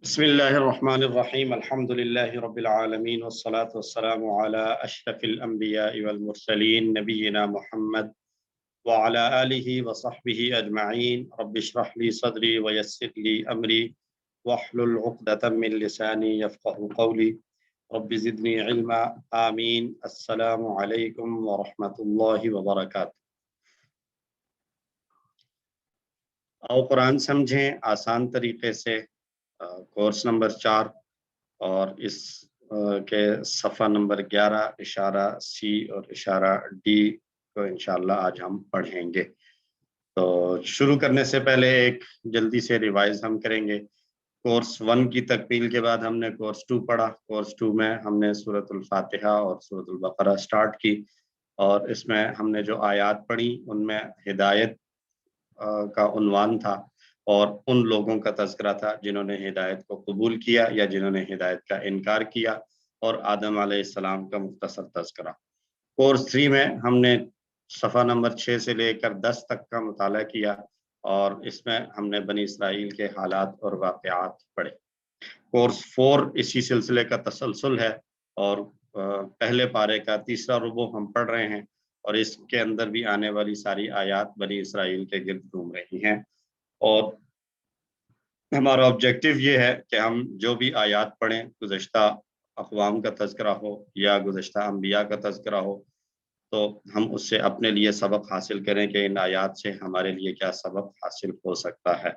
بسم الله الرحمن الرحيم الحمد لله رب العالمين والصلاة والسلام على أشرف الأنبياء والمرسلين نبينا محمد وعلى آله وصحبه أجمعين رب اشرح لي صدري ويسر لي أمري واحلل عقدة من لساني يفقه قولي رب زدني علما آمين. السلام عليكم ورحمة الله وبركاته. आओ कुरान समझें आसान तरीके से कोर्स नंबर 4 और इस के सफ़ा नंबर 11 इशारा सी और इशारा डी को इंशाल्लाह आज हम पढ़ेंगे। तो शुरू करने से पहले एक जल्दी से रिवाइज हम करेंगे। कोर्स 1 की तकमील के बाद हमने कोर्स 2 पढ़ा। कोर्स 2 में हमने सूरतुल फातिहा और सूरतुल बकरा स्टार्ट की और इसमें हमने जो आयात पढ़ी उनमें हिदायत का उन्वान था और उन लोगों का तज़किरा था जिन्होंने हिदायत को कबूल किया या जिन्होंने हिदायत का इनकार किया और आदम अलैहिस्सलाम का मुख्तसर तज़किरा। कोर्स 3 में हमने सफ़ा नंबर 6 से लेकर 10 तक का मुताला किया और इसमें हमने बनी इसराइल के हालात और वाक़यात पढ़े। कोर्स 4 इसी सिलसिले का तसलसल है और पहले पारे का तीसरा रुबो हम पढ़ रहे हैं और इसके अंदर भी आने वाली सारी आयात बनी इसराइल के गिर्द घूम रही हैं और हमारा ऑब्जेक्टिव ये है कि हम जो भी आयात पढ़ें गुज़श्ता अक़वाम का तज़किरा हो या गुज़श्ता अंबिया का तज़किरा हो तो हम उससे अपने लिए सबक हासिल करें कि इन आयात से हमारे लिए क्या सबक हासिल हो सकता है।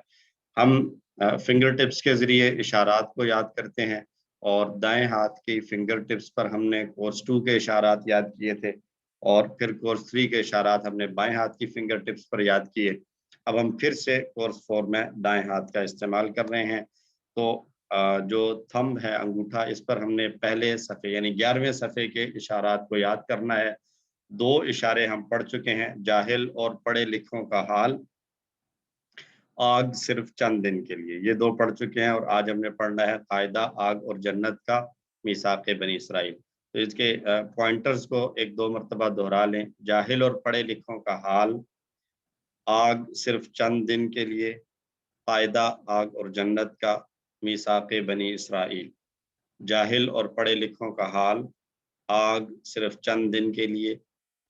हम फिंगर टिप्स के ज़रिए इशारात को याद करते हैं और दाएं हाथ की फिंगर टिप्स पर हमने कोर्स 2 के इशारात याद किए थे और फिर कोर्स 3 के इशारात हमने बाएं हाथ की फिंगर टिप्स पर याद किए। अब हम फिर से कोर्स 4 में दाएं हाथ का इस्तेमाल कर रहे हैं। तो जो थंब है अंगूठा इस पर हमने पहले सफ़े यानी 11वें सफ़े के इशारात को याद करना है। 2 इशारे हम पढ़ चुके हैं, जाहिल और पढ़े लिखों का हाल, आग सिर्फ चंद दिन के लिए, ये 2 पढ़ चुके हैं और आज हमने पढ़ना है कायदा आग और जन्नत का मीसाक़े बनी इसराइल। तो इसके पॉइंटर्स को 1-2 मरतबा दोहरा लें। जाहिल और पढ़े लिखों का हाल, आग सिर्फ चंद दिन के लिए, कायदा आग और जन्नत का मीसाक़े बनी इसराइल। जाहिल और पढ़े लिखों का हाल, आग सिर्फ चंद दिन के लिए,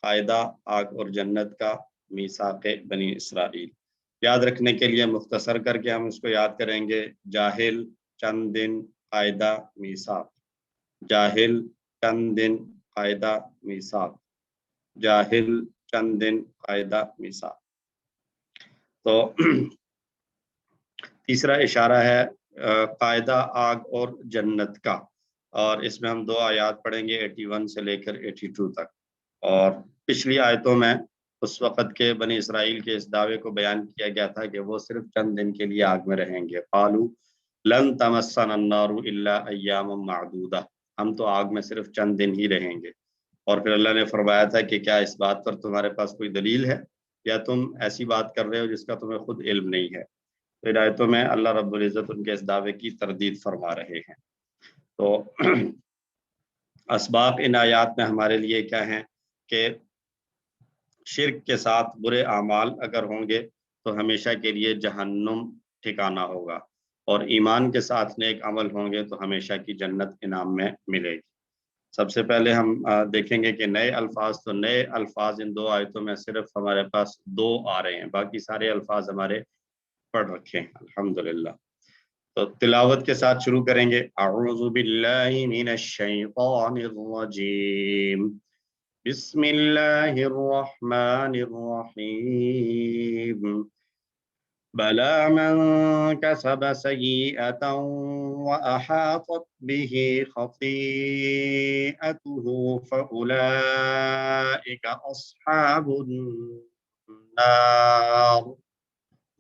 कायदा आग और जन्नत का मीसाक़े बनी इसराइल। याद रखने के लिए मुख्तसर करके हम इसको याद करेंगे। जाहिल चंद दिन, कायदा मीसाक़। जाहिल चंद दिन, कायदा मीसाक़। जाहिल चंद दिन, कायदा मीसाक़। तो तीसरा इशारा है कायदा आग और जन्नत का और इसमें हम 2 आयात पढ़ेंगे 81 से लेकर 82 तक। और पिछली आयतों में उस वक़्त के बनी इसराइल के इस दावे को बयान किया गया था कि वो सिर्फ चंद दिन के लिए आग में रहेंगे। क़ालू लन तमस्सना अन्नारु इल्ला अय्यामम मादूदा, हम तो आग में सिर्फ चंद दिन ही रहेंगे। और फिर अल्लाह ने फरमाया था कि क्या इस बात पर तुम्हारे पास कोई दलील है या तुम ऐसी बात कर रहे हो जिसका तुम्हें खुद इल्म नहीं है। तो इन आयतों में अल्लाह रब्बुल इज़्ज़त उनके इस दावे की तरदीद फरमा रहे हैं। तो असबाब इन आयात में हमारे लिए क्या हैं कि शिर्क के साथ बुरे आमाल अगर होंगे तो हमेशा के लिए जहन्नुम ठिकाना होगा और ईमान के साथ नेक अमल होंगे तो हमेशा की जन्नत इनाम में मिलेगी। सबसे पहले हम देखेंगे कि नए अल्फाज, तो नए अल्फाज इन 2 आयतों में सिर्फ हमारे पास 2 आ रहे हैं, बाकी सारे अल्फाज हमारे पढ़ रखे हैं अल्हम्दुलिल्लाह। तो तिलावत के साथ शुरू करेंगे। अऊज़ु बिल्लाहि मिनश शैतानिर रजीम, बिस्मिल्लाहिर रहमानिर रहीम। बला मन कसब सय्यिअतन व अहातत बिही खतीअतुहु फउलाइका अस्हाबुन नार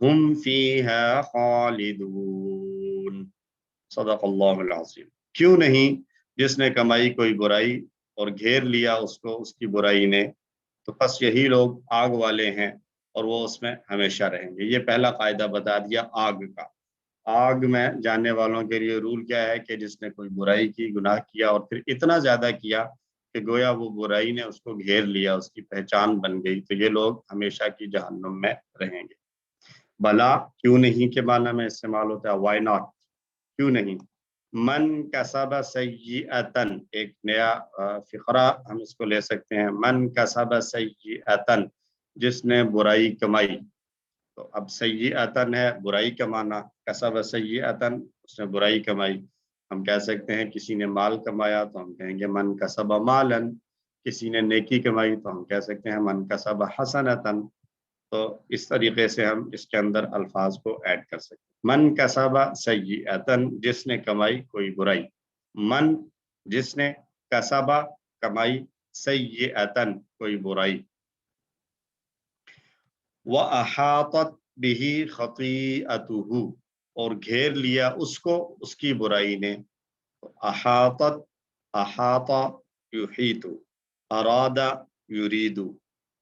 हुम फीहा खालिदून। सदक़ल्लाहुल अज़ीम। क्यों नहीं जिसने कमाई कोई बुराई और घेर लिया उसको उसकी बुराई ने, तो बस यही लोग आग वाले हैं और वो उसमें हमेशा रहेंगे। ये पहला कायदा बता दिया आग का। आग में जाने वालों के लिए रूल क्या है कि जिसने कोई बुराई की, गुनाह किया और फिर इतना ज्यादा किया कि गोया वो बुराई ने उसको घेर लिया, उसकी पहचान बन गई, तो ये लोग हमेशा की जहन्नुम में रहेंगे। भला क्यों नहीं के माना में इस्तेमाल होता है, वाई नॉट। क्यों नहीं। मन कसब सय्यअतन, एक नया फिक्रा हम इसको ले सकते हैं। मन कसब सय्यअतन, जिसने बुराई कमाई। तो अब सय्यअतन है बुराई कमाना, कसब सय्यअतन उसने बुराई कमाई। हम कह सकते हैं किसी ने माल कमाया तो हम कहेंगे मन कसब मालन, किसी ने नेकी कमाई तो हम कह सकते हैं मन कसब हसनतन। तो इस तरीके से हम इसके अंदर अल्फाज को ऐड कर सकते हैं। मन कसब सय्यअतन, जिसने कमाई कोई बुराई। मन, जिसने, कसबा कमाई, सय्यअतन कोई बुराई। व अहातत बिही खतीअतुहु, और घेर लिया उसको उसकी बुराई ने। तो अहातत, अहाता युहीतु, अरादा युरीदु,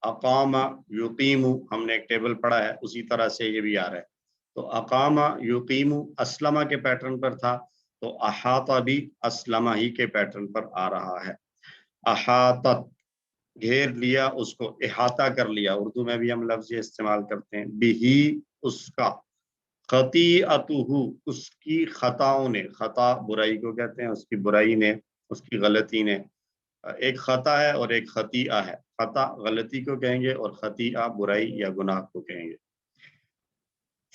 अकामा युकीमु, हमने एक टेबल पढ़ा है उसी तरह से ये भी आ रहा है। तो अकामा युकीमु अस्लमा के पैटर्न पर था, तो अहाता भी अस्लमा ही के पैटर्न पर आ रहा है। अहातत घेर लिया उसको, इहाता कर लिया, उर्दू में भी हम लफ्ज ये इस्तेमाल करते हैं, बिही उसका, खतीअतुहु उसकी खताओं ने, खता बुराई को कहते हैं, उसकी बुराई ने, उसकी गलती ने। एक खता है और एक खतीआ है। खता गलती को कहेंगे और खतीआ बुराई या गुनाह को कहेंगे।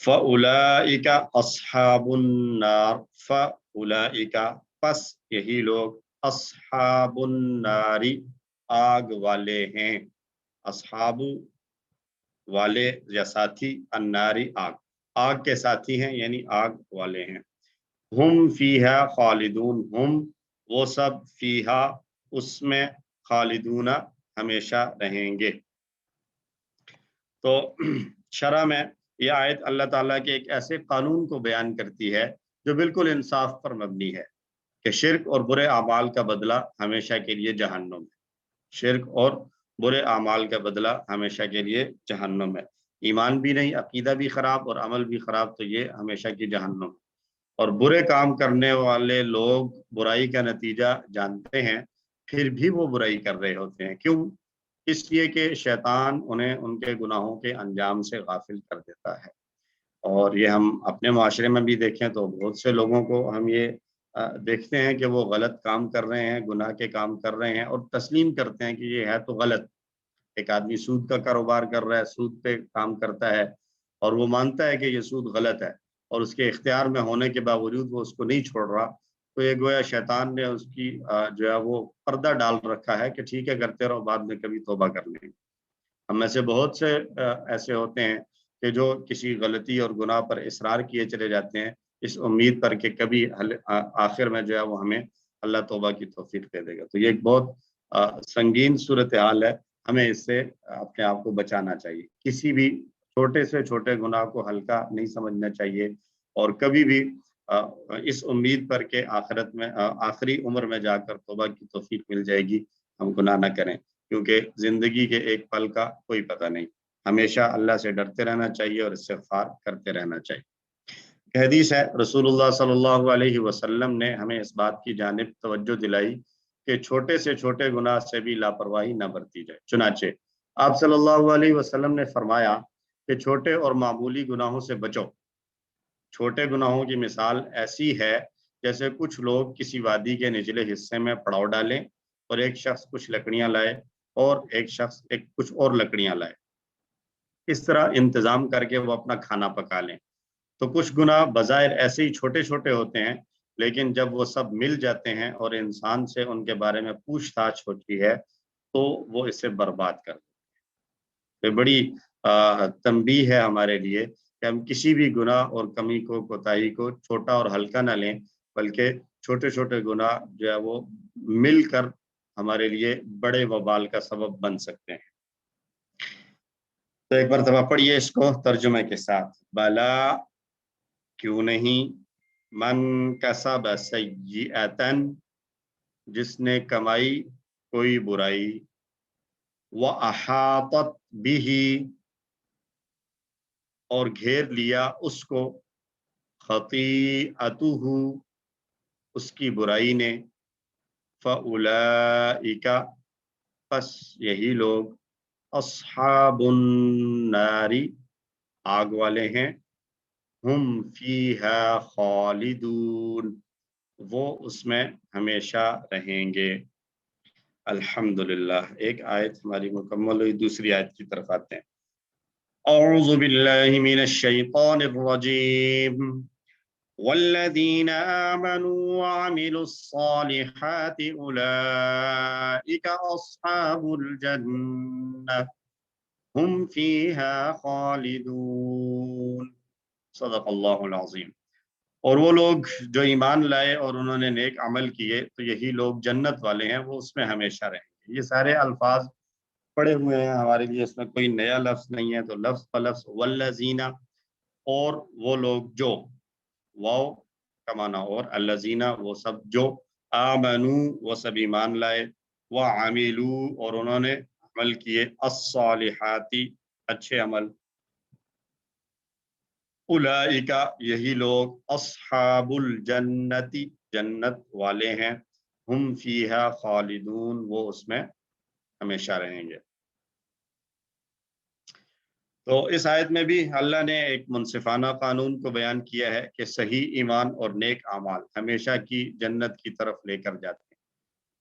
फ़उलाइका अस्हाबुन नार, फ़उलाइका पस यही लोग, अस्हाबुन नारी आग वाले हैं। अस्हाबु वाले या साथी, अन्नारी आग, आग के साथी हैं यानी आग वाले हैं। हुम फीहा खालिदून, हुम वो सब, फीहा उसमें, खालिदूना हमेशा रहेंगे। तो शरह में यह आयत अल्लाह ताला के एक ऐसे कानून को बयान करती है जो बिल्कुल इंसाफ पर मबनी है कि शिर्क और बुरे अमाल का बदला हमेशा के लिए जहन्नुम है। शिर्क और बुरे अमाल का बदला हमेशा के लिए जहन्नुम है। ईमान भी नहीं, अकीदा भी खराब और अमल भी खराब, तो ये हमेशा की जहन्नुम। और बुरे काम करने वाले लोग बुराई का नतीजा जानते हैं, फिर भी वो बुराई कर रहे होते हैं। क्यों? इसलिए कि शैतान उन्हें उनके गुनाहों के अंजाम से गाफिल कर देता है। और ये हम अपने माशरे में भी देखें तो बहुत से लोगों को हम ये देखते हैं कि वो गलत काम कर रहे हैं, गुनाह के काम कर रहे हैं और तस्लीम करते हैं कि ये है तो गलत। एक आदमी सूद का कारोबार कर रहा है, सूद पे काम करता है और वो मानता है कि ये सूद गलत है और उसके इख्तियार में होने के बावजूद वो उसको नहीं छोड़ रहा, तो ये गोया शैतान ने उसकी जो है वो पर्दा डाल रखा है कि ठीक है करते रहो, बाद में कभी तौबा कर लेंगे। हम में से बहुत से ऐसे होते हैं कि जो किसी गलती और गुनाह पर इसरार किए चले जाते हैं इस उम्मीद पर कि कभी आखिर में जो है वो हमें अल्लाह तौबा की तौफीक दे देगा। तो ये एक बहुत संगीन सूरत हाल है, हमें इससे अपने आप को बचाना चाहिए। किसी भी छोटे से छोटे गुनाह को हल्का नहीं समझना चाहिए और कभी भी इस उम्मीद पर के आखिरत में आखिरी उम्र में जाकर तौबा की तौफीक मिल जाएगी, हम गुनाह न करें। क्योंकि जिंदगी के एक पल का कोई पता नहीं, हमेशा अल्लाह से डरते रहना चाहिए और इस्तिग़फ़ार करते रहना चाहिए। एक हदीस है, रसूलुल्लाह सल्लल्लाहु अलैहि वसल्लम ने हमें इस बात की जानिब तवज्जो दिलाई कि छोटे से छोटे गुनाह से भी लापरवाही न बरती जाए। चुनाचे आप सल्लल्लाहु अलैहि वसल्लम ने फरमाया कि छोटे और मामूली गुनाहों से बचो। छोटे गुनाहों की मिसाल ऐसी है जैसे कुछ लोग किसी वादी के निचले हिस्से में पड़ाव डालें और एक शख्स कुछ लकड़ियां लाए और एक शख्स एक कुछ और लकड़ियां लाए। इस तरह इंतजाम करके वो अपना खाना पका लें। तो कुछ गुनाह बज़ाहिर ऐसे ही छोटे-छोटे होते हैं, लेकिन जब वो सब मिल जाते हैं और इंसान से उनके बारे में पूछताछ होती है, तो वो इसे बर्बाद कर, ये बड़ी तंबीह है हमारे लिए कि हम किसी भी गुनाह और कमी को, कोताही को छोटा और हल्का ना लें, बल्कि छोटे-छोटे गुनाह जो है वो मिलकर हमारे लिए बड़े वबाल का सबब बन सकते हैं। तो एक मरतबा पढ़िए इसको तर्जुमे के साथ। बला, क्यों नहीं, मन कसब सय्यअतन, जिसने कमाई कोई बुराई, व अहातत बिही, और घेर लिया उसको, खतीअतुहु, उसकी बुराई ने, फ़उलाइका, बस यही लोग, अस्हाबुन नारी, आग वाले हैं, हम फीहा खालिदून, वो उसमें हमेशा रहेंगे। अल्हम्दुलिल्लाह। एक आयत हमारी मुकम्मल हुई, दूसरी आयत की तरफ आते हैं। औज़ु बिल्लाहि मिनश शैतानिर रजीम। वल्लज़ीना आमनू व अमिलुस्सालिहाति उलाइका अस्हाबुल जन्नह हुम फीहा खालिदून। सदक़ल्लाहुल अज़ीम। और वो लोग जो ईमान लाए और उन्होंने नेक अमल किए तो यही लोग जन्नत वाले हैं, वो उसमें हमेशा रहेंगे। ये सारे अल्फाज पड़े हुए हैं हमारे लिए, इसमें कोई नया लफ्ज नहीं है। तो लफ्ज ब लफ्ज वल्लजीना, और वो लोग जो, वाव का माना और, अल्लजीना वो सब जो, आमनू वो सब ईमान लाए, व आमिलू और उन्होंने अमल किए, अस्सालिहाती अच्छे अमल, उलाइका यही लोग, अस्हाबुल जन्नति जन्नत वाले हैं, हम फीहा खालिदून वो उसमें हमेशा रहेंगे। तो इस आयत में भी अल्लाह ने एक मुनसिफाना कानून को बयान किया है कि सही ईमान और नेक आमाल हमेशा की जन्नत की तरफ लेकर जाते हैं।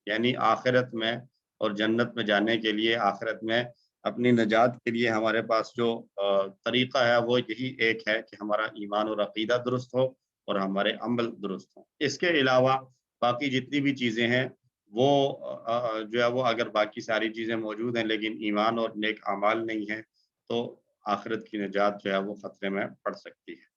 यानी आखिरत में और जन्नत में जाने के लिए, आखिरत में अपनी नजात के लिए हमारे पास जो तरीका है वो यही एक है कि हमारा ईमान और अकीदा दुरुस्त हो और हमारे अमल दुरुस्त हो। इसके अलावा बाकी जितनी भी चीज़ें हैं वो जो है वो, अगर बाकी सारी चीज़ें मौजूद हैं लेकिन ईमान और नेक अमाल नहीं है तो आखिरत की नजात जो है वो खतरे में पड़ सकती है।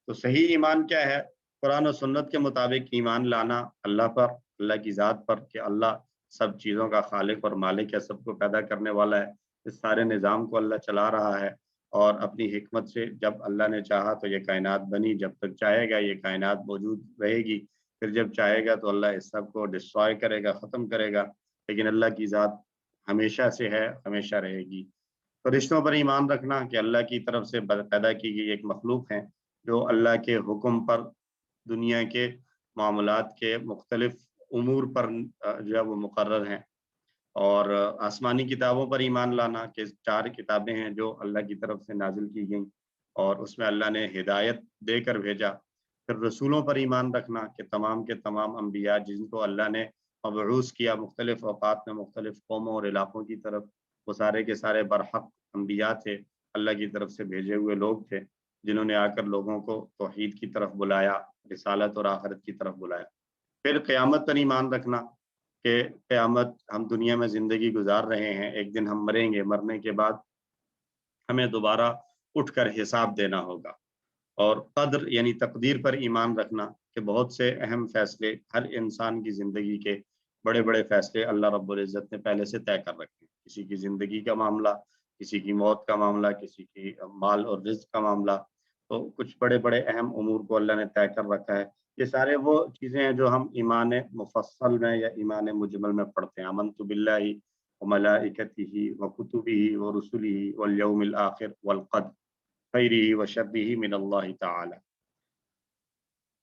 तो सही ईमान क्या है? कुरान और सुन्नत के मुताबिक ईमान लाना अल्लाह पर, अल्लाह की ज़ात पर, कि अल्लाह सब चीज़ों का खालिक और मालिक है, सबको पैदा करने वाला है, इस सारे निज़ाम को अल्लाह चला रहा है। और अपनी हिकमत से जब अल्लाह ने चाहा तो ये कायनात बनी, जब तक चाहेगा ये कायनात मौजूद रहेगी, फिर जब चाहेगा तो अल्लाह इस सब को डिस्ट्रॉय करेगा, ख़त्म करेगा। लेकिन अल्लाह की ज़ात हमेशा से है, हमेशा रहेगी। फरिश्तों पर ईमान रखना कि अल्लाह की तरफ से पैदा की गई एक मखलूक है, जो अल्लाह के हुक्म पर दुनिया के मामलात के मुख्तलिफ उमूर पर जो है वो मुकर्रर हैं। और आसमानी किताबों पर ईमान लाना कि 4 किताबें हैं जो अल्लाह की तरफ से नाजिल की गईं और उसमें अल्लाह ने हिदायत देकर भेजा। फिर रसूलों पर ईमान रखना कि तमाम के तमाम अम्बिया जिनको अल्लाह ने मबऊस किया मुख्तलिफ औक़ात में, मुख्तलिफ कौमों और इलाकों की तरफ, वो सारे के सारे बरहक अम्बिया थे, अल्लाह की तरफ से भेजे हुए लोग थे, जिन्होंने आकर लोगों को तौहीद की तरफ बुलाया, रिसालत और आखिरत की तरफ बुलाया। फिर क़यामत पर ईमान रखना कि क़यामत, हम दुनिया में ज़िंदगी गुजार रहे हैं, एक दिन हम मरेंगे, मरने के बाद हमें दोबारा उठकर हिसाब देना होगा। और क़द्र यानी तकदीर पर ईमान रखना कि बहुत से अहम फ़ैसले हर इंसान की ज़िंदगी के, बड़े-बड़े फ़ैसले अल्लाह रब्बुल इज़्ज़त ने पहले से तय कर रखे हैं। किसी की ज़िंदगी का मामला, किसी की मौत का मामला, किसी की माल और रिज़्क़ का मामला, तो कुछ बड़े-बड़े अहम उमूर को अल्लाह ने तय कर रखा है। ये सारे वो चीज़ें हैं जो हम ईमान मुफ़स्सल में या ईमान मुजमल में पढ़ते हैं। आमनतु बिल्लाहि व मलाइकतिही व कुतुबिही व रुसुलिही वल यौमिल आखिर वल क़द्र खैरिही व शर्रिही मिनल्लाहि तआला।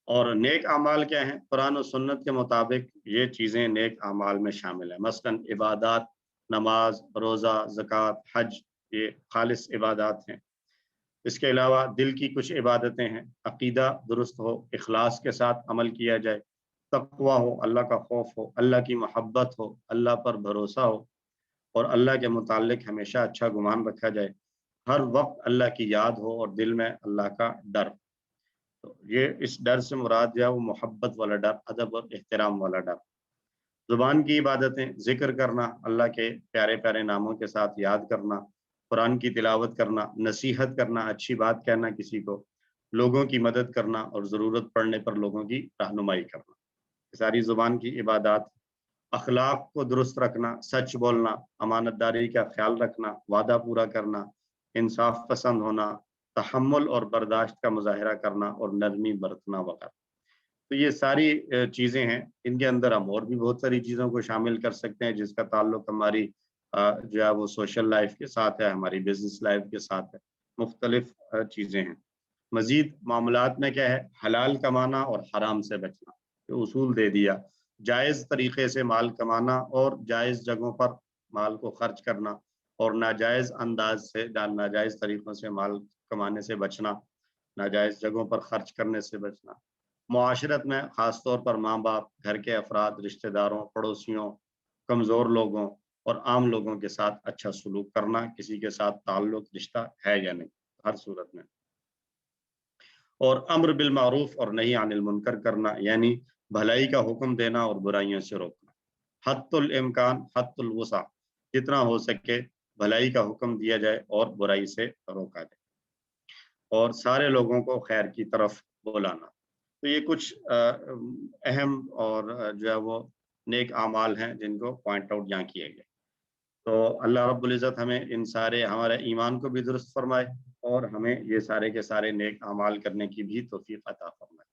और नेक अमाल क्या हैं? कुरान और सुन्नत के मुताबिक ये चीज़ें नेक अमाल में शामिल हैं। मसलन इबादत, नमाज, रोज़ा, ज़कात, हज, ये खालिस इबादत हैं। इसके अलावा दिल की कुछ इबादतें हैं, अकीदा दुरुस्त हो, इखलास के साथ अमल किया जाए, तक़वा हो, अल्लाह का खौफ हो, अल्लाह की मोहब्बत हो, अल्लाह पर भरोसा हो और अल्लाह के मुताल्लिक़ हमेशा अच्छा गुमान रखा जाए। हर वक़्त अल्लाह की याद हो और दिल में अल्लाह का डर। तो ये इस डर से मुराद जो है वो मोहब्बत वाला डर, अदब और एहतराम वाला डर। ज़ुबान की इबादतें, ज़िक्र करना, अल्लाह के प्यारे-प्यारे नामों के साथ याद करना, कुरान की तिलावत करना, नसीहत करना, अच्छी बात कहना किसी को, लोगों की मदद करना और ज़रूरत पड़ने पर लोगों की रहनुमाई करना। ये सारी ज़ुबान की इबादत। अखलाक को दुरुस्त रखना, सच बोलना, अमानतदारी का ख़्याल रखना, वादा पूरा करना, इंसाफ पसंद होना, तहम्मुल और बर्दाश्त का मुज़ाहिरा करना और नरमी बरतना वगैरह। तो ये सारी चीज़ें हैं, इनके अंदर हम और भी बहुत सारी चीज़ों को शामिल कर सकते हैं जिसका ताल्लुक हमारी जो है वो सोशल लाइफ के साथ है, हमारी बिज़नेस लाइफ के साथ है, मुख्तलिफ चीज़ें हैं। मज़ीद मामलात में क्या है, हलाल कमाना और हराम से बचना, ये उसूल दे दिया। जायज़ तरीक़े से माल कमाना और जायज़ जगहों पर माल को खर्च करना और नाजायज़ अंदाज़ से नाजायज़ तरीक़ों से माल कमाने से बचना। ناجائز جگہوں پر خرچ کرنے سے بچنا، معاشرت میں خاص طور پر ماں باپ، گھر کے افراد، رشتہ داروں، پڑوسیوں، کمزور لوگوں اور عام لوگوں کے ساتھ اچھا سلوک کرنا، کسی کے ساتھ تعلق رشتہ ہے یا نہیں ہر صورت میں، اور امر بالمعروف اور نہی عن المنکر کرنا، یعنی بھلائی کا حکم دینا اور برائیوں سے روکنا، حت الامکان حت الوسع، جتنا ہو سکے بھلائی کا حکم دیا جائے اور برائی سے روکا جائے، اور سارے لوگوں کو خیر کی طرف بلانا۔ تو یہ کچھ اہم اور جو ہے وہ نیک اعمال ہیں جن کو پوائنٹ آؤٹ یہاں کیے گئے۔ تو اللہ رب العزت ہمیں ان سارے ہمارے ایمان کو بھی درست فرمائے اور ہمیں یہ سارے کے سارے نیک اعمال کرنے کی بھی توفیق عطا فرمائے۔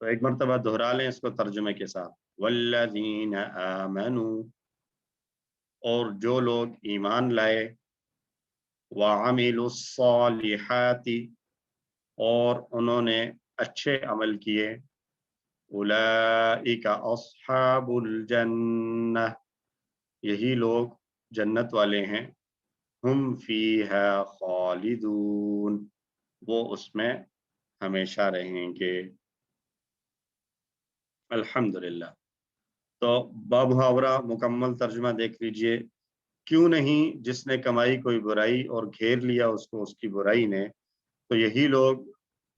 تو ایک مرتبہ دہرا لیں اس کو ترجمے کے ساتھ، والذین آمنوا، اور جو لوگ ایمان لائے، وعملوا الصالحات، اور انہوں نے اچھے عمل کیے، اولئک اصحاب الجنہ، یہی لوگ جنت والے ہیں، ہم فیہا خالدون، وہ اس میں ہمیشہ رہیں گے۔ الحمدللہ۔ تو بامحاورہ مکمل ترجمہ دیکھ لیجئے، کیوں نہیں جس نے کمائی کوئی برائی اور گھیر لیا اس کو اس کی برائی نے، تو یہی لوگ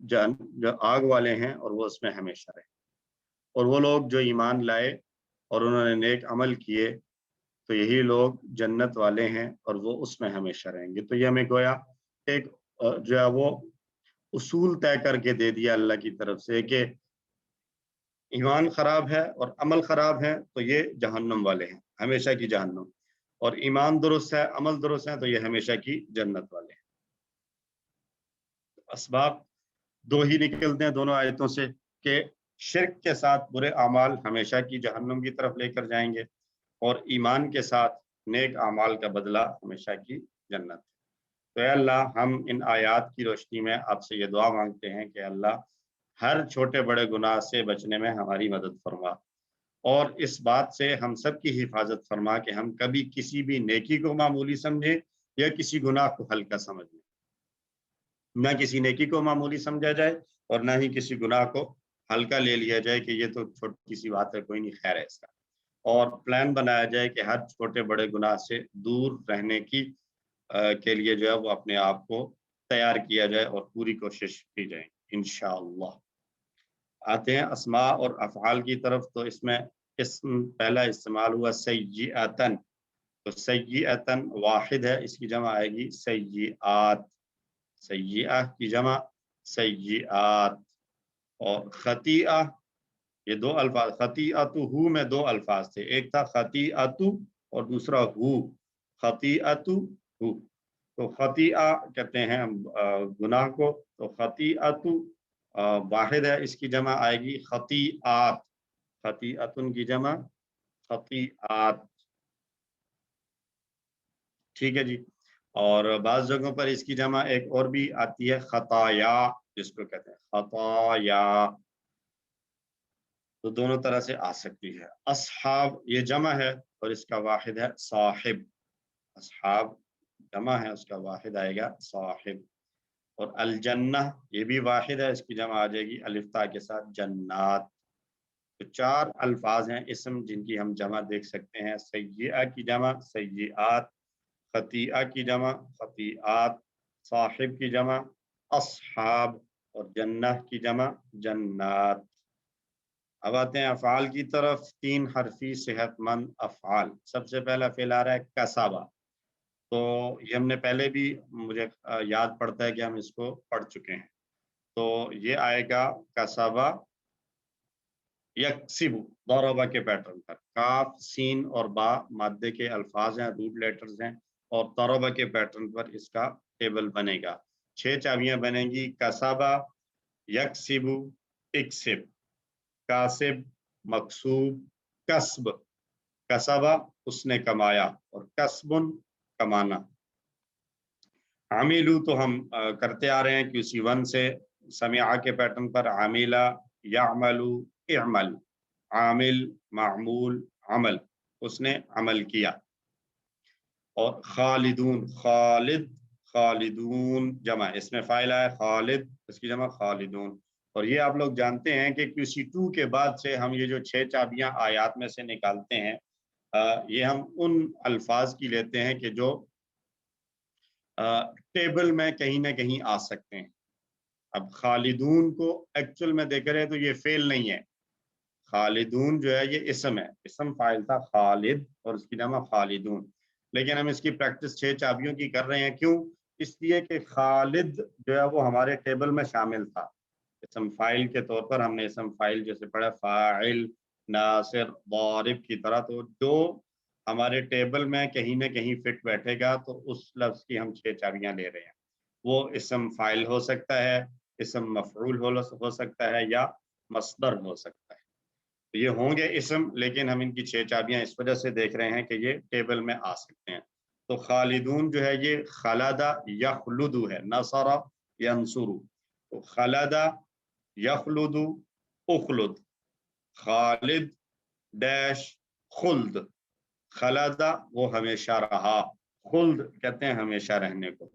جو آگ والے ہیں اور وہ اس میں ہمیشہ رہیں، اور وہ لوگ جو ایمان لائے اور انہوں نے نیک عمل کیے تو یہی لوگ جنت والے ہیں اور وہ اس میں ہمیشہ رہیں گے۔ تو یہ ہمیں گویا ایک جو ہے وہ اصول طے کر کے دے دیا اللہ کی طرف سے کہ ایمان خراب ہے اور عمل خراب ہے تو یہ جہنم والے ہیں، ہمیشہ کی جہنم، اور ایمان درست ہے، عمل درست ہے تو یہ ہمیشہ کی جنت والے ہیں۔ اسباب دو ہی نکلتے ہیں دونوں آیتوں سے کہ شرک کے ساتھ برے اعمال ہمیشہ کی جہنم کی طرف لے کر جائیں گے، اور ایمان کے ساتھ نیک اعمال کا بدلہ ہمیشہ کی جنت۔ تو اے اللہ، ہم ان آیات کی روشنی میں آپ سے یہ دعا مانگتے ہیں کہ اللہ ہر چھوٹے بڑے گناہ سے بچنے میں ہماری مدد فرما، اور اس بات سے ہم سب کی حفاظت فرما کہ ہم کبھی کسی بھی نیکی کو معمولی سمجھیں یا کسی گناہ کو ہلکا سمجھیں، نہ کسی نیکی کو معمولی سمجھا جائے اور نہ ہی کسی گناہ کو ہلکا لے لیا جائے کہ یہ تو چھوٹی سی بات ہے، کوئی نہیں، خیر ہے اس کا، اور پلان بنایا جائے کہ ہر چھوٹے بڑے گناہ سے دور رہنے کی کے لیے جو ہے وہ اپنے آپ کو تیار کیا جائے اور پوری کوشش کی جائے انشاءاللہ۔ آتے ہیں اسماء اور افعال کی طرف، تو اس میں اسم پہلا استعمال ہوا سیئتن، تو سیئتن واحد ہے، اس کی جمع آئے گی سیئات، سیئہ کی جمع سیئات، اور خطیئہ، یہ دو الفاظ، خطیئتہ میں دو الفاظ تھے، ایک تھا خطیئتہ اور دوسرا ہو، خطیئتہ ہو، تو خطیئہ کہتے ہیں گناہ کو، تو خطیئتہ واحد ہے، اس کی جمع آئے گی خطیئات، خطیئتن کی جمع خطیئات، ٹھیک ہے جی۔ اور بعض جگہوں پر اس کی جمع ایک اور بھی آتی ہے خطایا، جس کو کہتے ہیں خطایا، تو دونوں طرح سے آ سکتی ہے۔ اصحاب یہ جمع ہے اور اس کا واحد ہے صاحب، اصحاب جمع ہے، اس کا واحد آئے گا صاحب، اور الجنہ یہ بھی واحد ہے، اس کی جمع آ جائے گی الف تا کے ساتھ جنات۔ تو چار الفاظ ہیں اسم جن کی ہم جمع دیکھ سکتے ہیں، سیئہ کی جمع سیئات، خطیئہ کی جمع خطیئات، صاحب کی جمع اصحاب، اور جنہ کی جمع جنات۔ اب آتے ہیں افعال کی طرف، تین حرفی صحت مند افعال۔ سب سے پہلا فعل آ رہا ہے کسبہ، تو یہ ہم نے پہلے بھی مجھے یاد پڑتا ہے کہ ہم اس کو پڑھ چکے ہیں، تو یہ آئے گا کسبہ یکسب، ضربہ کے پیٹرن پر، کاف سین اور با مادے کے الفاظ ہیں، روٹ لیٹرز ہیں، اور ضربہ کے پیٹرن پر اس کا ٹیبل بنے گا، 6 چابیاں بنیں گی، کسبہ، یکسب، اکسب، کاسب، مکسوب، کسب، کسبہ اس نے کمایا، اور کسبن کمانا، عاملو تو ہم کرتے آ رہے ہیں کسی ون سے، سمعہ کے پیٹرن پر عاملہ، یعملو، اعمل، عامل، معمول، عمل، اس نے عمل کیا، اور خالدون، خالد، खालिदून जमा, इसमें फाइल आया खालिद, इसकी जमा खालिदून। और ये आप लोग जानते हैं कि QC2 के बाद से हम ये जो 6 चाबियां आयात में से निकालते हैं, ये हम उन अल्फाज की लेते हैं कि जो टेबल में कहीं ना कहीं आ सकते हैं। अब खालिदून को एक्चुअल में देख रहे हैं तो ये फेल नहीं है, खालिदून जो है ये इसम है, इसम फाइल था खालिद और उसकी नाम है खालिदून। लेकिन हम इसकी प्रैक्टिस 6 चाबियों की कर रहे हैं, क्यों? इसलिए कि खालिद जो है वो हमारे टेबल में शामिल था इसम फाइल के तौर पर। हमने इसम फाइल जैसे पढ़ा फाइल नासिर दारिब की तरह, तो जो हमारे टेबल में कहीं ना कहीं फिट बैठेगा तो उस लफ्ज की हम 6 चाबियां ले रहे हैं। वो इसम फाइल हो सकता है, इसम मफरूल हो सकता है, या मस्दर हो सकता है। तो ये होंगे इसम, लेकिन हम इनकी 6 चाबियां इस वजह से देख रहे हैं कि ये टेबल में आ सकते हैं। तो खालिदून जो है ये खलादा यखलुदु है, नसरा यंसुरु। तो खलादा यखलुदु उखलुद, खालिद डैश खुल्द, खलादा वो हमेशा रहा, खुल्द कहते हैं हमेशा रहने को।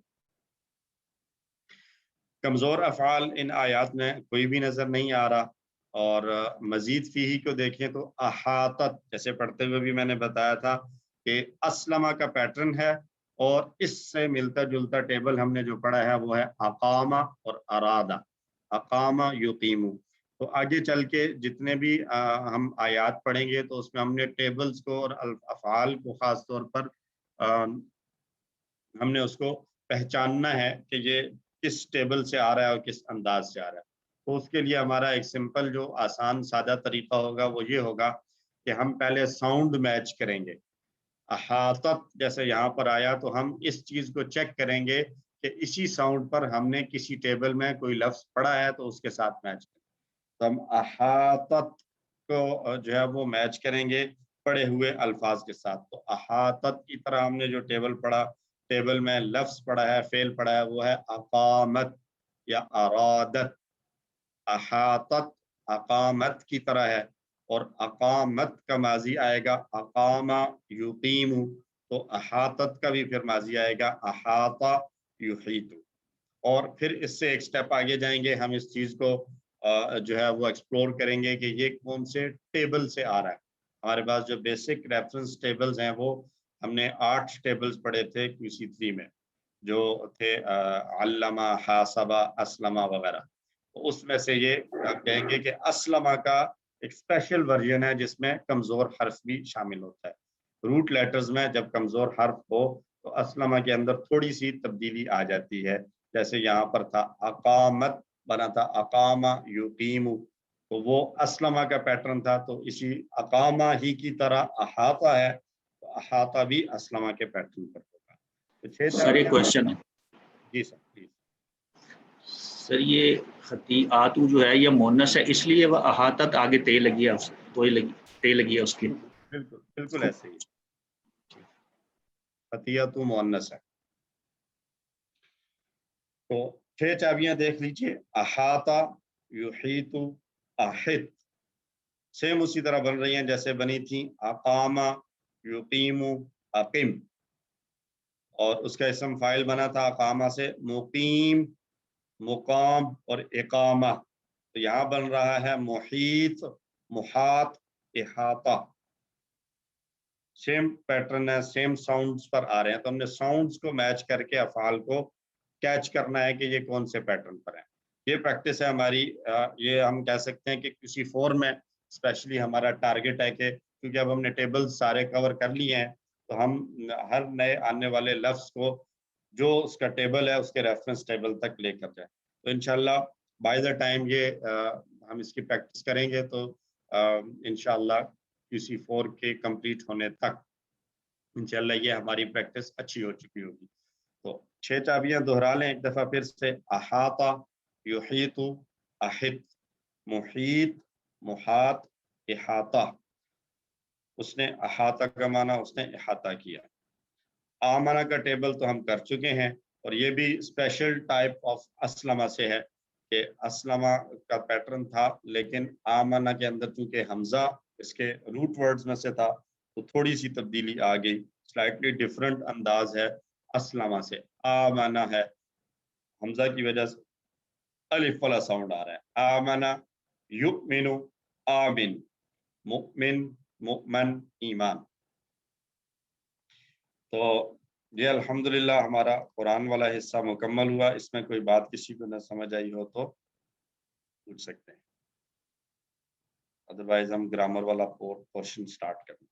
कमज़ोर अफ़आल इन आयात में कोई भी नज़र नहीं आ रहा। और मज़ीद फ़ीही को देखें तो अहातत, जैसे पढ़ते हुए भी मैंने बताया था कि अस्लमा का पैटर्न है, और इससे मिलता जुलता टेबल हमने जो पढ़ा है वो है अकामा और अरादा, अकामा युकीमु। तो आगे चल के जितने भी हम आयात पढ़ेंगे तो उसमें हमने टेबल्स को और अफ़आल को ख़ास तौर पर हमने उसको पहचानना है कि ये किस टेबल से आ रहा है और किस अंदाज से आ रहा है। तो उसके लिए हमारा एक सिंपल जो आसान सादा तरीका होगा वो ये होगा कि हम पहले साउंड मैच करेंगे। अहातत जैसे यहाँ पर आया तो हम इस चीज़ को चेक करेंगे कि इसी साउंड पर हमने किसी टेबल में कोई लफ्ज़ पढ़ा है तो उसके साथ मैच करें। तो हम अहातत को जो है वो मैच करेंगे पढ़े हुए अल्फाज के साथ। तो अहातत की तरह हमने जो टेबल पढ़ा, टेबल में लफ्ज पढ़ा है, फेल पढ़ा है, वो है अकामत या अरादत। अहातत अकामत की तरह है, और अकामत का माजी आएगा अकामा युकीमु, तो अहातत का भी फिर माजी आएगा अहाता युहीतु। और फिर इससे एक स्टेप आगे जाएंगे, हम इस चीज़ को जो है वो एक्सप्लोर करेंगे कि ये कौन से टेबल से आ रहा है। हमारे पास जो बेसिक रेफरेंस टेबल्स हैं वो हमने 8 टेबल्स पढ़े थे QC3 में, जो थे अल्लमा, हासबा, अस्लमा वगैरह। तो उसमें से ये आप कहेंगे कि अस्लमा का एक स्पेशल वर्जन है जिसमें कमज़ोर हर्फ भी शामिल होता है। रूट लेटर्स में जब कमज़ोर हर्फ हो तो अस्लमा के अंदर थोड़ी सी तब्दीली आ जाती है। जैसे यहाँ पर था अकामत बना था अकामा युकीमु, तो वो अस्लमा का पैटर्न था। तो इसी अकामा ही की तरह अहाता है, तो अहाता भी अस्लमा के पैटर्न पर होगा। तो 6 सर एक चाबियां। क्वेश्चन है जी सर प्लीज। सर, ये खतीआतु जो है ये मोनस है, इसलिए वह अहातत आगे ते लगी है, ते लगी है उसकी। बिल्कुल बिल्कुल ऐसे ही, खतियतु मुअन्नस है। तो 6 चाबियां देख लीजिए, अहाता, युहीतु, अहित, सेम उसी तरह बन रही हैं जैसे बनी थी अकामा, युकीमु, अकीम। और उसका इसम फाइल बना था अकामा से मुकीम, मुकाम और इकामा। तो यहाँ बन रहा है मुहीत, मुहात, इहाता। सेम पैटर्न है, सेम साउंड्स पर आ रहे हैं। तो हमने साउंड्स को मैच करके अफाल को कैच करना है कि ये कौन से पैटर्न पर है। ये प्रैक्टिस है हमारी। ये हम कह सकते हैं कि किसी फोर में स्पेशली हमारा टारगेट है कि क्योंकि अब हमने टेबल्स सारे कवर कर लिए हैं, तो हम हर नए आने वाले लफ्ज को जो उसका टेबल है उसके रेफरेंस टेबल तक लेकर जाए। तो इंशाल्लाह बाय द टाइम ये हम इसकी प्रैक्टिस करेंगे तो इंशाल्लाह QC4 के कंप्लीट होने तक इंशाल्लाह ये हमारी प्रैक्टिस अच्छी हो चुकी होगी। तो 6 चाबियां दोहरा लें एक दफा फिर से, अहाता, युहीतु, अहित, मुहीत, मुहात, इहाता। उसने अहाता का माना, उसने इहाता किया। आमना का टेबल तो हम कर चुके हैं, और ये भी स्पेशल टाइप ऑफ अस्लमा से है कि अस्लमा का पैटर्न था, लेकिन आमना के अंदर चूंकि हमजा इसके रूट वर्ड्स में से था तो थोड़ी सी तब्दीली आ गई, स्लाइटली डिफरेंट अंदाज है اسلمہ سے، آمنا ہے حمزہ کی وجہ سے الف والا ساؤنڈ آ رہا ہے، آمنا یؤمن آمن، مؤمن مؤمن ایمان۔ تو یہ الحمدللہ ہمارا قرآن والا حصہ مکمل ہوا۔ اس میں کوئی بات کسی کو نہ سمجھ آئی ہو تو پوچھ سکتے ہیں، ادروائز ہم گرامر والا پورشن سٹارٹ کریں۔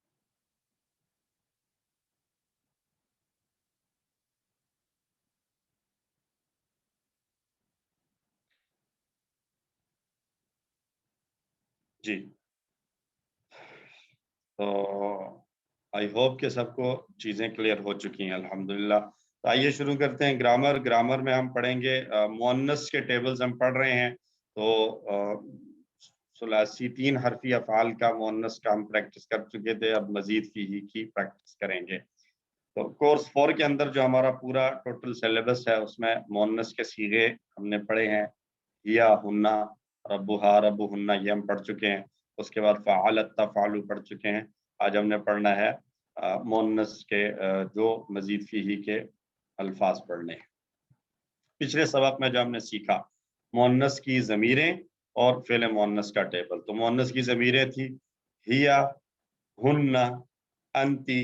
جی تو آئی ہوپ کہ سب کو چیزیں کلیئر ہو چکی ہیں الحمدللہ۔ تو آئیے شروع کرتے ہیں گرامر میں ہم پڑھیں گے مؤنث کے ٹیبلز ہم پڑھ رہے ہیں، تو ثلاثی 3 حرفی افعال کا مؤنث کا ہم پریکٹس کر چکے تھے، اب مزید فیہی کی پریکٹس کریں گے۔ تو کورس 4 کے اندر جو ہمارا پورا ٹوٹل سلیبس ہے اس میں مؤنث کے صیغے ہم نے پڑھے ہیں، یا ہنہ، ربہا ربہن، یہ ہم پڑھ چکے ہیں۔ اس کے بعد فعلت تفعل پڑھ چکے ہیں۔ آج ہم نے پڑھنا ہے مؤنث کے جو مزید فیہی کے الفاظ پڑھنے ہیں۔ پچھلے سبق میں جو ہم نے سیکھا مؤنث کی ضمیریں اور فعل مؤنث کا ٹیبل، تو مؤنث کی ضمیریں تھی ہیا، ہن، انتی،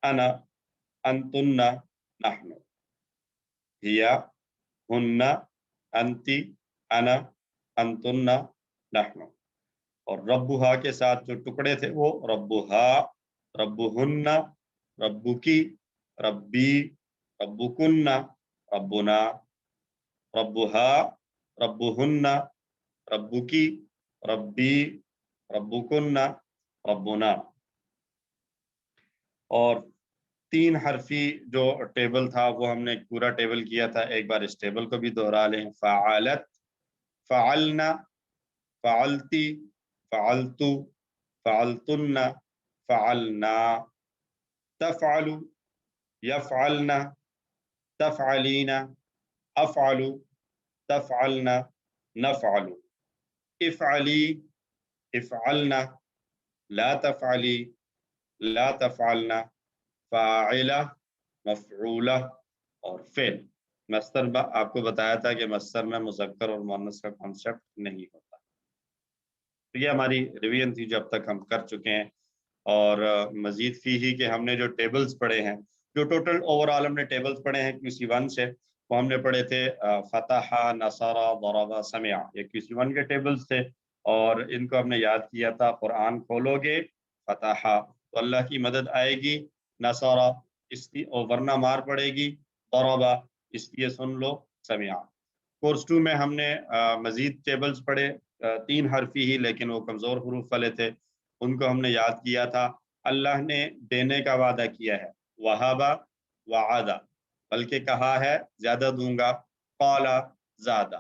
انا، انتن، نحن۔ ہیا، ہن، انتی، انا، انتن، نحن۔ اور ربہا کے ساتھ جو ٹکڑے تھے وہ ربہا، ربہن، ربکی، ربی، ربکن، ربنا، ربہا، ربہن، ربکی، ربی، ربکن، ربنا۔ اور 3 حرفی جو ٹیبل تھا وہ ہم نے پورا ٹیبل کیا تھا، ایک بار اس ٹیبل کو بھی دہرا لیں۔ فعلت، فعلنا، فعلتی، فعلتو، فعلتن، فعلنا۔ تفعل، یفعلن، تفعلین، افعل، تفعلن، نفعل۔ افعلی، افعلن، لا تفعلی، لا تفعلن، فاعلہ، مفعولہ، اور فعل۔ مصدر آپ کو بتایا تھا کہ مصدر میں مذکر اور مؤنث کا کانسیپٹ نہیں ہوتا۔ تو یہ ہماری ریویژن تھی جو اب تک ہم کر چکے ہیں، اور مزید فیہی کے ہم نے جو ٹیبلز پڑھے ہیں، جو ٹوٹل اوورآل ہم نے ٹیبلز پڑھے ہیں QC1 سے، وہ ہم نے پڑھے تھے فتح، نصر، ضرب، سمع، یہ QC1 کے ٹیبلز تھے، اور ان کو ہم نے یاد کیا تھا۔ قرآن کھولو گے فتح تو اللہ کی مدد آئے گی، نصر اس کی ورنہ مار پڑے گی، ضرب اس لیے سن لو، سمع۔ کورس 2 میں ہم نے مزید ٹیبلز پڑھے، 3 حرفی ہی لیکن وہ کمزور حروف والے تھے، ان کو ہم نے یاد کیا تھا۔ اللہ نے دینے کا وعدہ کیا ہے، وہابا، وعدہ، بلکہ کہا ہے زیادہ دوں گا، قالا، زیادہ،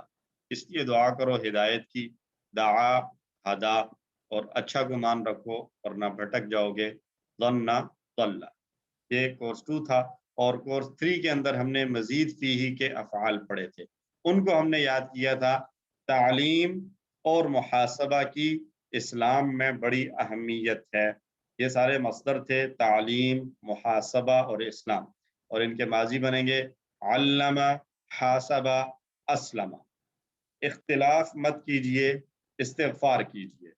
اس لیے دعا کرو ہدایت کی، دعا، ہدا، اور اچھا گمان رکھو ورنہ بھٹک جاؤ گے، ظن، ضل۔ یہ کورس 2 تھا، اور کورس 3 کے اندر ہم نے مزید فیہی کے افعال پڑھے تھے، ان کو ہم نے یاد کیا تھا۔ تعلیم اور محاسبہ کی اسلام میں بڑی اہمیت ہے، یہ سارے مصدر تھے، تعلیم، محاسبہ اور اسلام، اور ان کے ماضی بنیں گے علم، حاسبہ، اسلم۔ اختلاف مت کیجئے، استغفار کیجئے،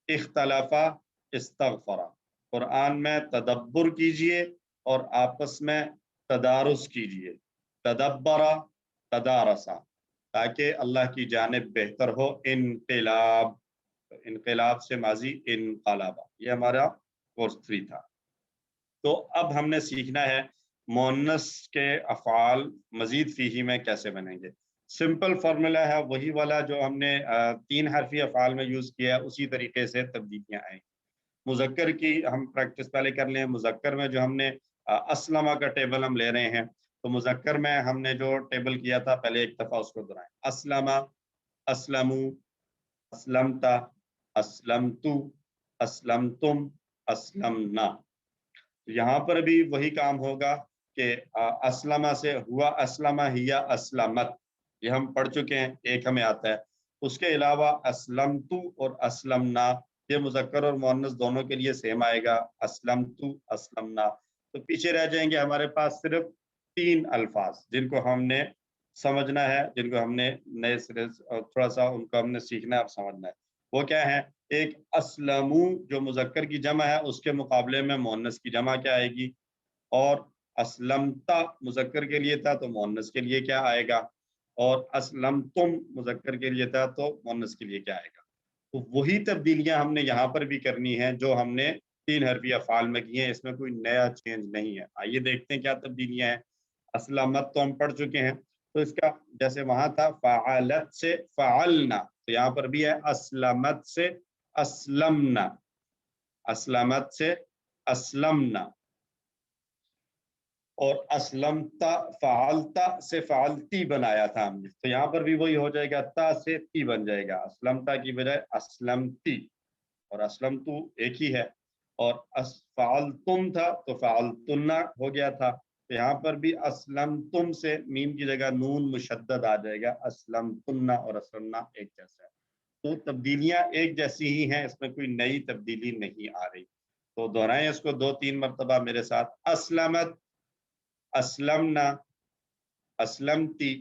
اختلافہ، استغفرہ۔ قرآن میں تدبر کیجئے اور آپس میں تدارس کیجئے، تدبرہ، تدارسہ، تاکہ اللہ کی جانب بہتر ہو۔ انقلاب، انقلاب سے ماضی انقلابہ، یہ ہمارا کورس 3 تھا۔ تو اب ہم نے سیکھنا ہے مؤنث کے افعال مزید فیہی میں کیسے بنیں گے۔ سمپل فارمولا ہے وہی والا جو ہم نے 3 حرفی افعال میں یوز کیا، اسی طریقے سے تبدیلیاں آئیں گی۔ مذکر کی ہم پریکٹس پہلے کر لیں۔ مذکر میں جو ہم نے اسلمہ کا ٹیبل ہم لے رہے ہیں، تو مذکر میں ہم نے جو ٹیبل کیا تھا پہلے ایک دفعہ اس کو دہرائیں۔ اسلمہ، اسلمو، اسلمتا، اسلمتو، اسلمتم، اسلمنا۔ یہاں پر بھی وہی کام ہوگا کہ اسلمہ سے ہوا، اسلمہ ہیا، اسلمت، یہ ہم پڑھ چکے ہیں، ایک ہمیں آتا ہے۔ اس کے علاوہ اسلمتو اور اسلمنا، یہ مذکر اور مؤنث دونوں کے لیے سیم آئے گا، اسلمتو، اسلمنا۔ تو پیچھے رہ جائیں گے ہمارے پاس صرف 3 अल्फाज जिनको हमने समझना है, जिनको हमने नए सिरे से थोड़ा सा उनको हमने सीखना है और समझना है। वो क्या है? एक अस्लमू जो मुज़क्कर की जमा है उसके मुकाबले में मुअन्नस की जमा क्या आएगी, और असलमता मुज़क्कर के लिए था तो मुअन्नस के लिए क्या आएगा, और असलमतुम मुज़क्कर के लिए था तो मुअन्नस के लिए क्या आएगा। तो वही तब्दीलियां हमने यहाँ पर भी करनी है जो हमने 3 हरफी अफ़आल में की हैं, इसमें कोई नया चेंज नहीं है। आइए देखते हैं क्या तब्दीलियां हैं। असलमत तो हम पढ़ चुके हैं, तो इसका जैसे वहां था फ़अलत से फ़अलना, तो यहाँ पर भी है असलमत से असलमना, असलमत से असलमना, और असलमता फ़अलता से फ़अलती बनाया था हमने, तो यहाँ पर भी वही हो जाएगा, ता से ती बन जाएगा, असलमता की बजाय असलमती, और असलम तू एक ही है, और फ़अलतुम था तो फ़अलतुन्ना हो गया था, तो यहाँ पर भी असलम तुम से मीम की जगह नून मुशद्दद आ जाएगा, असलम तुन्ना और असलमना एक जैसा है। तो तब्दीलियां एक जैसी ही हैं, इसमें कोई नई तब्दीली नहीं आ रही। तो दोहराएं इसको 2-3 मरतबा मेरे साथ। असलमत, असलमना, असलमती,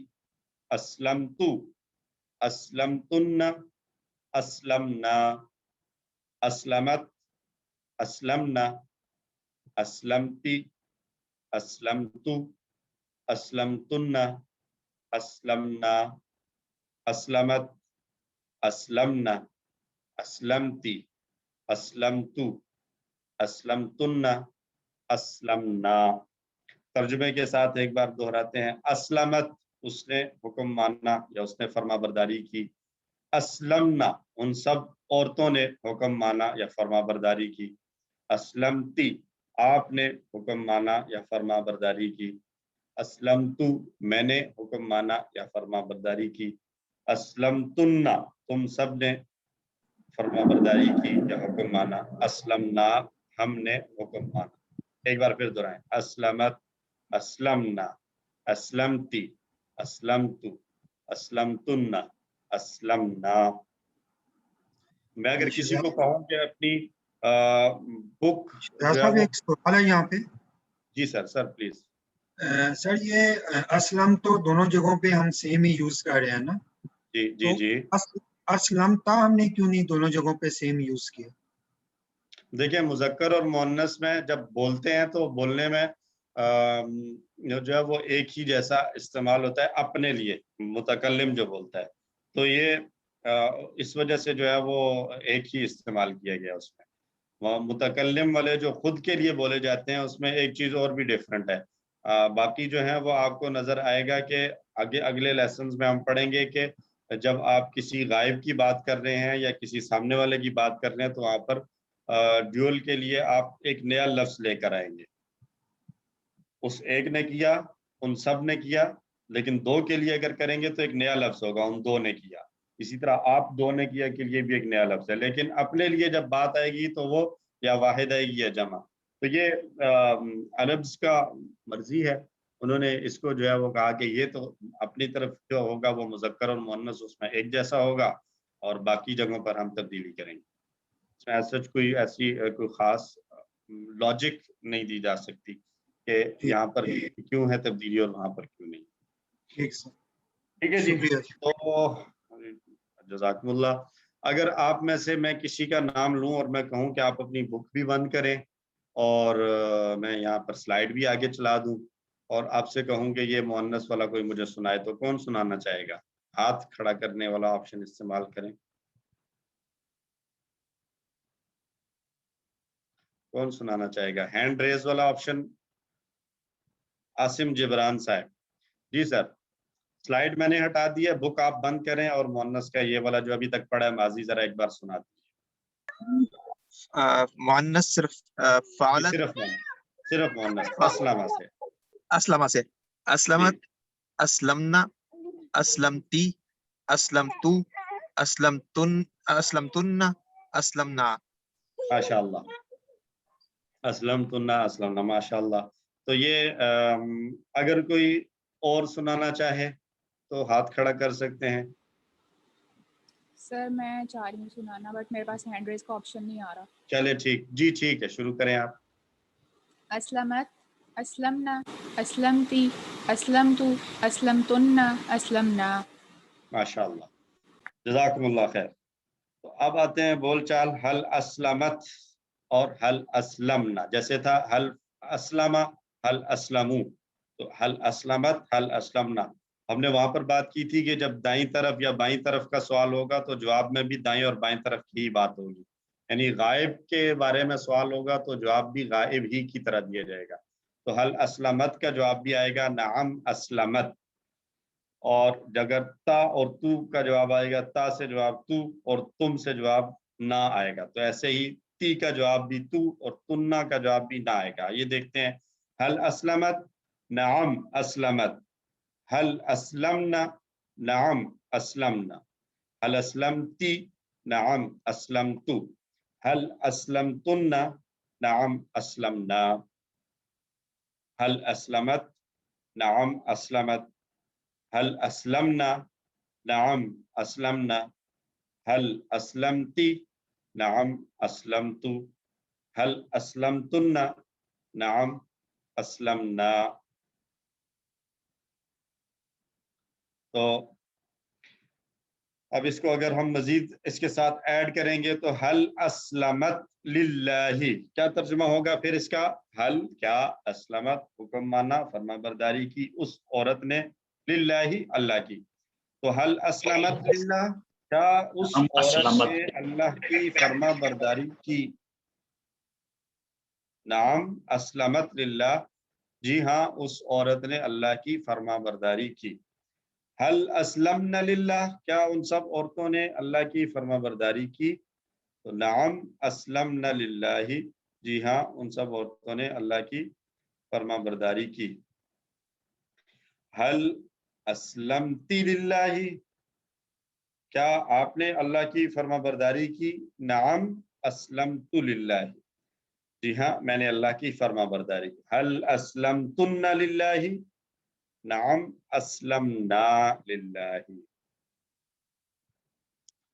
असलमतु, असलमतुन्ना, असलमना, असलमत, असलमना, असलमती, असलमतु, असलमतुन्ना, असलमना, असलमत, असलमना, असलमती, असलमतु, असलमतुन्ना, असलमना। तर्जुमे के साथ एक बार दोहराते हैं। असलमत उसने हुक्म माना या उसने फर्मा बरदारी की, असलमना उन सब औरतों ने हुक्म माना या फर्मा बरदारी की, असलमती आपने हुक्म माना या फर्मा बरदारी की, असलमतु मैंने हुक्म माना या फर्मा बरदारी की, असलमतुन्ना तुम सब ने फर्मा बरदारी की या हुक्म माना, असलमना हमने हुक्म माना। एक बार फिर दोहराएं। असलमत, असलमना, असलमती, असलमतु, असलमतुन्ना, असलमना। मैं अगर किसी को कहूँ कि अपनी बुक जो है साहब वो, एक सवाल है यहाँ पे। जी सर, सर प्लीज। सर ये असलम तो दोनों जगहों पे हम सेम ही यूज कर रहे हैं ना, जी जी तो जी। असलमता हमने क्यों नहीं दोनों जगहों पे सेम यूज किया? देखिए मुज़क्कर और मुअन्नस में जब बोलते हैं तो बोलने में जो है वो एक ही जैसा इस्तेमाल होता है अपने लिए, मुतकल्लिम जो बोलता है, तो ये इस वजह से जो है वो एक ही इस्तेमाल किया गया उसमें। वहाँ मुतकल्लिम वाले जो खुद के लिए बोले जाते हैं उसमें एक चीज़ और भी डिफरेंट है। बाकी जो है वो आपको नज़र आएगा कि आगे अगले लेसन्स में हम पढ़ेंगे कि जब आप किसी गायब की बात कर रहे हैं या किसी सामने वाले की बात कर रहे हैं तो वहाँ पर ड्यूल के लिए आप एक नया लफ्ज लेकर आएंगे। उस एक ने किया, उन सब ने किया, लेकिन दो के लिए अगर करेंगे तो एक नया लफ्ज होगा, उन दो ने किया। इसी तरह आप दो ने किया के लिए भी एक नया लफ्ज है, लेकिन अपने लिए जब बात आएगी तो वो या वाहिद आएगी या जमा। तो ये अरब्स का मर्जी है, उन्होंने इसको जो है वो कहा कि ये तो अपनी तरफ जो होगा वो मुज़क्कर और मुअन्नस उसमें एक जैसा होगा, और बाकी जगहों पर हम तब्दीली करेंगे। इसमें सच कोई ऐसी कोई खास लॉजिक नहीं दी जा सकती कि यहाँ पर क्यों है तब्दीली और वहां पर क्यों नहीं। ठीक सर, ठीक है जी। शुक्रिया। तो जज़ाकुमुल्लाह। अगर आप में से मैं किसी का नाम लूं और मैं कहूं कि आप अपनी बुक भी बंद करें और मैं यहाँ पर स्लाइड भी आगे चला दूं और आपसे कहूं कि ये मुअन्नस वाला कोई मुझे सुनाए, तो कौन सुनाना चाहेगा? हाथ खड़ा करने वाला ऑप्शन इस्तेमाल करें। कौन सुनाना चाहेगा? हैंड रेज वाला ऑप्शन। आसिम जिब्रान साहब। जी सर। स्लाइड मैंने हटा दी है, बुक आप बंद करें और मुअन्नस का ये वाला जो अभी तक पढ़ा है माजी जरा एक बार सुना दीजिए। मुअन्नस सिर्फ फ़अलत, सिर्फ मुअन्नस असलमा से। असलमा से, असलमत, असलमना, असलमती, असलमतु, असलमतुन्ना, असलमना। माशाअल्लाह। असलमतुन्ना, असलमना, माशाअल्लाह। तो ये अगर कोई और सुनाना चाहे तो हाथ खड़ा कर सकते हैं। सर मैं चाह रही हूँ सुनाना, बट मेरे पास हैंड रेज का ऑप्शन नहीं आ रहा। चले ठीक जी, ठीक है, शुरू करें आप। असलमत, असलमना, اسلمتی اسلمتو اسلمتن اسلمنا. ماشاءاللہ، جزاکم اللہ خیر. تو اب آتے ہیں بول چال حل اسلمت اور حل اسلمنا. جیسے تھا حل اسلم حل اسلمو، تو حل اسلمت حل اسلمنا. ہم نے وہاں پر بات کی تھی کہ جب دائیں طرف یا بائیں طرف کا سوال ہوگا تو جواب میں بھی دائیں اور بائیں طرف کی ہی بات ہوگی. یعنی غائب کے بارے میں سوال ہوگا تو جواب بھی غائب ہی کی طرح دیا جائے گا. تو حل اسلمت کا جواب بھی آئے گا نعم اسلمت. اور اگر تا اور تو کا جواب آئے گا، تا سے جواب تو اور تم سے جواب نہ آئے گا. تو ایسے ہی تی کا جواب بھی تو اور تننا کا جواب بھی نہ آئے گا. یہ دیکھتے ہیں حل اسلمت نعم اسلمت، حل اسلمنا نعم اسلمنا، حل اسلمتی نعم اسلمتو، حل اسلمتن نعم اسلمنا، حل اسلمت نعم اسلمت، حل اسلمنا نعم اسلمنا، حل اسلمتی نعم اسلمتو، حل اسلمتن نعم اسلمنا. تو اب اس کو اگر ہم مزید اس کے ساتھ ایڈ کریں گے تو حل اسلمت للہ، کیا ترجمہ ہوگا پھر اس کا؟ حل کیا اسلمت حکم مانا فرما برداری کی اس عورت نے، للہ اللہ کی. تو حل اسلمت للہ، کیا اس نعم عورت اسلمت. نے اللہ کی فرما برداری کی؟ نعم اسلمت للہ، جی ہاں اس عورت نے اللہ کی فرما برداری کی. حل اسلمنا للہ، کیا ان سب عورتوں نے اللہ کی فرما برداری کی؟ تو نعم اسلمنا للہ، جی ہاں ان سب عورتوں نے اللہ کی فرما برداری کی. حل اسلمتی للہ، کیا آپ نے اللہ کی فرما برداری کی؟ نعم اسلمت للہ، جی ہاں میں نے اللہ کی فرما برداری کی. حل اسلمتن للہ، نعم اسلمنا للہ.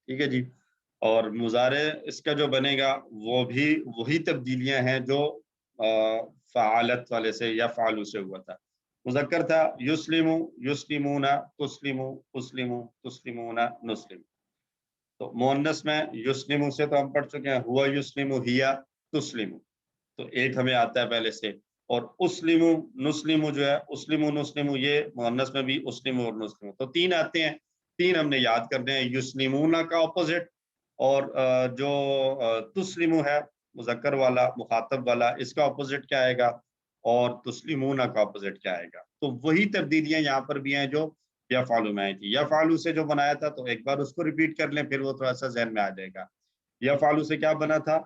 ٹھیک ہے جی. اور مضارع اس کا جو بنے گا وہ بھی وہی تبدیلیاں ہیں جو فعالت والے سے یا فعلو سے ہوا تھا. مذکر تھا یسلمو یسلمون تسلمو اسلمو تسلمون نسلم. تو مؤنث میں یسلمو سے تو ہم پڑھ چکے ہیں ہوا یسلمو ہیا تسلمو، تو ایک ہمیں آتا ہے پہلے سے. اور اسلمو نسلمو جو ہے اسلمو نسلمو، یہ مؤنث میں بھی اسلمو اور نسلمو، تو تین آتے ہیں. تین ہم نے یاد کرنے ہیں، یسلمون کا اپوزٹ، اور جو تسلمو ہے مذکر والا مخاطب والا، اس کا اپوزٹ کیا آئے گا، اور تسلمون کا اپوزٹ کیا آئے گا. تو وہی تبدیلیاں یہاں پر بھی ہیں جو یا فعلو میں آئی تھی. یا فعلو سے جو بنایا تھا تو ایک بار اس کو ریپیٹ کر لیں، پھر وہ تھوڑا سا ذہن میں آ جائے گا. یا فعلو سے کیا بنا تھا؟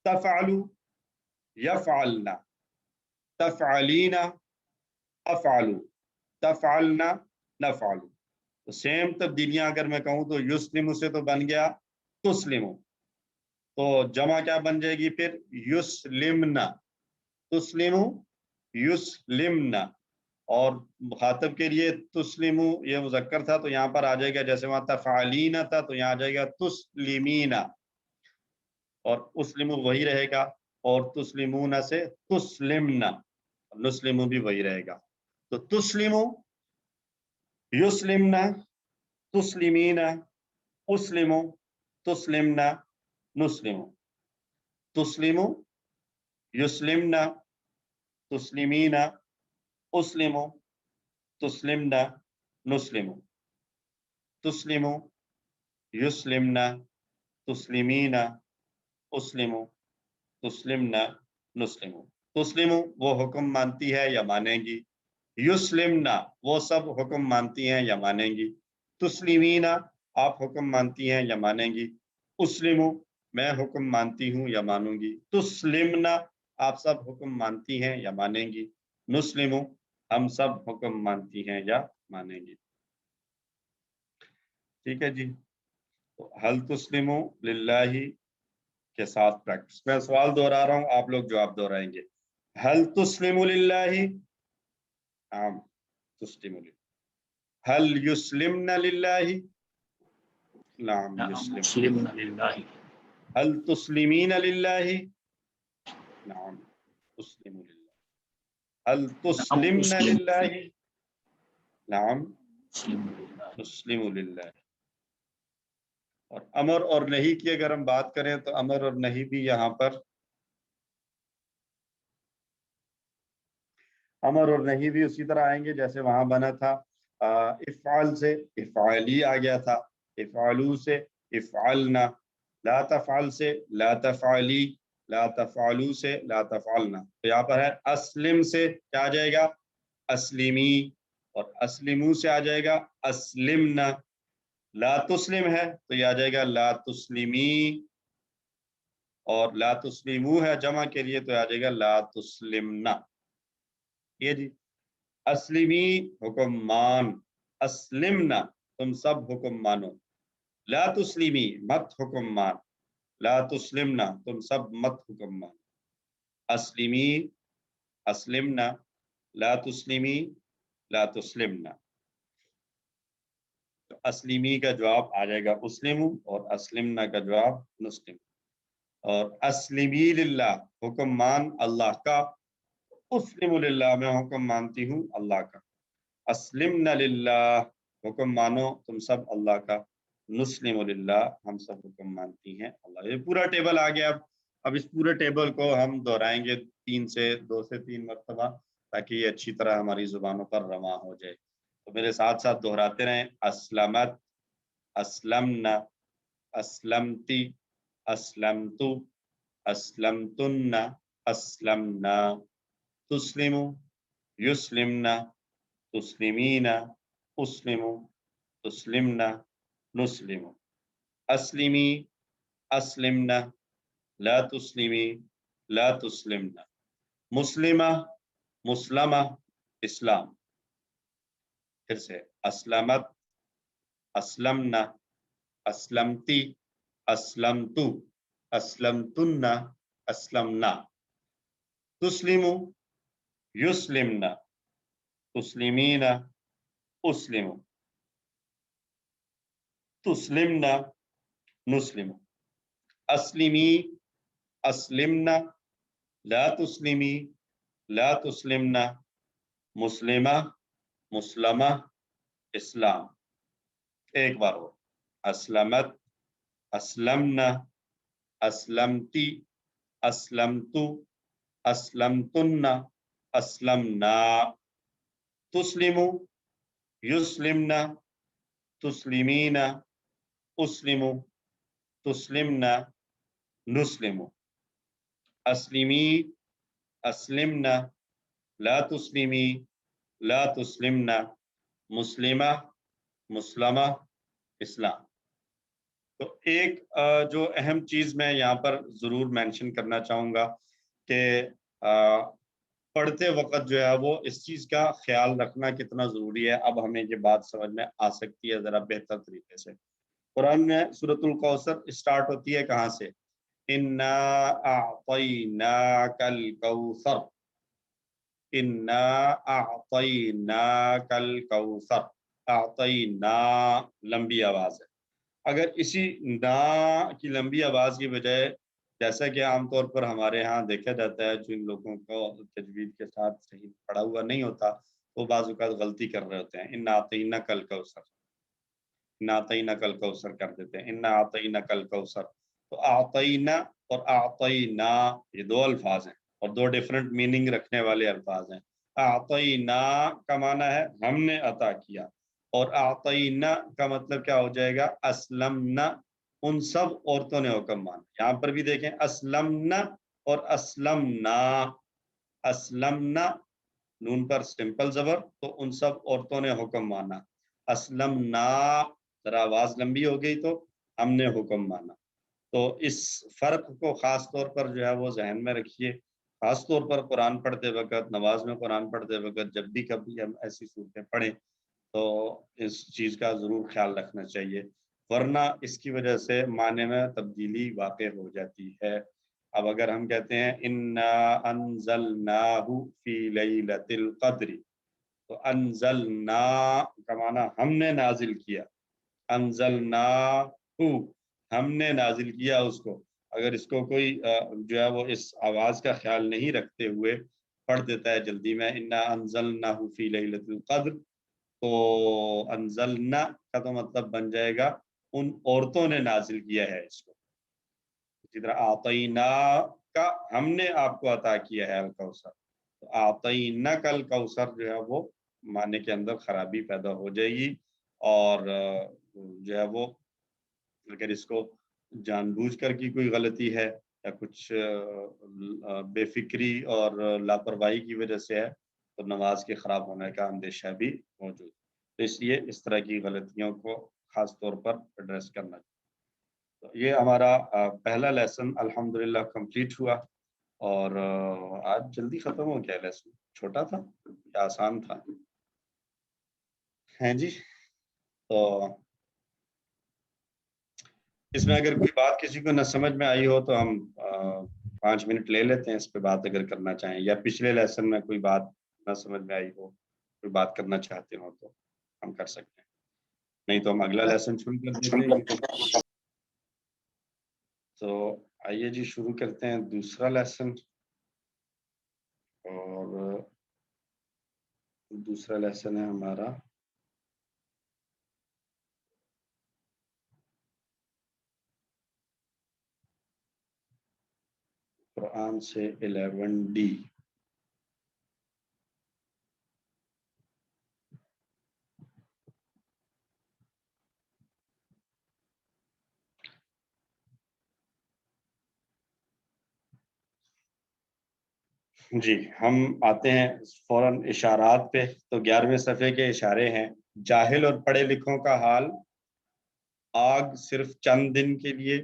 تفعلو یفعلنا، تفعلینا افعلو، تفعلنا نفعلو. تو سیم تبدیلیاں اگر میں کہوں تو یسلمو سے تو بن گیا تسلمو، تو جمع کیا بن جائے گی پھر؟ یسلمنا، تسلمو یسلمنا. اور مخاطب کے لیے تسلمو یہ مذکر تھا تو یہاں پر آ جائے گا، جیسے وہاں تفعلینا تھا تو یہاں آ جائے گا تسلیمینا، اور اسلمو وہی رہے گا، اور تسلمون سے تسلمنا، نسلمو بھی وہی رہے گا. تو تسلمو یسلمنا تسلمینا اسلمو تسلمنا نسلمو، تسلمو یسلمنا تسلمینا اسلمو تسلمنا نسلمو، تسلمو یسلمنا تسلمینا اسلمو تسلمنا نسلمو. تسلمو وہ حکم مانتی ہے یا مانیں گی، یسلمنا وہ سب حکم مانتی ہیں یا مانیں گی، تسلیمینا آپ حکم مانتی ہیں یا مانیں گی، اسلمو میں حکم مانتی ہوں یا مانوں گی، تسلمنا آپ سب حکم مانتی ہیں یا مانیں گی، نسلمو ہم سب حکم مانتی ہیں یا مانیں گی. ٹھیک ہے جی. تو حل تسلمو للہ کے ساتھ پریکٹس. میں سوال دہرا رہا ہوں، آپ لوگ جواب دہرائیں گے. حل تسلمو للہ، نعم تسلمو للہ. حل یسلمنا للہ، نعم نعم یسلمنا. اسلمنا للہ. حل تسلمین للہ، نعم تسلم للہ. हल तुस्लिमना लिल्लाहि, नाम नुस्लिमु लिल्लाहि। और अमर और नहीं की अगर हम बात करें तो अमर और नहीं भी यहाँ पर, अमर और नहीं भी उसी तरह आएंगे जैसे वहां बना था। इफ़ाल से इफ़ाली आ गया था, इफ़ालू से इफ़ालना, ला तफ़ाल से ला तफ़ाली, ला तफ़ालू से ला तफ़ालना। तो यहाँ पर है अस्लिम से क्या आ जाएगा, अस्लिमी, और अस्लिमू से आ जाएगा अस्लिमना। ला तुस्लिम है तो ये आ जाएगा ला तुस्लिमी, और ला तुस्लिमू है जमा के लिए तो आ जाएगा ला तुस्लिमना। ये जी, अस्लिमी हुक्म मान, अस्लिमना तुम सब हुक्म मानो, ला तुस्लिमी मत हुक्म मान, ला तुस्लिमना तुम सब मत हुक्म मान। अस्लिमी अस्लिमना, ला तुस्लिमी ला तुस्लिमना। तो अस्लिमी का जवाब आ जाएगा उस्लिमू, और अस्लिमना का जवाब नुस्लिम। और अस्लिमी लिल्लाह हुक्म मान अल्लाह का, उस्लिमु लिल्लाह मैं हुक्म मानती हूँ अल्लाह का। अस्लिमना लिल्लाह हुक्म मानो तुम सब अल्लाह का, नुस्लिमु लिल्लाह हम सब हुक्म मानती हैं अल्लाह। ये पूरा टेबल आ गया। अब इस पूरे टेबल को हम दोहराएंगे 2 से 3 मरतबा, ताकि ये अच्छी तरह हमारी जुबानों पर रवा हो जाए। तो मेरे साथ साथ दोहराते रहें, अस्लमत, अस्लमना, अस्लमती, अस्लमतु, अस्लमतुन्ना, अस्लमना, तुस्लिमु, युस्लिमना, तुस्लिमीना, उस्लिमु, तुस्लिमना, नुस्लिमु। अस्लिमी, अस्लिमना, ला तुस्लिमी, ला तुस्लिमना। मुस्लिमा, मुस्लमा, इस्लाम। फिर से अस्लमत, अस्लमना, अस्लमती, अस्लमतु, अस्लमतुन्ना, अस्लमना। तुस्लिमु, युस्लिमना, तुस्लिमीना, उस्लिमु, तुस्लिमना, नुस्लिमु। अस्लिमी, अस्लिमना, ला तुस्लिमी, ला तुस्लिमना, मुस्लिमा, मुस्लमा, इस्लाम। एक बार और, अस्लमत, अस्लमना, अस्लमती, अस्लमतु, अस्लमतुन्ना, अस्लमना। तुस्लिमु, युस्लिमना, तुस्लिमीना, उस्लिमु, तुस्लिमना, नुस्लिमु। अस्लिमी, अस्लिमना, ला तुस्लिमी, ला तुस्लिमना, मुस्लिमा, मुस्लमा, इस्लाम। तो एक जो अहम चीज मैं यहाँ पर जरूर मेंशन करना चाहूंगा कि पढ़ते वक्त जो है वो इस चीज का ख्याल रखना कितना जरूरी है। अब हमें ये बात समझ में आ सकती है जरा बेहतर तरीके से। कुरान में सूरतुल कौसर स्टार्ट होती है कहाँ से, इन्ना अअतैनाकल कौसर, इन्ना अअतैनाकल कौसर। अअतैना लंबी आवाज है। अगर इसी ना की लंबी आवाज की बजाय, जैसा कि आमतौर पर हमारे यहाँ देखा जाता है, जिन लोगों को तजवीद के साथ सही पढ़ा हुआ नहीं होता वो बाज़ औक़ात गलती कर रहे होते हैं, इन्ना अतैना कल कौसर, इन्ना अतैना कल कौसर कर देते हैं, इन्ना अतैना कल कौसर। तो अतैना और अतैना ये 2 अल्फाज हैं और 2 डिफरेंट मीनिंग रखने वाले अल्फाज हैं। अतैना का माना है हमने अता किया, और अतैना का मतलब क्या हो जाएगा, अस्लमना, उन सब औरतों ने हुक्म माना। यहाँ पर भी देखें अस्लमना और अस्लमना, अस्लमना नून पर सिंपल जबर, तो उन सब औरतों ने हुक्म माना। अस्लमना जरा आवाज लंबी हो गई तो हमने हुक्म माना। तो इस फर्क को खास तौर पर जो है वो जहन में रखिए। खास तौर पर कुरान पढ़ते वक्त, नमाज में कुरान पढ़ते वक्त जब भी कभी हम ऐसी सूरतें पढ़ें तो इस चीज़ का ज़रूर ख्याल रखना चाहिए, वरना इसकी वजह से माने में तब्दीली वाक़ई हो जाती है। अब अगर हम कहते हैं इन्ना अंज़लनाहु फ़ी लैलतिल क़द्र, तो अंज़लना का माना हमने नाजिल किया, अंज़लनाहु हमने नाजिल किया उसको। अगर इसको कोई जो है वो इस आवाज़ का ख्याल नहीं रखते हुए پڑھ دیتا ہے جلدی میں، انا انزلناہ فی لیلۃ القدر، تو انزلنا کا تو مطلب بن جائے گا ان عورتوں نے نازل کیا ہے اس کو، اسی طرح اعطینا کا ہم نے آپ کو عطا کیا ہے الکوثر، تو اعطینا کا الکوثر جو ہے وہ معنی کے اندر خرابی پیدا ہو جائے گی، اور جو ہے وہ اگر اس کو جان بوجھ کر کی کوئی غلطی ہے یا کچھ بے فکری اور لاپرواہی کی وجہ سے ہے تو نماز کے خراب ہونے کا اندیشہ بھی موجود، تو اس لیے اس طرح کی غلطیوں کو خاص طور پر ایڈریس کرنا چاہیے۔ تو یہ ہمارا پہلا لیسن الحمدللہ کمپلیٹ ہوا، اور آج جلدی ختم ہو گیا لیسن، چھوٹا تھا یا آسان تھا؟ ہیں جی، تو اس میں اگر کوئی بات کسی کو نہ سمجھ میں آئی ہو تو ہم 5 منٹ لے لیتے ہیں اس پہ بات اگر کرنا چاہیں، یا پچھلے لیسن میں کوئی بات نہ سمجھ میں آئی ہو، کوئی بات کرنا چاہتے ہو تو ہم کر سکتے ہیں، نہیں تو ہم اگلا لیسن شروع کر دیتے ہیں۔ تو آئیے جی شروع کرتے ہیں دوسرا لیسن، اور دوسرا لیسن ہے ہمارا قرآن سے 11D۔ جی ہم آتے ہیں فوراً اشارات پہ، تو 11ویں صفحے کے اشارے ہیں، جاہل اور پڑھے لکھوں کا حال، آگ صرف چند دن کے لیے،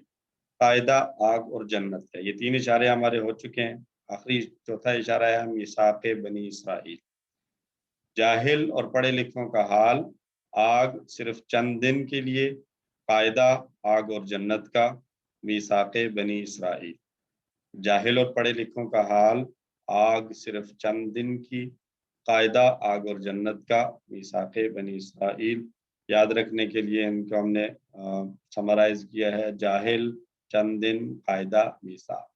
قاعدہ آگ اور جنت کا، یہ 3 اشارے ہمارے ہو چکے ہیں، آخری چوتھا اشارہ ہے میثاق بنی اسرائیل۔ جاہل اور پڑھے لکھوں کا حال، آگ صرف چند دن کے لیے، قاعدہ آگ اور جنت کا، میثاق بنی اسرائیل۔ جاہل اور پڑھے لکھوں کا حال، آگ صرف چند دن کی، قاعدہ آگ اور جنت کا، میثاق بنی اسرائیل۔ یاد رکھنے کے لیے ان کو ہم نے سمرائز کیا ہے، جاہل چند دن، قاعدہ میثاق،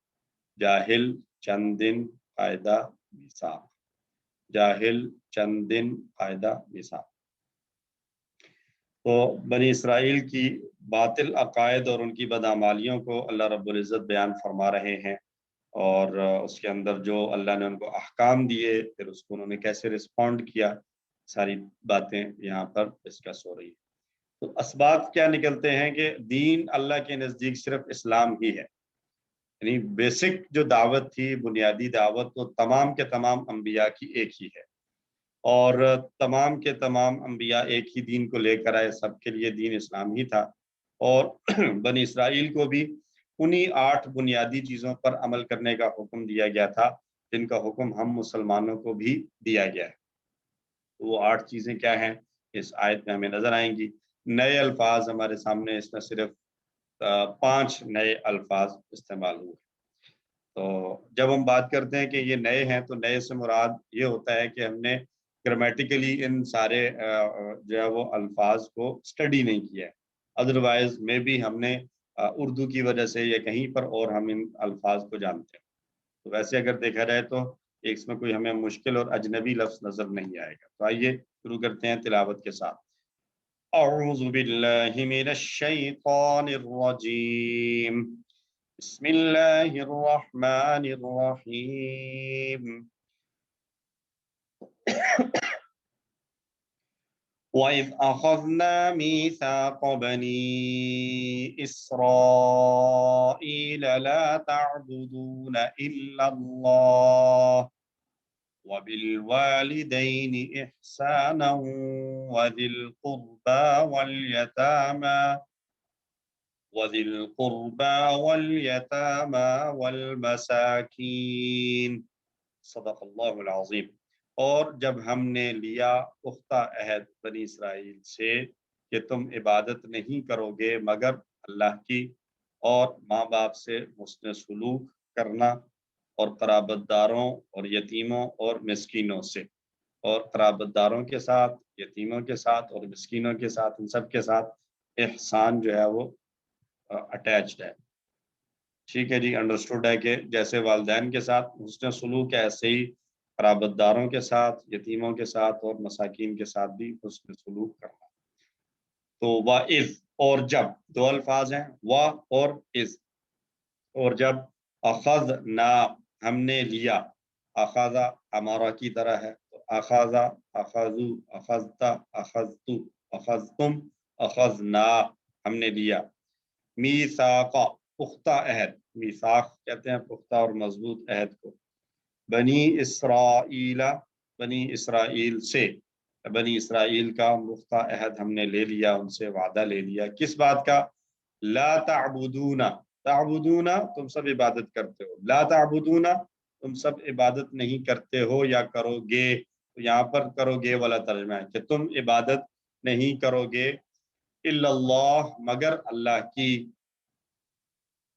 جاہل چند دن، قاعدہ میثاق، جاہل چند دن، قاعدہ میثاق۔ تو بنی اسرائیل کی باطل عقائد اور ان کی بدعمالیوں کو اللہ رب العزت بیان فرما رہے ہیں، اور اس کے اندر جو اللہ نے ان کو احکام دیے، پھر اس کو انہوں نے کیسے رسپونڈ کیا، ساری باتیں یہاں پر ڈسکس ہو رہی ہیں۔ تو اسباب کیا نکلتے ہیں کہ دین اللہ کے نزدیک صرف اسلام ہی ہے، یعنی بیسک جو دعوت تھی، بنیادی دعوت، تو تمام کے تمام انبیاء کی ایک ہی ہے، اور تمام کے تمام انبیاء ایک ہی دین کو لے کر آئے، سب کے لیے دین اسلام ہی تھا، اور بنی اسرائیل کو بھی انہی 8 بنیادی چیزوں پر عمل کرنے کا حکم دیا گیا تھا، جن کا حکم ہم مسلمانوں کو بھی دیا گیا ہے۔ وہ 8 چیزیں کیا ہیں اس آیت میں ہمیں نظر آئیں گی۔ نئے الفاظ ہمارے سامنے، اس میں صرف 5 نئے الفاظ استعمال ہوئے۔ تو جب ہم بات کرتے ہیں کہ یہ نئے ہیں، تو نئے سے مراد یہ ہوتا ہے کہ ہم نے گرامیٹیکلی ان سارے جو ہے وہ الفاظ کو اسٹڈی نہیں کیا ہے، ادروائز میں بھی ہم نے اردو کی وجہ سے یا کہیں پر اور ہم ان الفاظ کو جانتے ہیں، تو ویسے اگر دیکھا جائے تو اس میں کوئی ہمیں مشکل اور اجنبی لفظ نظر نہیں آئے گا۔ تو آئیے شروع کرتے ہیں تلاوت کے ساتھ۔ اعوذ باللہ من الشیطان الرجیم، بسم اللہ الرحمن الرحیم۔ وَإِذْ أَخَذْنَا مِيثَاقَ بَنِي إِسْرَائِيلَ لَا تَعْبُدُونَ إِلَّا اللَّهَ وَبِالْوَالِدَيْنِ إِحْسَانًا وَذِي الْقُرْبَى وَالْيَتَامَى وَالْمَسَاكِينِ صدق اللہ العظیم۔ اور جب ہم نے لیا پختہ عہد بنی اسرائیل سے کہ تم عبادت نہیں کرو گے مگر اللہ کی، اور ماں باپ سے حسن سلوک کرنا، اور قرابت داروں اور یتیموں اور مسکینوں سے، اور قرابت داروں کے ساتھ، یتیموں کے ساتھ اور مسکینوں کے ساتھ، ان سب کے ساتھ احسان جو ہے وہ اٹیچڈ ہے۔ ٹھیک ہے جی، انڈرسٹوڈ ہے کہ جیسے والدین کے ساتھ حسن سلوک ہے، ایسے ہی قرابت داروں کے ساتھ، یتیموں کے ساتھ اور مساکین کے ساتھ بھی حسن سلوک کرنا۔ تو وَإِذْ اور جب، دو الفاظ ہیں وا اور اذ، اور جب اخذنا ہم نے لیا، اخذا ہمارا کی طرح ہے، تو اخذا، اخذو، اخذتا، اخذتو، اخذتم، اخذنا ہم نے لیا، میثاقا پختہ عہد، میثاق کہتے ہیں پختہ اور مضبوط عہد کو، بنی اسرائیل بنی اسرائیل سے، بنی اسرائیل کا پختہ عہد ہم نے لے لیا، ان سے وعدہ لے لیا، کس بات کا؟ لا تعبدون، تعبدون تم سب عبادت کرتے ہو، لا تعبدون تم سب عبادت نہیں کرتے ہو یا کرو گے، تو یہاں پر کرو گے والا ترجمہ ہے کہ تم عبادت نہیں کرو گے، الا اللہ مگر اللہ کی،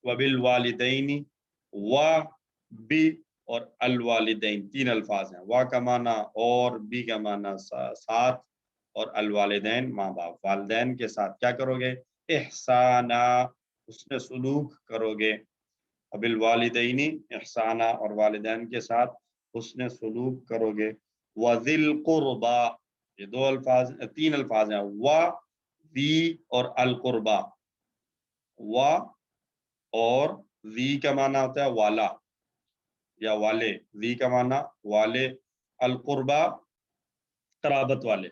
وبالوالدین و بی اور الوالدین تین الفاظ ہیں، وا کا معنی اور بی کا معنی ساتھ، اور الوالدین ماں باپ، والدین کے ساتھ کیا کرو گے؟ احسانا حسن سلوک کرو گے، وبالوالدین احسانا اور والدین کے ساتھ حسن سلوک کرو گے، وذی القربا یہ دو الفاظ تین الفاظ ہیں، وا ذی اور القربا، وا اور ذی کا معنی ہوتا ہے والا یا والے، ذی کا معنی والے، القربا قرابت والے،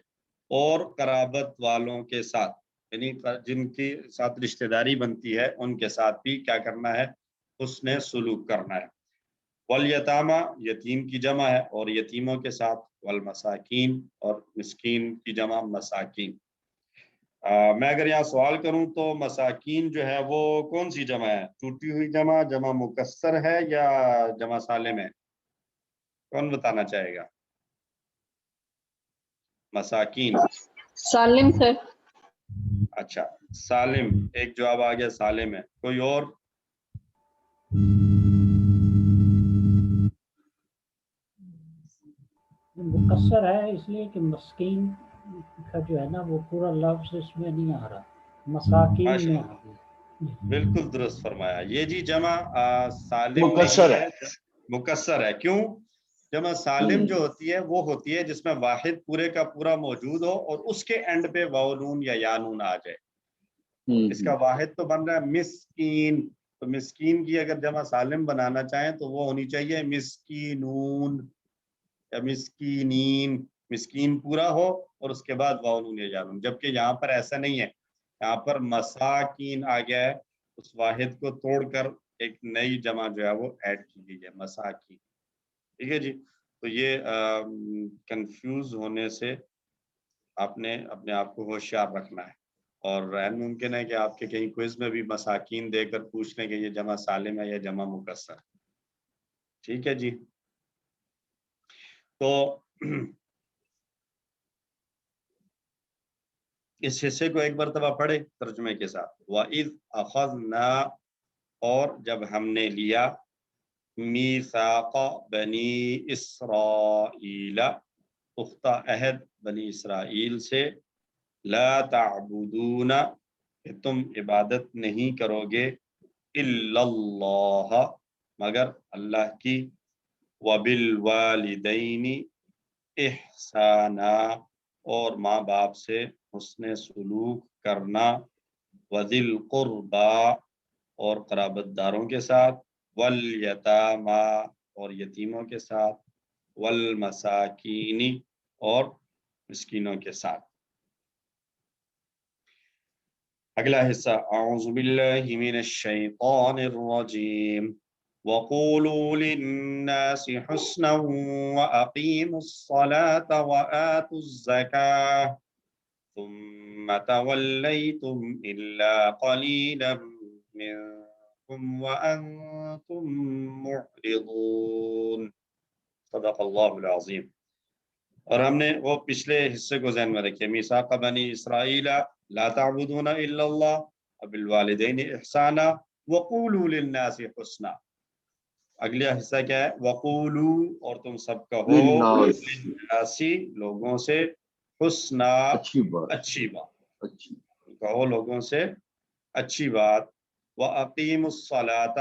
اور قرابت والوں کے ساتھ یعنی جن کی ساتھ رشتہ داری بنتی ہے ان کے ساتھ بھی کیا کرنا ہے؟ حسن سلوک کرنا ہے، والیتامہ یتیم کی جمع ہے اور یتیموں کے ساتھ، والمساکین اور مسکین کی جمع مساکین۔ میں اگر یہاں سوال کروں تو مساکین جو ہے وہ کون سی جمع ہے؟ ٹوٹی ہوئی جمع، جمع مکسر ہے یا جمع سالم ہے؟ کون بتانا چاہے گا؟ مساکین سالم سے اچھا سالم، ایک جواب آ گیا سالم ہے، کوئی اور؟ مکسر ہے اس لیے کہ مسکین کا جو ہے نا وہ پورا لفظ اس میں نہیں آ رہا، مساکین میں آ گیا۔ بالکل درست فرمایا، یہ جی جمع سالم مکسر نہیں ہے، مکسر ہے، کیوں؟ جمع سالم جو ہوتی ہے وہ ہوتی ہے جس میں واحد پورے کا پورا موجود ہو اور اس کے اینڈ پہ واو نون یا یا نون آ جائے، اس کا واحد تو بن رہا ہے مسکین، تو مسکین کی اگر جمع سالم بنانا چاہیں تو وہ ہونی چاہیے مسکینون یا مسکینین، مسکین پورا ہو اور اس کے بعد واو نون یا یا نون، جبکہ یہاں پر ایسا نہیں ہے، یہاں پر مساکین آ گیا ہے، اس واحد کو توڑ کر ایک نئی جمع جو ہے وہ ایڈ کی گئی ہے، مساکین، ٹھیک ہے جی۔ تو یہ کنفیوز ہونے سے آپ نے اپنے آپ کو ہوشیار رکھنا ہے، اور ممکن ہے کہ آپ کے کہیں کوئز میں بھی مساکین دے کر پوچھ لیں کہ یہ جمع سالم ہے یا جمع مکسر، ٹھیک ہے جی۔ تو اس حصے کو ایک مرتبہ پڑھے ترجمے کے ساتھ، وَإِذْ أَخَذْنَا اور جب ہم نے لیا، میثاق بنی اسرائیل پختہ عہد بنی اسرائیل سے، لا تعبدون کہ تم عبادت نہیں کرو گے، الا اللہ مگر اللہ کی، وبالوالدین احسانا اور ماں باپ سے حسن سلوک کرنا، وذی القربا اور قرابت داروں کے ساتھ، والیتاما اور یتیموں کے ساتھ، والمساکین اور مسکینوں کے ساتھ۔ اگلا حصہ، اعوذ باللہ من الشیطان الرجیم، وقولوا للناس حسنا واقیموا الصلاة وآتوا الزکاة ثم تولیتم الا قلیلا منکم وانتم معرضون، صدق اللہ العظیم۔ اور ہم نے وہ پچھلے حصے کو ذہن میں رکھے، میثاق بنی اسرائیل لا تعبدون الا اللہ وبالوالدین احسانا وقولوا للناس حسنا۔ اگلا حصہ کیا ہے؟ وقولوا اور تم سب کہو، للناس لوگوں سے، حسنا اچھی بات، اچھی بات، اچھی کہو لوگوں سے اچھی بات، واقیموا الصلاۃ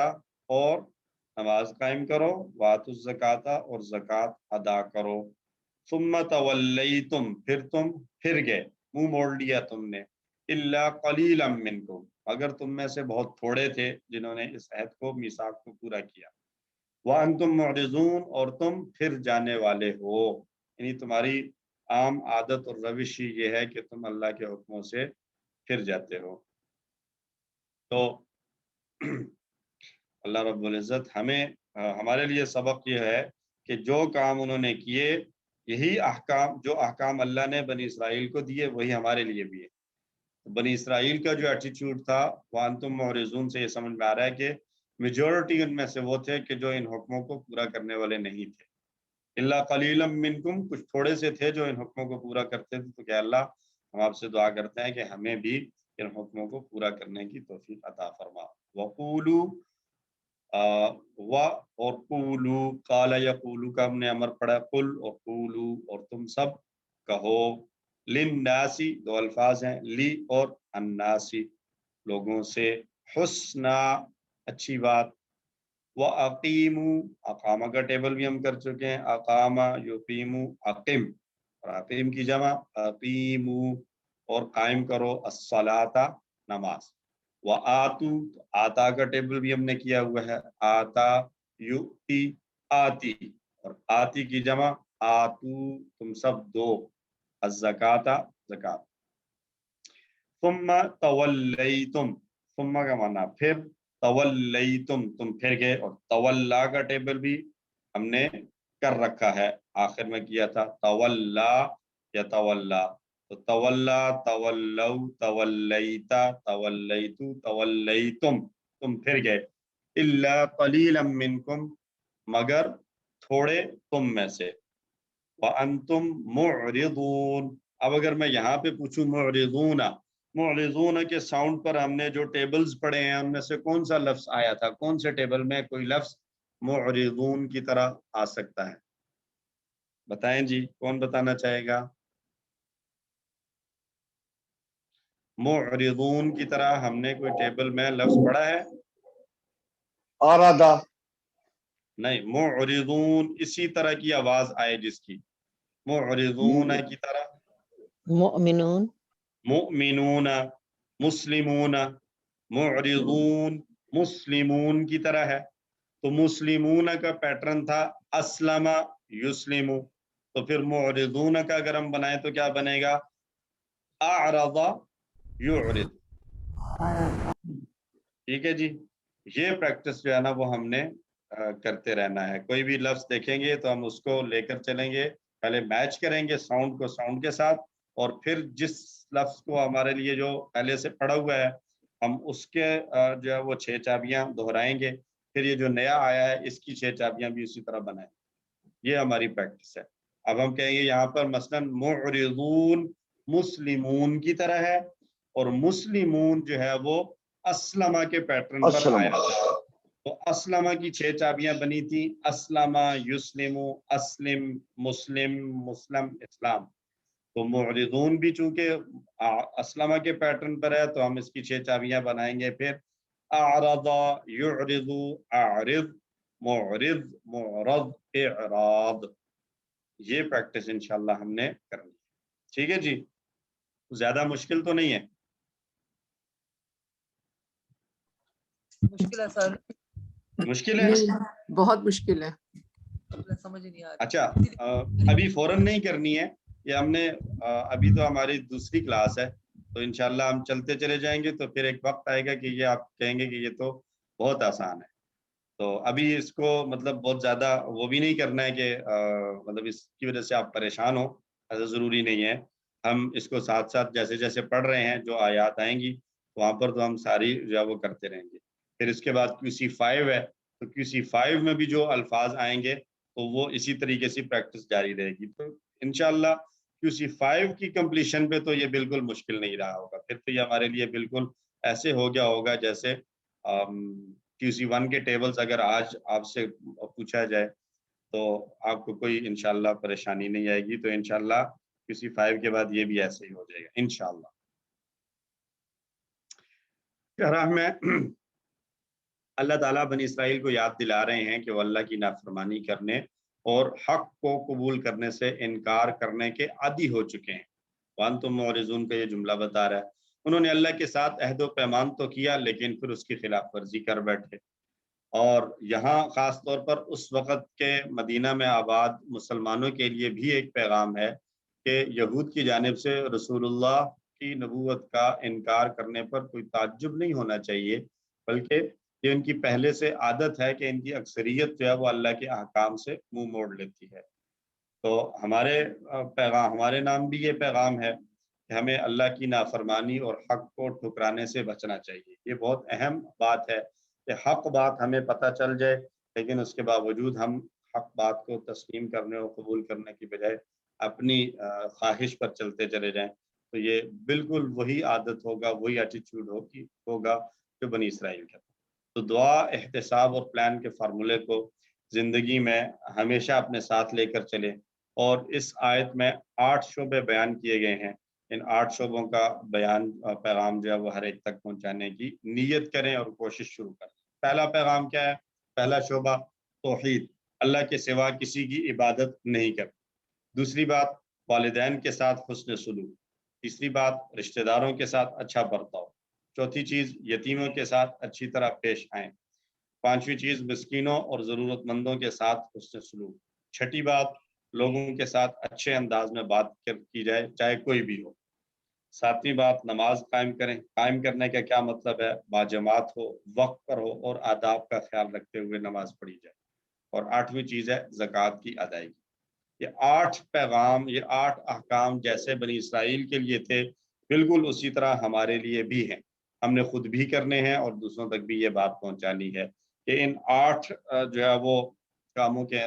اور नमाज कायम करो, वातु ज़काता और ज़कात अदा करो, सुम्मा तवल्लैतुम फिर तुम फिर गए, मुंह मोड़ लिया तुमने, इल्ला कलीलम मिनकुम अगर तुम में से बहुत थोड़े थे जिन्होंने इस अहद को मीसाक को पूरा किया, व अंतुम मुअरिज़ून और तुम फिर जाने वाले हो, यानी तुम्हारी आम आदत और रविश ही ये है कि तुम अल्लाह के हुक्मों से फिर जाते हो। तो अल्लाह रब्बुल इज़्ज़त हमें हमारे लिए सबक ये है कि जो काम उन्होंने किए, यही अहकाम जो अहकाम अल्लाह ने बनी इसराइल को दिए वही हमारे लिए भी है। तो बनी इसराइल का जो एटीट्यूड था वह अंतुम मुअरिज़ून से ये समझ में आ रहा है कि मेजॉरिटी उनमें से वो थे कि जो इन हुक्मों को पूरा करने वाले नहीं थे। इल्ला कलीलम मिनकुम कुछ थोड़े से थे जो इन हुक्मों को पूरा करते थे। तो क्या अल्लाह हम आपसे दुआ करते हैं कि हमें भी इन हुक्मों को पूरा करने की तौफीक अता फरमा। वक़ूलू व और कूलू, काला यकूलू का हमने अमर पढ़ा, कुल और कूलू और तुम सब कहो, लिन्नासी दो अल्फाज हैं, ली और अन्नासी लोगों से, हुस्ना अच्छी बात, व अकीमू अकामा का टेबल भी हम कर चुके हैं, अकामा युकीमू अकीम और अकीम की जमा अकीमू और कायम करो अस्सलाता नमाज, व आतू आता का टेबल भी हमने किया हुआ है, आता युती आती और आती की जमा आतू तुम सब दो, अज़्ज़काता ज़कात, सुम्मा तवल्लैतुम सुम्मा का माना फिर, तवल्लैतुम तुम फिर गए, और तवल्ला का टेबल भी हमने कर रखा है, आखिर में किया था तवल्ला या तवल्ला, तो तवल्ला तवल्लौ तवल्लैता तवल्लैतु तवल्लैतुम तुम फिर गए, इल्ला कलीलम मिनकुम मगर थोड़े तुम में से, व अंतुम मुअरिदून। अब अगर मैं यहाँ पे पूछूं मुअरिदूना, मुअरिदूना के साउंड पर हमने जो टेबल्स पढ़े हैं उनमें से कौन सा लफ्ज आया था, कौन से टेबल में कोई लफ्ज मुअरिदून की तरह आ सकता है, बताएं जी, कौन बताना चाहेगा? मुअरिदून की तरह हमने कोई टेबल में लफ्ज पढ़ा है? आरादा नहीं, मुअरिदून इसी तरह की आवाज आए जिसकी, मुअरिदून की तरह, मुमिनून मुमिनून, मुस्लिमून, मुअरिदून मुस्लिमून की तरह है। तो मुस्लिमून का पैटर्न था अस्लमा युस्लिमु, तो फिर मुअरिदून का अगर हम बनाए तो क्या बनेगा, अअरदा युअरिद। ठीक है जी, ये प्रैक्टिस जो है ना वो हमने करते रहना है। कोई भी लफ्ज देखेंगे तो हम उसको लेकर चलेंगे, पहले मैच करेंगे साउंड को साउंड के साथ, और फिर जिस लफ्ज को हमारे लिए जो पहले से पढ़ा हुआ है हम उसके जो है वो 6 चाबियां दोहराएंगे, फिर ये जो नया आया है इसकी 6 चाबियां भी उसी तरह बनाएंगे। ये हमारी प्रैक्टिस है। अब हम कहेंगे यहाँ पर मसलन मुअरिदून मुस्लिमून की तरह है, और मुस्लिमून जो है वो अस्लमा के पैटर्न पर अस्सलाम। आया था। तो अस्लमा की 6 चाबियां बनी थी, अस्लमा युस्लिमु अस्लिम मुस्लिम मुस्लिम इस्लाम। तो मुअरिदून भी चूंकि अस्लमा के पैटर्न पर है तो हम इसकी 6 चाबियां बनाएंगे, फिर अअरदा युअरिदु अअरिद मुअरिद मुअरद इअराद। ये प्रैक्टिस इंशाल्लाह हमने करनी है। ठीक है जी, ज्यादा मुश्किल तो नहीं है? मुश्किल है सर, मुश्किल है? नहीं बहुत मुश्किल है, समझ ही नहीं आ रहा। अच्छा, अभी फौरन नहीं करनी है ये हमने, अभी तो हमारी दूसरी क्लास है, तो इंशाल्लाह हम चलते चले जाएंगे, तो फिर एक वक्त आएगा कि ये आप कहेंगे कि ये तो बहुत आसान है। तो अभी इसको मतलब बहुत ज़्यादा वो भी नहीं करना है कि मतलब इसकी वजह से आप परेशान हो, ऐसा ज़रूरी नहीं है। हम इसको साथ साथ जैसे जैसे पढ़ रहे हैं, जो आयात आएंगी वहाँ पर तो हम सारी जो है वो करते रहेंगे। फिर इसके बाद QC5 है, तो QC5 में भी जो अल्फाज आएंगे तो वो इसी तरीके से प्रैक्टिस जारी रहेगी। तो इंशाल्लाह QC5 की कंप्लीशन पे तो ये बिल्कुल मुश्किल नहीं रहा होगा, फिर तो ये हमारे लिए बिल्कुल ऐसे हो गया होगा जैसे QC1 के टेबल्स अगर आज आपसे पूछा जाए तो आपको कोई इंशाल्लाह परेशानी नहीं आएगी। तो इंशाल्लाह QC5 के बाद ये भी ऐसे ही हो जाएगा इंशाल्लाह। मैं اللہ ताला बनी इसराइल को याद दिला रहे हैं कि वो अल्लाह की नाफरमानी करने और हक को कबूल करने से इनकार करने के आदी हो चुके हैं। वान तुम मौरिजून का ये जुमला बता रहा है, उन्होंने अल्लाह के साथ अहद व पैमान तो किया लेकिन फिर उसकी खिलाफ वर्जी कर बैठे। और यहाँ ख़ास तौर पर उस वक़्त के मदीना में आबाद मुसलमानों के लिए भी एक पैगाम है कि यहूद की जानिब से रसूलुल्लाह की नबूवत का इनकार करने पर कोई ताज्जुब नहीं होना चाहिए, बल्कि ये इनकी पहले से आदत है कि इनकी अक्सरियत जो है वो अल्लाह के अहकाम से मुँह मोड़ लेती है। तो हमारे पैगाम, हमारे नाम भी ये पैगाम है कि हमें अल्लाह की नाफरमानी और हक को ठुकराने से बचना चाहिए। ये बहुत अहम बात है कि हक बात हमें पता चल जाए, लेकिन उसके बावजूद हम हक बात को तस्लीम करने और कबूल करने की बजाय अपनी ख्वाहिश पर चलते चले जाएं, तो ये बिल्कुल वही आदत होगा, वही एटीट्यूड होगा जो बनी इसराइल का। तो दुआ, एहतिसाब और प्लान के फार्मूले को ज़िंदगी में हमेशा अपने साथ लेकर चलें। और इस आयत में 8 शोबे बयान किए गए हैं। इन 8 शोबों का बयान पैगाम जो है वो हर एक तक पहुंचाने की नीयत करें और कोशिश शुरू करें। पहला पैगाम क्या है? पहला शोबा तौहीद, अल्लाह के सिवा किसी की इबादत नहीं करनी। दूसरी बात, वालिदैन के साथ हुस्न सलूक। तीसरी बात, रिश्तेदारों के साथ अच्छा बर्ताव। चौथी चीज़, यतीमों के साथ अच्छी तरह पेश आएँ। पांचवी चीज़, मिस्कीनों और ज़रूरतमंदों के साथ हुस्न सलूक। छठी बात, लोगों के साथ अच्छे अंदाज में बात की जाए, चाहे कोई भी हो। सातवीं बात, नमाज कायम करें। कायम करने का क्या मतलब है? बाजमात हो, वक्त पर हो और आदाब का ख्याल रखते हुए नमाज पढ़ी जाए। और आठवीं चीज़ है ज़कात की अदायगी। ये 8 पैगाम, ये 8 अहकाम जैसे बनी इसराइल के लिए थे, बिल्कुल उसी तरह हमारे लिए भी हैं। हमने खुद भी करने हैं और दूसरों तक भी ये बात पहुंचानी है कि इन 8 जो है वो कामों के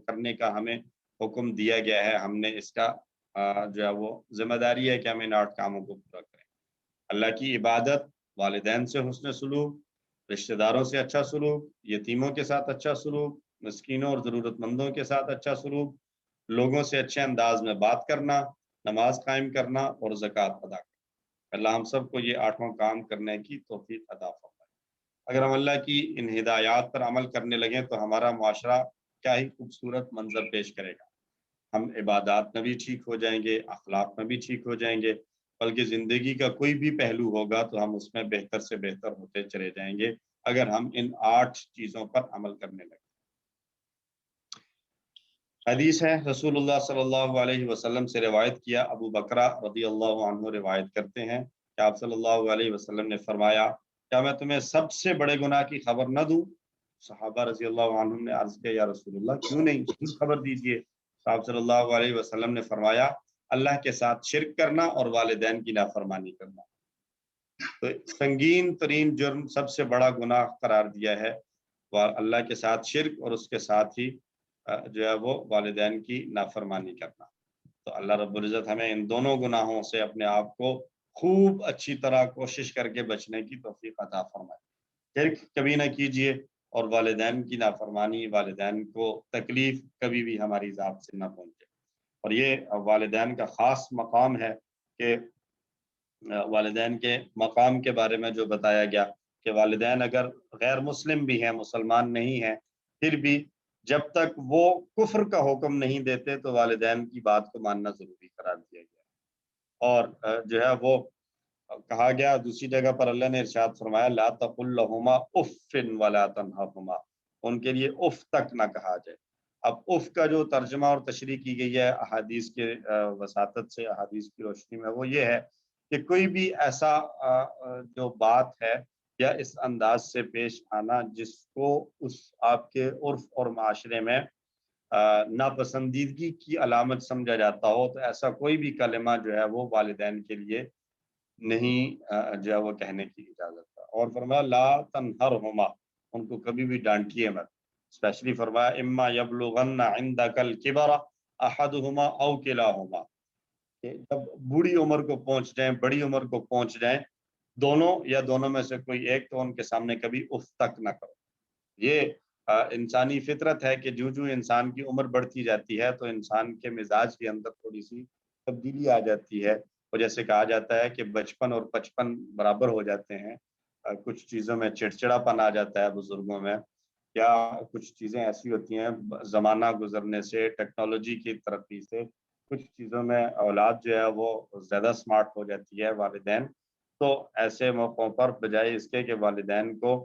करने का हमें हुक्म दिया गया है। हमने इसका जो है वो जिम्मेदारी है कि हम इन 8 कामों को पूरा करें। अल्लाह की इबादत, वालिदैन से हुस्न सलूक, रिश्तेदारों से अच्छा सलूक, यतीमों के साथ अच्छा सलूक, मिस्कीनों और ज़रूरतमंदों के साथ अच्छा सलूक, लोगों से अच्छे अंदाज में बात करना, नमाज कायम करना और ज़कात अदा करना। अल्लाह हम सबको ये 8वां काम करने की तौफीक अता फरमाए। अगर हम अल्लाह की इन हिदायत पर अमल करने लगें तो हमारा मुआशरा क्या ही खूबसूरत मंजर पेश करेगा। हम इबादत में भी ठीक हो जाएंगे, अखलाक में भी ठीक हो जाएंगे, बल्कि ज़िंदगी का कोई भी पहलू होगा तो हम उसमें बेहतर से बेहतर होते चले जाएंगे अगर हम इन 8 चीज़ों पर अमल करने लगें। हदीस है, रसूलुल्लाह सल्लल्लाहु अलैहि वसल्लम से रिवायत किया, अबू बकरा रज़ियल्लाहु अन्हु रिवायत करते हैं कि आप सल्लल्लाहु अलैहि वसल्लम ने फरमाया, क्या मैं तुम्हें सबसे बड़े गुनाह की खबर न दूं? सहाबा रज़ियल्लाहु अन्हुम ने अर्ज़ किया, या रसूलुल्लाह क्यों नहीं, जरूर खबर दीजिए। आप सल्लल्लाहु अलैहि वसल्लम ने फरमाया, अल्लाह के साथ शिर्क करना और वालिदैन की नाफरमानी करना। तो संगीन तरीन जुर्म, सबसे बड़ा गुनाह करार दिया है अल्लाह के साथ शिर्क और उसके साथ ही जो है वो वालिदैन की नाफरमानी करना। तो अल्लाह रब्बुल इज़्ज़त हमें इन दोनों गुनाहों से अपने आप को खूब अच्छी तरह कोशिश करके बचने की तौफीक अता फरमाए। शिर्क कभी ना कीजिए और वालिदैन की नाफरमानी, वालिदैन को तकलीफ कभी भी हमारी ज़ात से ना पहुंचे। और ये वालिदैन का ख़ास मकाम है कि वालिदैन के मकाम के बारे में जो बताया गया कि वालिदैन अगर गैर मुस्लिम भी हैं, मुसलमान नहीं हैं, फिर भी जब तक वो कुफ्र का हुक्म नहीं देते तो वालिदैन की बात को मानना ज़रूरी करार दिया गया। और जो है वो कहा गया, दूसरी जगह पर अल्लाह ने इरशाद फरमाया, ला तकुल लहुमा उफ़्फ़िन वला तन्हरहुमा, उनके लिए उफ तक ना कहा जाए। अब उफ का जो तर्जमा और तशरीह की गई है अहादीस के वसातत से, अहादीस की रोशनी में, वो ये है कि कोई भी ऐसा जो बात है या इस अंदाज से पेश आना जिसको उस आपके उर्फ और माशरे में नापसंदीदगी की अलामत समझा जाता हो, तो ऐसा कोई भी कलिमा जो है वो वालिदैन के लिए नहीं जो है वो कहने की इजाजत है। और फरमाया ला तन्हरहुमा, उनको कभी भी डांटिए मत। स्पेशली फरमाया इम्मा यबलुगन्ना इंदकल किबरा अहदुहुमा औ किलाहुमा, कि जब बूढ़ी उम्र को पहुंच जाएं, बड़ी उम्र को पहुंच जाएं दोनों या दोनों में से कोई एक, तो उनके सामने कभी उफ तक ना करो। ये इंसानी फितरत है कि जो इंसान की उम्र बढ़ती जाती है तो इंसान के मिजाज के अंदर थोड़ी सी तब्दीली आ जाती है। और जैसे कहा जाता है कि बचपन और 55 बराबर हो जाते हैं, کچھ چیزوں میں چڑچڑاپن آ جاتا ہے بزرگوں میں، یا کچھ چیزیں ایسی ہوتی ہیں زمانہ گزرنے سے، ٹیکنالوجی کی ترقی سے کچھ چیزوں میں اولاد جو ہے وہ زیادہ سمارٹ ہو جاتی ہے والدین، تو ایسے موقعوں پر بجائے اس کے کہ والدین کو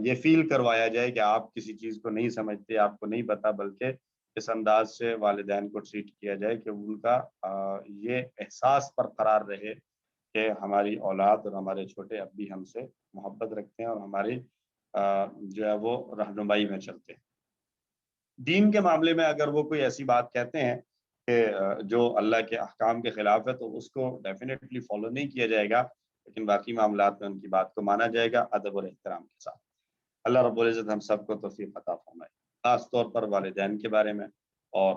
یہ فیل کروایا جائے کہ آپ کسی چیز کو نہیں سمجھتے، آپ کو نہیں پتا، بلکہ اس انداز سے والدین کو ٹریٹ کیا جائے کہ ان کا یہ احساس برقرار رہے کہ ہماری اولاد اور ہمارے چھوٹے اب بھی ہم سے محبت رکھتے ہیں اور ہماری جو ہے وہ رہنمائی میں چلتے ہیں۔ دین کے معاملے میں اگر وہ کوئی ایسی بات کہتے ہیں کہ جو اللہ کے احکام کے خلاف ہے تو اس کو ڈیفینیٹلی فالو نہیں کیا جائے گا، لیکن باقی معاملات میں ان کی بات کو مانا جائے گا ادب اور احترام کے ساتھ۔ اللہ رب العزت ہم سب کو توفیق عطا فرمائے، خاص طور پر والدین کے بارے میں، اور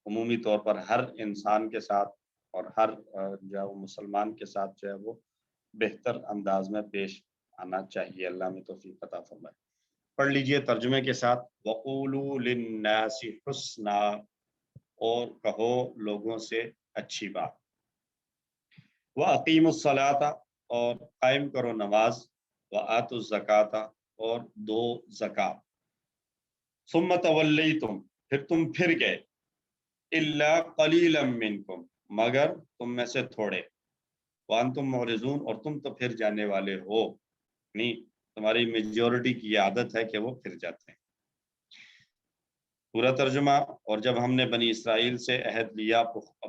عمومی طور پر ہر انسان کے ساتھ اور ہر جو ہے وہ مسلمان کے ساتھ جو ہے وہ بہتر انداز میں پیش آنا چاہیے۔ اللہ میں توفیق عطا فرمائے۔ پڑھ لیجئے ترجمے کے ساتھ، وَقُولُوا لِلنَّاسِ حُسْنًا، اور کہو لوگوں سے اچھی بات، وَأَقِیمُوا الصَّلَاةَ، اور قائم کرو نماز، وَآتُوا الزَّکَاةَ، اور دو زکات، ثُمَّ تَوَلَّیْتُمْ، پھر تم پھر گئے، إِلَّا قَلِيلًا مِّنْکُمْ، مگر تم میں سے تھوڑے، وَأَنْتُمْ مُعْرِضُونَ، اور تم تو پھر جانے والے ہو، نہیں تمہاری میجورٹی کی عادت ہے کہ وہ پھر جاتے ہیں۔ پورا ترجمہ، اور جب ہم نے بنی اسرائیل سے عہد لیا،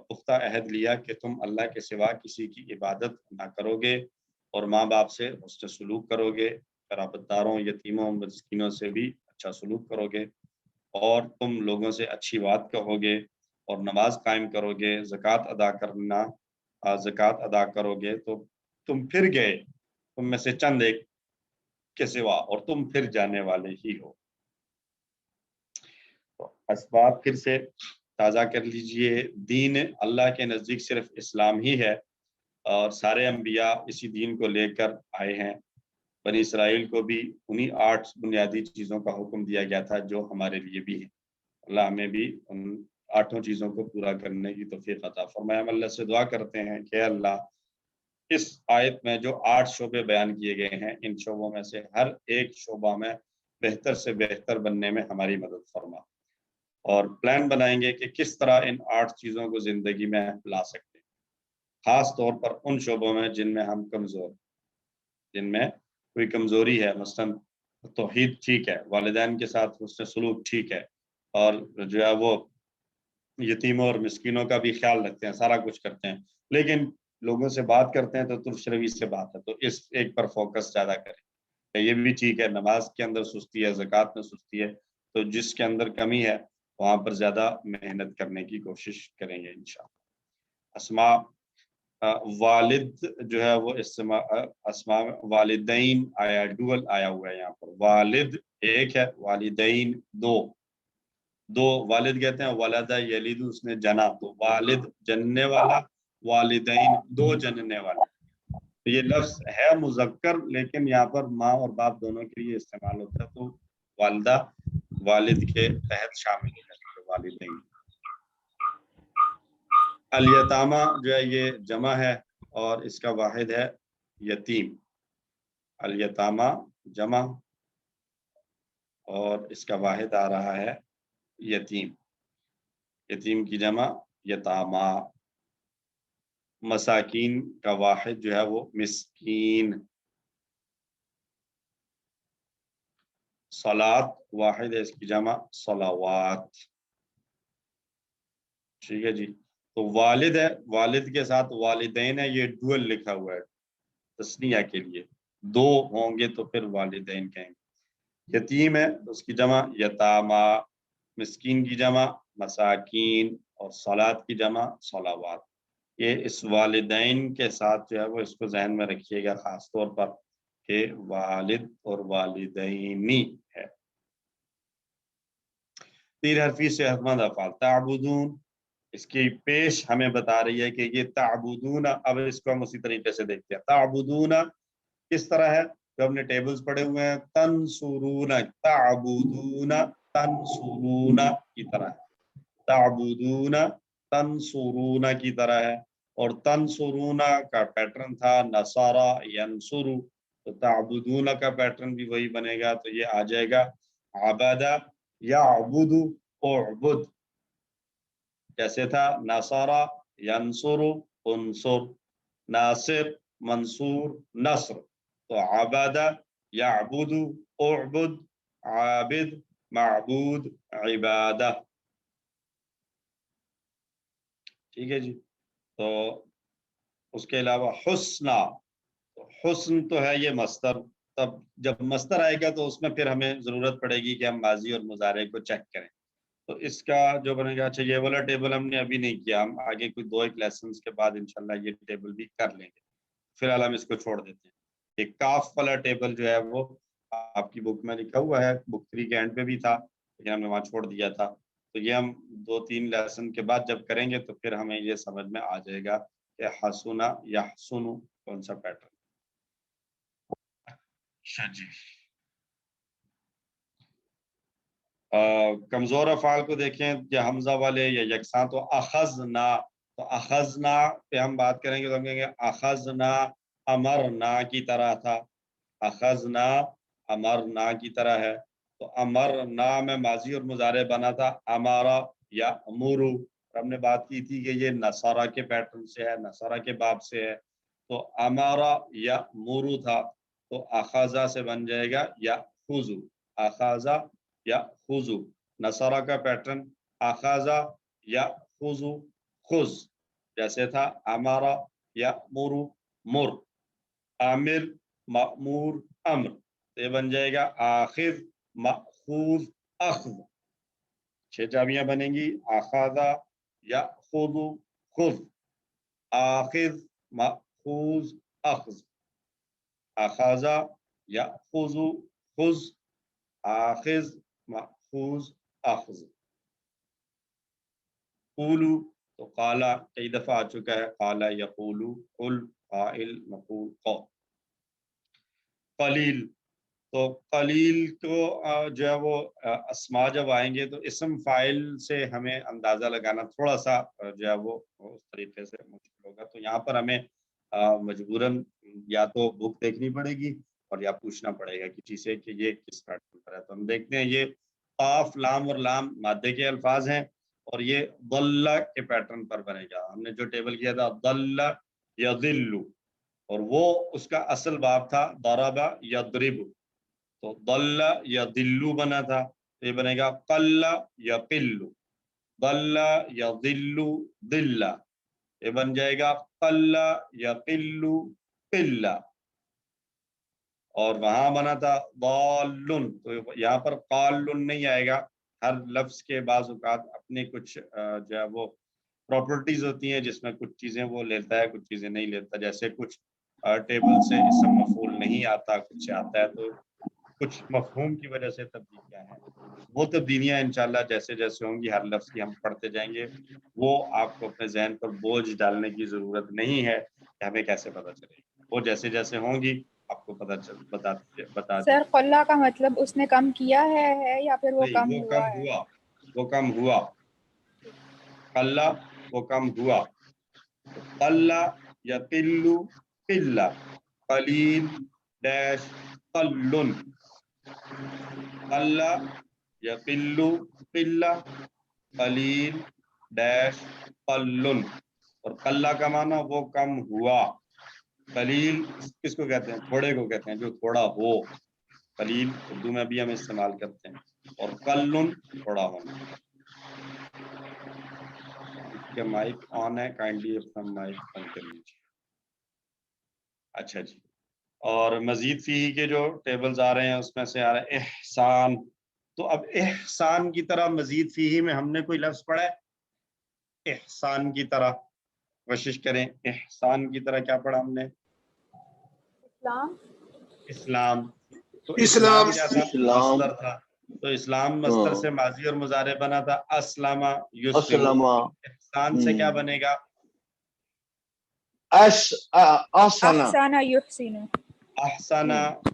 پختہ عہد لیا کہ تم اللہ کے سوا کسی کی عبادت نہ کرو گے، اور ماں باپ سے حسن سلوک کرو گے، قرابت داروں، یتیموں، مسکینوں سے بھی اچھا سلوک کرو گے، اور تم لوگوں سے اچھی بات کہو گے، اور نماز قائم کرو گے، زکوٰۃ ادا کرو گے، تو تم پھر گئے تم میں سے چند ایک کے سوا، اور تم پھر جانے والے ہی ہو۔ اسباب پھر سے تازہ کر لیجئے، دین اللہ کے نزدیک صرف اسلام ہی ہے، اور سارے انبیاء اسی دین کو لے کر آئے ہیں۔ بنی اسرائیل کو بھی انہی 8 بنیادی چیزوں کا حکم دیا گیا تھا جو ہمارے لیے بھی ہے۔ اللہ ہمیں بھی ان 8 چیزوں کو پورا کرنے کی توفیق عطا فرمائے۔ ہم اللہ سے دعا کرتے ہیں کہ اللہ اس آیت میں جو 8 شعبے بیان کیے گئے ہیں، ان شعبوں میں سے ہر ایک شعبہ میں بہتر سے بہتر بننے میں ہماری مدد فرما، اور پلان بنائیں گے کہ کس طرح ان 8 چیزوں کو زندگی میں لا سکتے ہیں، خاص طور پر ان شعبوں میں جن میں ہم کمزور، جن میں کوئی کمزوری ہے، مثلا توحید ٹھیک ہے، والدین کے ساتھ حسن سلوک ٹھیک ہے، اور جو ہے وہ یتیموں اور مسکینوں کا بھی خیال رکھتے ہیں، سارا کچھ کرتے ہیں، لیکن لوگوں سے بات کرتے ہیں تو ترش روی سے بات ہے، تو اس ایک پر فوکس زیادہ کریں۔ یہ بھی ٹھیک ہے، نماز کے اندر سستی ہے، زکوٰۃ میں سستی ہے، تو جس کے اندر کمی ہے وہاں پر زیادہ محنت کرنے کی کوشش کریں گے انشاءاللہ۔ اسماء والد جو ہے وہ اسماء والدین آیا، ڈول آیا ہوا ہے، یہاں پر والد ایک ہے، والدین دو والد کہتے ہیں، ولدہ یلد اس نے جنا، تو والد جننے والا، والدین دو جننے والے۔ یہ لفظ ہے مذکر، لیکن یہاں پر ماں اور باپ دونوں کے لیے استعمال ہوتا ہے، تو والدہ والد کے تحت شامل ہو جاتی ہے، والدین۔ الیتامہ جو ہے یہ جمع ہے، اور اس کا واحد ہے یتیم۔ الیتامہ جمع، اور اس کا واحد آ رہا ہے یتیم۔ یتیم کی جمع یتامہ۔ مساکین کا واحد جو ہے وہ مسکین۔ صلاۃ واحد ہے، اس کی جمع صلوات۔ ٹھیک ہے جی، تو والد ہے، والد کے ساتھ والدین ہے، یہ ڈوئل لکھا ہوا ہے تثنیہ کے لیے، دو ہوں گے تو پھر والدین کہیں گے۔ یتیم ہے اس کی جمع یتامہ، مسکین کی جمع مساکین، اور صلاۃ کی جمع صلوات۔ یہ اس والدین کے ساتھ جو ہے وہ اس کو ذہن میں رکھیے گا، خاص طور پر کہ والد اور والدینی ہے۔ 3 حرفی صحت مند افعال، تعبدون، اس کی پیش ہمیں بتا رہی ہے کہ یہ تعبدون، اب اس کو ہم اسی طریقے سے دیکھتے ہیں۔ تعبدون کس طرح ہے؟ جو ہم نے ٹیبلز پڑھے ہوئے ہیں، تنصرون، تعبدون تنصرون کی طرح ہے، تعبدون تنصرون کی طرح ہے، اور تنصرون کا پیٹرن تھا نصارہ ینصرو، تو تعبدون کا پیٹرن بھی وہی بنے گا، تو یہ آ جائے گا عبدا یعبد اعبد، جیسے تھا نصر ینصر انصر، ناصر منصور نصر، تو عبد یعبد اعبد عابد معبود عبادہ. ٹھیک ہے جی. تو اس کے علاوہ حسنا، تو حسن تو ہے یہ مصدر، تب جب مصدر آئے گا تو اس میں پھر ہمیں ضرورت پڑے گی کہ ہم ماضی اور مضارع کو چیک کریں. تو اس کا جو بنے گا، اچھا یہ والا ٹیبل ہم نے ابھی نہیں کیا، ہم آگے کوئی 2-1 لیسنز کے بعد انشاءاللہ یہ ٹیبل بھی کر لیں گے. فی الحال ہم اس کو چھوڑ دیتے ہیں. ایک کاف والا ٹیبل جو ہے وہ آپ کی بک میں لکھا ہوا ہے، بک 3 کے اینڈ پہ بھی تھا لیکن ہم نے وہاں چھوڑ دیا تھا. تو یہ ہم 2-3 لیسن کے بعد جب کریں گے تو پھر ہمیں یہ سمجھ میں آ جائے گا کہ حسنا یحسن کون سا پیٹرن. اچھا جی. کمزور افعال کو دیکھیں یا حمزہ والے یا یکساں، تو اخذنا، تو اخذنا پہ ہم بات کریں گے تو ہم کہیں گے اخذنا امرنا کی طرح تھا، اخذنا امرنا کی طرح ہے. تو امرنا میں ماضی اور مضارع بنا تھا امارا یا امورو، ہم نے بات کی تھی کہ یہ نصارہ کے پیٹرن سے ہے، نصارہ کے باب سے ہے. تو امارا یا مورو تھا، تو اخذا سے بن جائے گا یا خذو، اخذا یا خذو. نصارہ کا پیٹرن اخذا یا خذو خذ، جیسے تھا امارا یا مورو مر، عامر مأمور امر، یہ بن جائے گا آخذ مأخوذ اخذ. 6 چابیاں بنیں گی، اخذا یأخذ خذ، آخذ مأخوذ اخذ، اخذا یأخذ خذ، آخذ مأخوذ اخذ. قولو، تو قالا کئی دفعہ آ چکا ہے، قالا یقولو قل قائل مقول قول. قلیل، تو قلیل کو جو ہے وہ اسما جب آئیں گے تو اسم فاعل سے ہمیں اندازہ لگانا تھوڑا سا جو ہے وہ اس طریقے سے مشکل ہوگا. تو یہاں پر ہمیں مجبوراً یا تو بک دیکھنی پڑے گی اور یا پوچھنا پڑے گا کسی سے کہ یہ کس پیٹرن پر ہے. تو ہم دیکھتے ہیں یہ قاف لام اور لام مادے کے الفاظ ہیں اور یہ ضل کے پیٹرن پر بنے گا. ہم نے جو ٹیبل کیا تھا ضل یضل، اور وہ اس کا اصل باب تھا ضرب یضرب، تو ضل یضل بنا تھا، تو یہ بنے گا قل یقل، ضل یضل ضل، یہ بن جائے گا قل یقل قل. اور وہاں بنا تھا ضال، تو یہاں پر قال نہیں آئے گا. ہر لفظ کے بعض اوقات اپنے کچھ جو ہے وہ پراپرٹیز ہوتی ہیں جس میں کچھ چیزیں وہ لیتا ہے کچھ چیزیں نہیں لیتا. جیسے کچھ ٹیبل سے اسم مفعول نہیں آتا، کچھ سے آتا ہے، تو کچھ مفہوم کی وجہ سے تبدیلیاں ہیں. وہ تبدیلیاں انشاءاللہ جیسے جیسے ہوں گی ہر لفظ کی ہم پڑھتے جائیں گے. وہ آپ کو اپنے ذہن پر بوجھ ڈالنے کی ضرورت نہیں ہے کہ ہمیں کیسے پتہ چلے، وہ جیسے جیسے ہوں گی آپ کو بتا سر قلہ کا مطلب اس نے کم کیا ہے یا پھر وہ کم ہوا ہے؟ وہ کم ہوا، قلہ وہ کم ہوا. قلہ یقل قلہ، قلیل ڈیش قلن، قلہ یقل قلہ قلیل ڈیش قلن. اور قلہ کا معنی وہ کم ہوا. قلیل کس کو کہتے ہیں؟ تھوڑے کو کہتے ہیں، جو تھوڑا ہو. قلیل اردو میں بھی ہم استعمال کرتے ہیں. اور قلن تھوڑا ہونا. کیا مائک آن ہے؟ کائنڈلی اپنا مائک بند کر لیجیے. اچھا جی. اور مزید فیہ کے جو ٹیبلز آ رہے ہیں اس میں سے آ رہا ہے احسان. تو اب احسان کی طرح مزید فیہ میں ہم نے کوئی لفظ پڑھا ہے احسان کی طرح؟ کوشش کریں. احسان کی طرح کیا پڑھا ہم نے؟ اسلام. اسلام. تو اسلام. اسلام کیا تھا؟ مصدر تھا. تو اسلام مصدر سے ماضی اور مضارع بنا تھا اسلم یسلم. احسان سے کیا بنے گا؟ احسن احسن یحسن. احسن احسن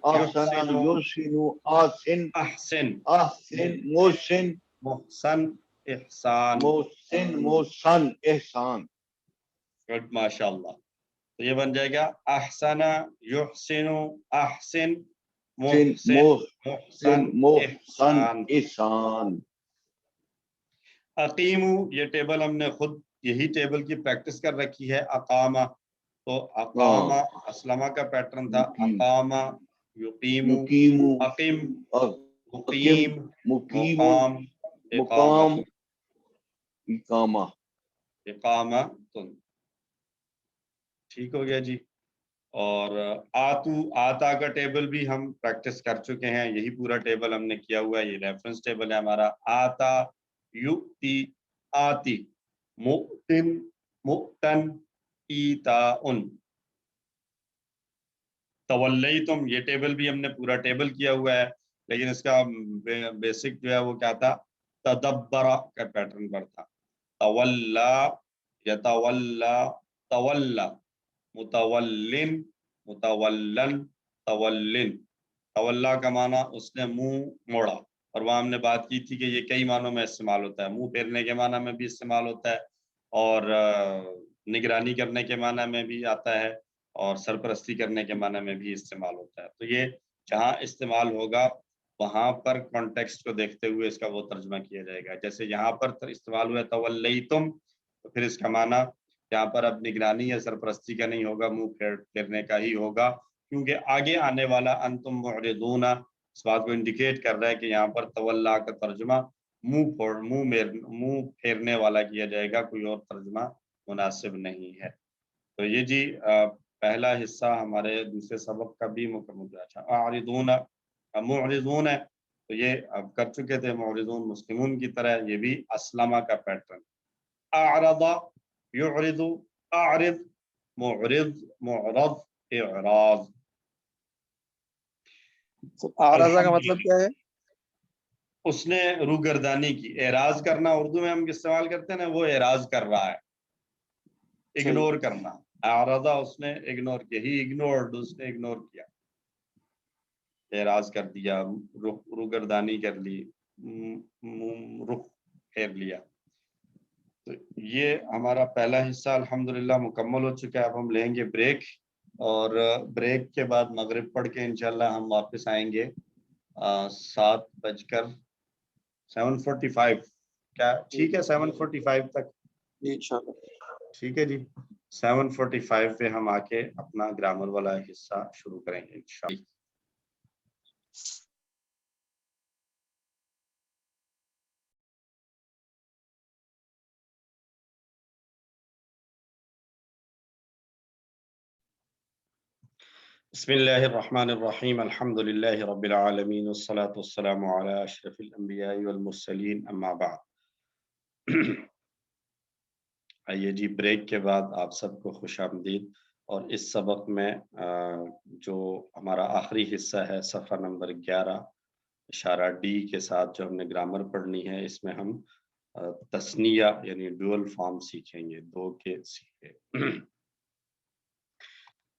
یحسن احسن احسن احسن محسن محسن احسان. محسن محسن احسان. گڈ ماشاء اللہ. تو یہ بن جائے گا احسن یحسن احسن محسن محسن محسن احسان احسان. اقیمو یہ ٹیبل ہم نے خود یہی ٹیبل کی پریکٹس کر رکھی ہے. اقامہ تو اقامہ اسلمہ کا پیٹرن تھا. اقامہ یقیمو مقیمو اقیم اقیم مقیم مقام مقام اقامہ. اقامہ ٹھیک ہو گیا جی. اور آتو آتا کا ٹیبل بھی ہم پریکٹس کر چکے ہیں. یہی پورا ٹیبل ہم نے کیا ہوا ہے. یہ ریفرنس ٹیبل ہے ہمارا. آتا یؤتی آتی مؤتن مؤتن ایتاؤن. تولیتم یہ ٹیبل بھی ہم نے پورا ٹیبل کیا ہوا ہے, لیکن اس کا بیسک جو ہے وہ کیا تھا, تدبرا کا پیٹرن پر تھا. تولا یتولا تولا متولن متولن تولن. تولا کا معنی اس نے منہ موڑا, اور وہاں ہم نے بات کی تھی کہ یہ کئی معنوں میں استعمال ہوتا ہے. منہ پھیرنے کے معنی میں بھی استعمال ہوتا ہے, اور نگرانی کرنے کے معنی میں بھی آتا ہے, اور سرپرستی کرنے کے معنی میں بھی استعمال ہوتا ہے. تو یہ جہاں استعمال ہوگا وہاں پر کانٹیکسٹ کو دیکھتے ہوئے اس کا وہ ترجمہ کیا جائے گا. جیسے یہاں پر استعمال ہوا تولیتم, تو پھر اس کا معنی یہاں پر اب نگرانی یا سرپرستی کا نہیں ہوگا, منہ پھیرنے کا ہی ہوگا, کیونکہ آگے آنے والا انتم معرضون اس بات کو انڈیکیٹ کر رہا ہے کہ یہاں پر تولا کا ترجمہ منہ پھیرنے والا کیا جائے گا, کوئی اور ترجمہ مناسب نہیں ہے. تو یہ جی پہلا حصہ ہمارے دوسرے سبق کا بھی مکمل ہوا. اچھا اعرضون معرضون ہے تو یہ اب کر چکے تھے. معرضون مسلمون کی طرح یہ بھی اسلمہ کا پیٹرن. اعرض یعرض اعرض معرض معرض اعراض. آرزہ کا مطلب کیا ہے؟ اس نے روگردانی کی. اعراض کرنا اردو میں ہم استعمال کرتے ہیں نا, وہ اعراض کر رہا ہے, اگنور کرنا. اعرضہ اس نے اگنور کیا, ہی اگنورڈ اس نے اگنور کیا, اعراض کر دیا, روگردانی کر لی, رخ پھیر لیا. تو یہ ہمارا پہلا حصہ الحمدللہ مکمل ہو چکا ہے. اب ہم لیں گے بریک, اور بریک کے بعد مغرب پڑھ کے انشاءاللہ ہم واپس آئیں گے 7:45. کیا ٹھیک ہے 7:45 تک؟ ٹھیک ہے جی. 7:45 پہ ہم آ کے اپنا گرامر والا حصہ شروع کریں گے انشاءاللہ. بسم اللہ الرحمن الرحیم. الحمد للہ رب العالمین والصلاة والسلام علی اشرف الانبیاء والمرسلین, اما بعد. آئیے جی بریک کے بعد آپ سب کو خوش آمدید. اور اس سبق میں جو ہمارا آخری حصہ ہے صفحہ نمبر 11 اشارہ ڈی کے ساتھ جو ہم نے گرامر پڑھنی ہے, اس میں ہم تثنیہ یعنی ڈوئل فارم سیکھیں گے, دو کے سیکھے.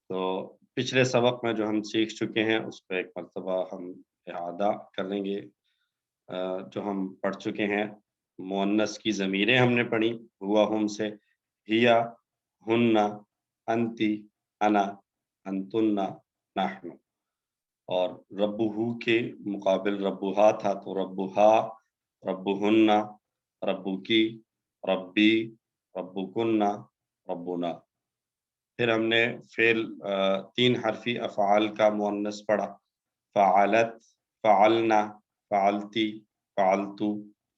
تو پچھلے سبق میں جو ہم سیکھ چکے ہیں اس پہ ایک مرتبہ ہم اعادہ کر لیں گے. جو ہم پڑھ چکے ہیں مؤنث کی ضمیریں ہم نے پڑھی ہوا ہم سے, ہیا ہن انتی انا انتن نحن, اور ربہ کے مقابل ربہا تھا تو ربہا ربہن ربکی ربی ربکن ربنا. پھر ہم نے فعل 3 حرفی افعال کا مؤنث پڑھا, فعلت فعلنا فعلتی فعلتو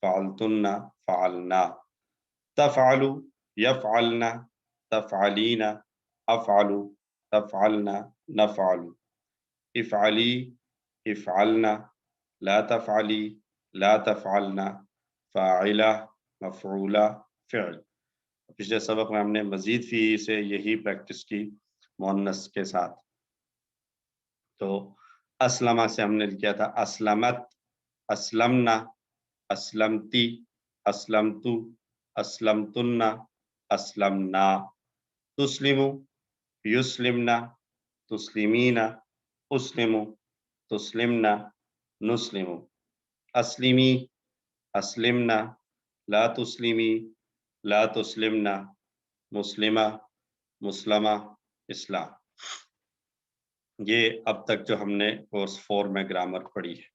فعلتن فعلنا. تفعل یفعلن تفعلین افعل تفعلن نفعل. افعلی افعلن لا تفعلی لا تفعلن فاعلہ مفعولہ فعل. پچھلے سبق میں ہم نے مزید فی سے یہی پریکٹس کی مؤنث کے ساتھ. تو اسلمہ سے ہم نے کیا تھا اسلمت اسلمنا اسلمتی اسلمتو اسلمتن اسلمنا. تسلمو یسلمنا تسلمین اسلمو تسلمنا نسلمو. اسلمی اسلمنا لا تسلمی لا تسلمنا مسلمہ مسلمہ इस्लाह। ये अब तक जो हमने कोर्स 4 में ग्रामर पढ़ी है।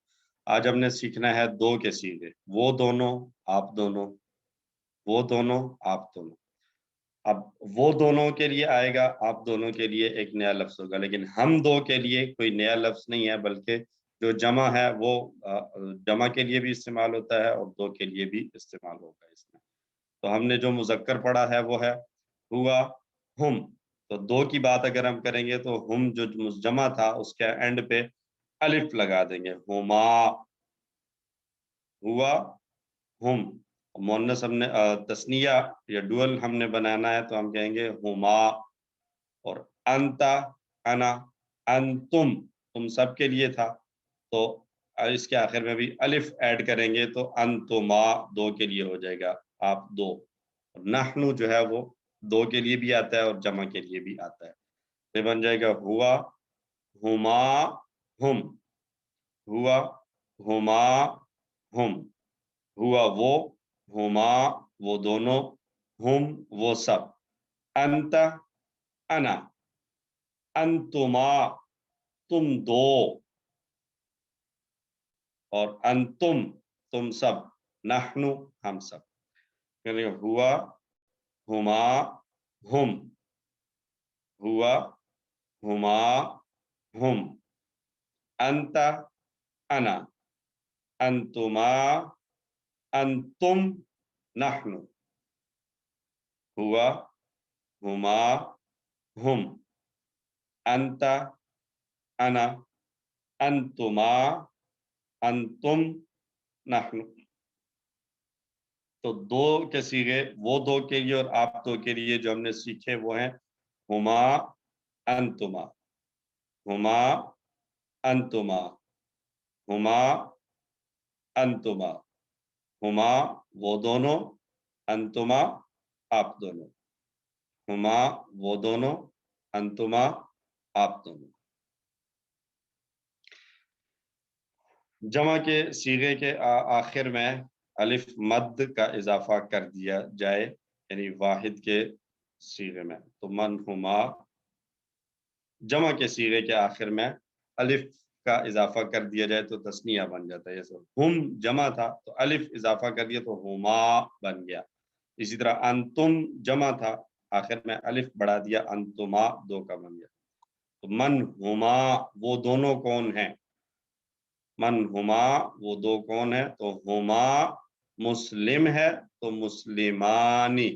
आज हमने सीखना है दो के सीधे, वो दोनों, आप दोनों, वो दोनों, आप दोनों। अब वो दोनों के लिए आएगा, आप दोनों के लिए एक नया लफ्ज होगा, लेकिन हम दो के लिए कोई नया लफ्ज नहीं है, बल्कि जो जमा है वो जमा के लिए भी इस्तेमाल होता है और दो के लिए भी इस्तेमाल होगा इसमें। तो हमने जो मुज़क्कर पढ़ा है वो है हुआ, हुम। तो दो की बात अगर हम करेंगे तो हुम जो जमा था उसके एंड पे अलिफ लगा देंगे, हुमा, हुआ, हुम। मुअन्नस हमने तस्निया या डुअल हमने बनाना है तो हम कहेंगे हुमा। और अंता, अना, अंतुम, तुम सब के लिए था, तो इसके आखिर में भी अलिफ ऐड करेंगे तो अंतुमा, दो के लिए हो जाएगा, आप दो। नहनु जो है वो दो के लिए भी आता है और जमा के लिए भी आता है, ये बन जाएगा हुआ, हुमा, हुम, हुआ, हुमा, हुम, हुआ वो, हुमा वो दोनों, हुम वो सब, अंत, अना, अंतुमा तुम दो, और अंतुम तुम सब, नहनु हम सब। हुआ, हुमा, हुम, हुआ, हुमा, हुम, अंत, अना, अंतुमा, अंतुम, नहनु, हुआ, हुमा, हुम, अंत, अना, अंतुमा, अंतुम, नहनु। तो दो के सीगे वो दो के लिए और आप दो के लिए जो हमने सीखे वो हैं हुमा, अंतुमा, हुमा, अंतुमा, हुमा, अंतुमा, हुमा वो दोनों, अंतुमा आप दोनों, हुमा वो दोनों, अंतुमा आप दोनों। जमा के सीगे के आखिर में अलिफ मद का इजाफा कर दिया जाए, यानी वाहिद के सीगे में, तो मन हुमा। जमा के सीगे के आखिर में अलिफ का इजाफा कर दिया जाए तो तस्निया बन जाता है, जैसे हुम जमा था तो अलिफ इजाफा कर दिया तो हुमा बन गया। इसी तरह अंतुम जमा था, आखिर में अलिफ बढ़ा दिया, अंतुमा दो का बन गया। तो मन हुमा वो दोनों कौन है, मन हुमा वो दो कौन है, तो हुमा मुस्लिम है तो मुस्लिमानी,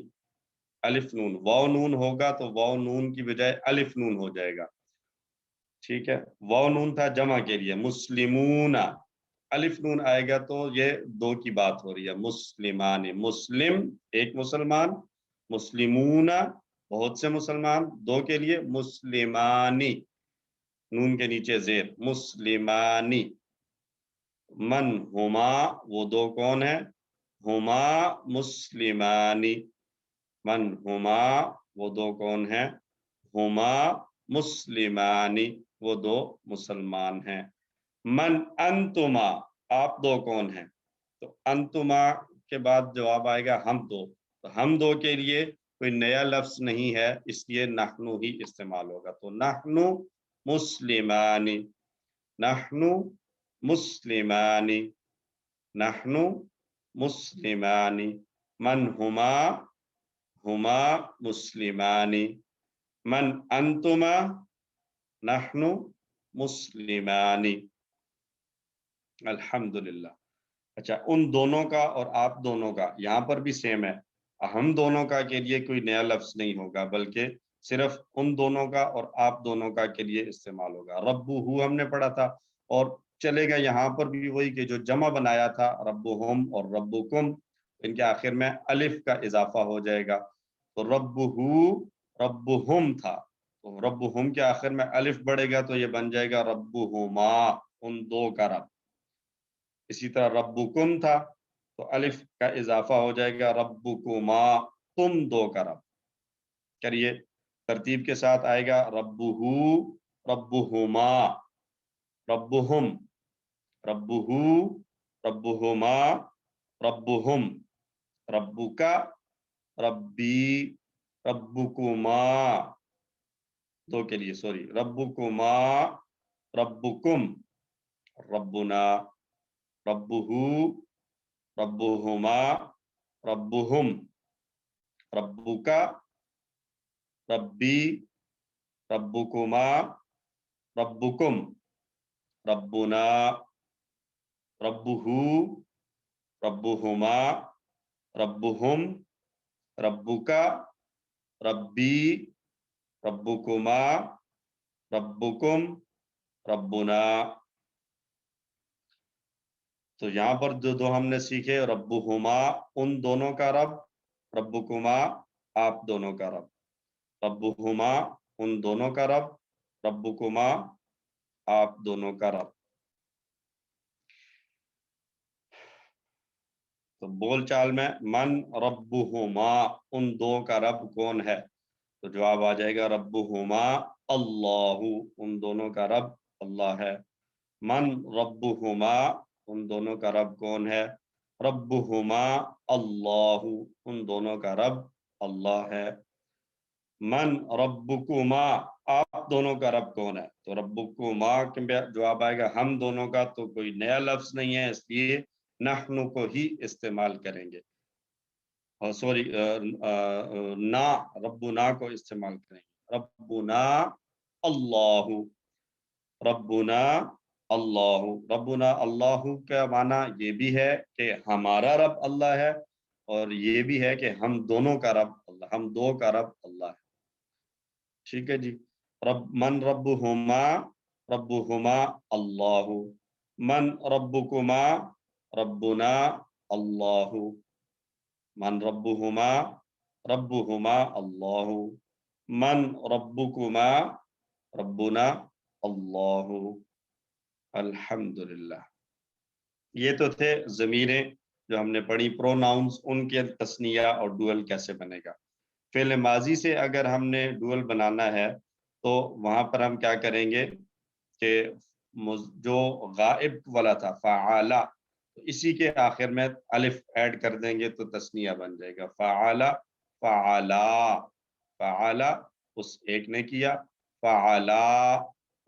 अलिफ नून, वाव नून होगा तो वाव नून की बजाय अलिफ नून हो जाएगा, ठीक है। वाव नून था जमा के लिए, मुस्लिमूना, अलिफ नून आएगा तो ये दो की बात हो रही है, मुस्लिमानी, मुस्लिम एक मुसलमान, मुस्लिमूना बहुत से मुसलमान, दो के लिए मुस्लिमानी, नून के नीचे जेर, मुस्लिमानी। मन हुमा वो दो कौन है, हुमा मुस्लिमानी, मन हुमा वो दो कौन है, हुमा मुस्लिमानी वो दो मुसलमान हैं। मन अंतुमा आप दो कौन हैं, तो अंतुमा के बाद जवाब आएगा हम दो, तो हम दो के लिए कोई नया लफ्ज नहीं है, इसलिए नहनु ही इस्तेमाल होगा। तो नहनु मुस्लिमानी, नहनु मुस्लिमानी, नहनु मुस्लिमानी, मन हुमा, हुमा मुस्लिमानी, मन अंतुमा, नहनु मुस्लिमानी। अल्हम्दुलिल्लाह। अच्छा, उन दोनों का और आप दोनों का यहाँ पर भी सेम है, हम दोनों का के लिए कोई नया लफ्ज नहीं होगा, बल्कि सिर्फ उन दोनों का और आप दोनों का के लिए इस्तेमाल होगा। रब्बुहु हमने पढ़ा था, और चलेगा यहाँ पर भी वही कि जो जमा बनाया था रब्बुहुम और रब्बुकुम, इनके आखिर में अलिफ का इजाफा हो जाएगा। तो रब्बुहु रब्बुहुम था, तो रब्बुहुम के आखिर में अलिफ बढ़ेगा तो ये बन जाएगा रब्बुहुमा, उन दो का रब। इसी तरह रब्बुकुम था तो अलिफ का इजाफा हो जाएगा रब्बुकुमा, तुम दो का रब। करिए तरतीब के साथ आएगा, रब्बुहु, रब्बुहुमा, रब्बुहुम, रब्बुहु, रब्बुहुमा, रब्बुहुम, रब्बुका, रब्बी, रब्बुकुमा, दो के लिए, सॉरी, रब्बुकुमा, रब्बुकुम, रब्बुना, रब्बुहु, रब्बुहुमा, रब्बुहुम, रब्बुका, रब्बी, रब्बुकुमा, रब्बुकुम, रब्बुना, रब्बुहु, रब्बुहुमा, रब्बुहुम, रब्बुका, रब्बी, रब्बुकुमा, रब्बुकुम, रब्बुना। तो यहाँ पर जो दो हमने सीखे, रब्बुहुमा उन दोनों का रब, रब्बुकुमा आप दोनों का रब, रब्बुहुमा उन दोनों का रब, रब्बुकुमा आप दोनों का रब। तो बोल चाल में मन रब्बुहुमा उन दो का रब कौन है, तो जवाब आ जाएगा रब्बुहुमा अल्लाहु उन दोनों का रब अल्लाह है। मन रब्बुहुमा उन दोनों का रब कौन है, रब्बुहुमा अल्लाहु उन दोनों का रब अल्लाह है। मन रब्बुकुमा आप दोनों का रब कौन है, तो रब्बुकुमा के जवाब आएगा हम दोनों का, तो कोई नया लफ्ज नहीं है, इसलिए नहनु को ही इस्तेमाल करेंगे, और सॉरी ना, रब्बुना को इस्तेमाल करेंगे। रब्बुना अल्लाहु, रब्बुना अल्लाहु, रब्बुना अल्लाहु का माना ये भी है कि हमारा रब अल्लाह है, और ये भी है कि हम दोनों का रब अल्लाह, हम दो का रब अल्लाह है। ठीक है जी। रब मन रब्बुहुमा, रब्बुहुमा अल्लाहु, मन रब्बुकुमा, रब्बुना अल्लाहु, मन रब्बुहुमा, रब्बुहुमा अल्लाहु, मन रब्बुकुमा, रब्बुना अल्लाहु। अल्हम्दुलिल्लाह। ये तो थे ज़मीरें जो हमने पढ़ी, प्रोनाउंस उनके तस्निया और डुअल कैसे बनेगा। फ़िल माजी से अगर हमने डुअल बनाना है तो वहां पर हम क्या करेंगे कि जो गायब वाला था फ़आला, तो इसी के आखिर में अलिफ ऐड कर देंगे तो तस्निया बन जाएगा। फ़आला, फ़आला, फ़आला उस एक ने किया, फ़आला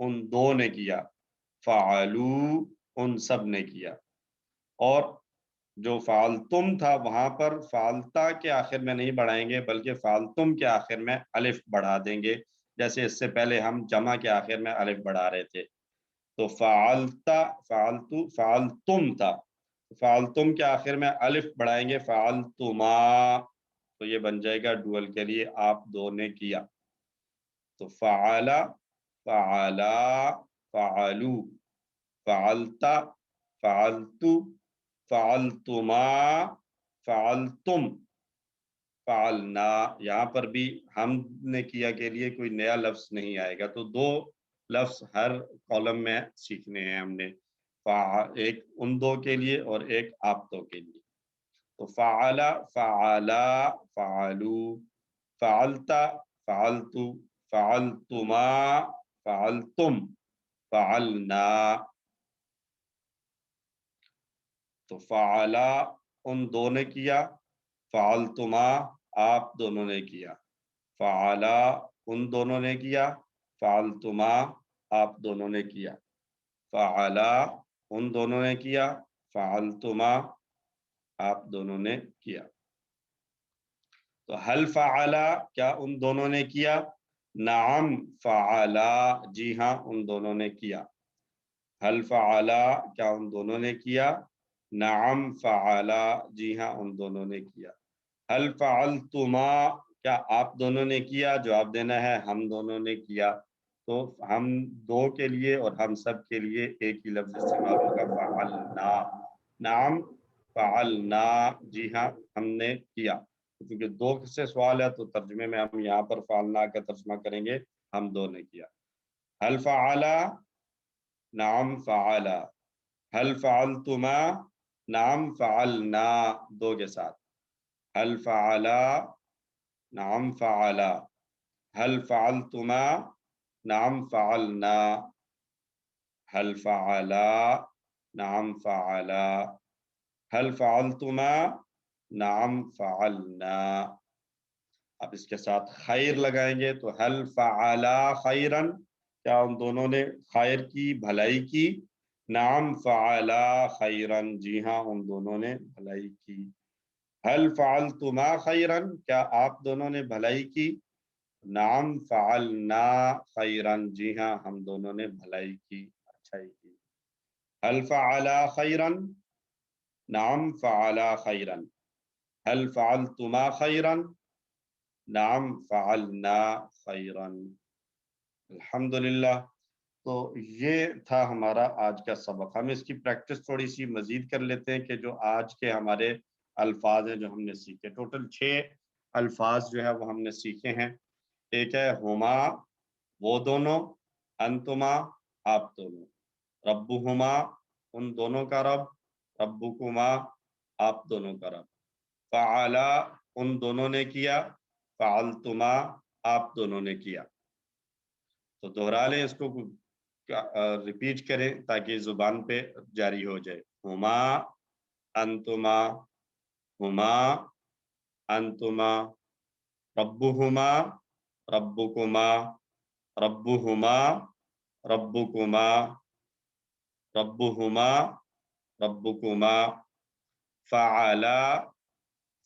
उन दो ने किया, फ़आलू उन सब ने किया। और जो फालतुम था वहां पर फालता के आखिर में नहीं बढ़ाएंगे, बल्कि फालतुम के आखिर में अलिफ बढ़ा देंगे, जैसे इससे पहले हम जमा के आखिर में अलिफ बढ़ा रहे थे। तो फालता, फालतू, फालतुम था, फालतुम के आखिर में अलिफ बढ़ाएंगे, फालतुमा, तो ये बन जाएगा डुअल के लिए आप दो ने किया। तो फ़आला, फ़आला, फ़आलू, फ़आलता, फ़आलतु, फ़अलतुमा, फ़अलतुम, फ़अलना। यहाँ पर भी हमने किया के लिए कोई नया लफ्ज नहीं आएगा, तो दो लफ्ज हर कॉलम में सीखने हैं हमने, एक उन दो के लिए और एक आप दो के लिए। तो फ़अला, फ़अला, फ़अलू, फ़अलता, फ़अलतु, फ़अलतुमा, फ़अलतुम, फ़अलना। तो फ़अला उन दो ने किया, फ़अलतुमा आप दोनों ने किया, फ़अला उन दोनों ने किया, फ़अलतुमा आप दोनों ने किया, फ़अला उन दोनों ने किया, फ़अलतुमा आप दोनों ने किया। तो हल फ़अला क्या उन दोनों ने किया, नाम फ़अला जी हाँ उन दोनों ने किया। हल फ़अला क्या उन दोनों ने किया, नाम फ़अला जी हाँ उन दोनों ने किया। हल फ़अलतुमा क्या आप दोनों ने किया, जवाब देना है हम दोनों ने किया। तो हम दो के लिए और हम सब के लिए एक ही लफ्ज़ इस्तेमाल होगा, फ़अलना। नाम फ़अलना जी हाँ हमने किया, क्योंकि दो से सवाल है तो तर्जुमे में हम यहाँ पर फ़अलना का तर्जुमा करेंगे हम दो ने किया। हल फ़अला, नाम फ़अला, हल फ़अलतुमा, नाम फ़अलना, दो के साथ। हल फ़अला, नाम फ़अला, हल फ़अलतुमा, नाम फ़अलना, हल फ़अला, नाम फ़अला, हल फ़अलतुमा, नाम फ़अलना। اب اس کے ساتھ خیر لگائیں گے تو هل فعلا خیرن، کیا ان دونوں نے خیر کی، بھلائی کی؟ نعم فعلا خیرن، جی ہاں ان دونوں نے بھلائی کی۔ هل فعلتما خیرن، کیا آپ دونوں نے بھلائی کی؟ نعم فعلنا خیرن، جی ہاں ہم دونوں نے بھلائی کی، اچھائی کی۔ هل فعلا خیرن، نعم فعلا خیرن۔ هل فعلتما خیرن، نعم فعلنا خیرن۔ الحمدللہ۔ تو یہ تھا ہمارا آج کا سبق۔ ہم اس کی پریکٹس تھوڑی سی مزید کر لیتے ہیں کہ جو آج کے ہمارے الفاظ ہیں جو ہم نے سیکھے، ٹوٹل 6 الفاظ جو ہے وہ ہم نے سیکھے ہیں۔ ایک ہے ہما، وہ دونوں، انتما، آپ دونوں، ربہما، ان دونوں کا رب، ربکما، آپ دونوں کا رب، فعلا، ان دونوں نے کیا، فعلتما، آپ دونوں نے کیا۔ تو دوہرا لیں اس کو، ریپیٹ کریں تاکہ زبان پہ جاری ہو جائے۔ ہما انتما، ہما انتما، ربہما ربکما، ربہما ربکما، ربہما ربکما، فعلا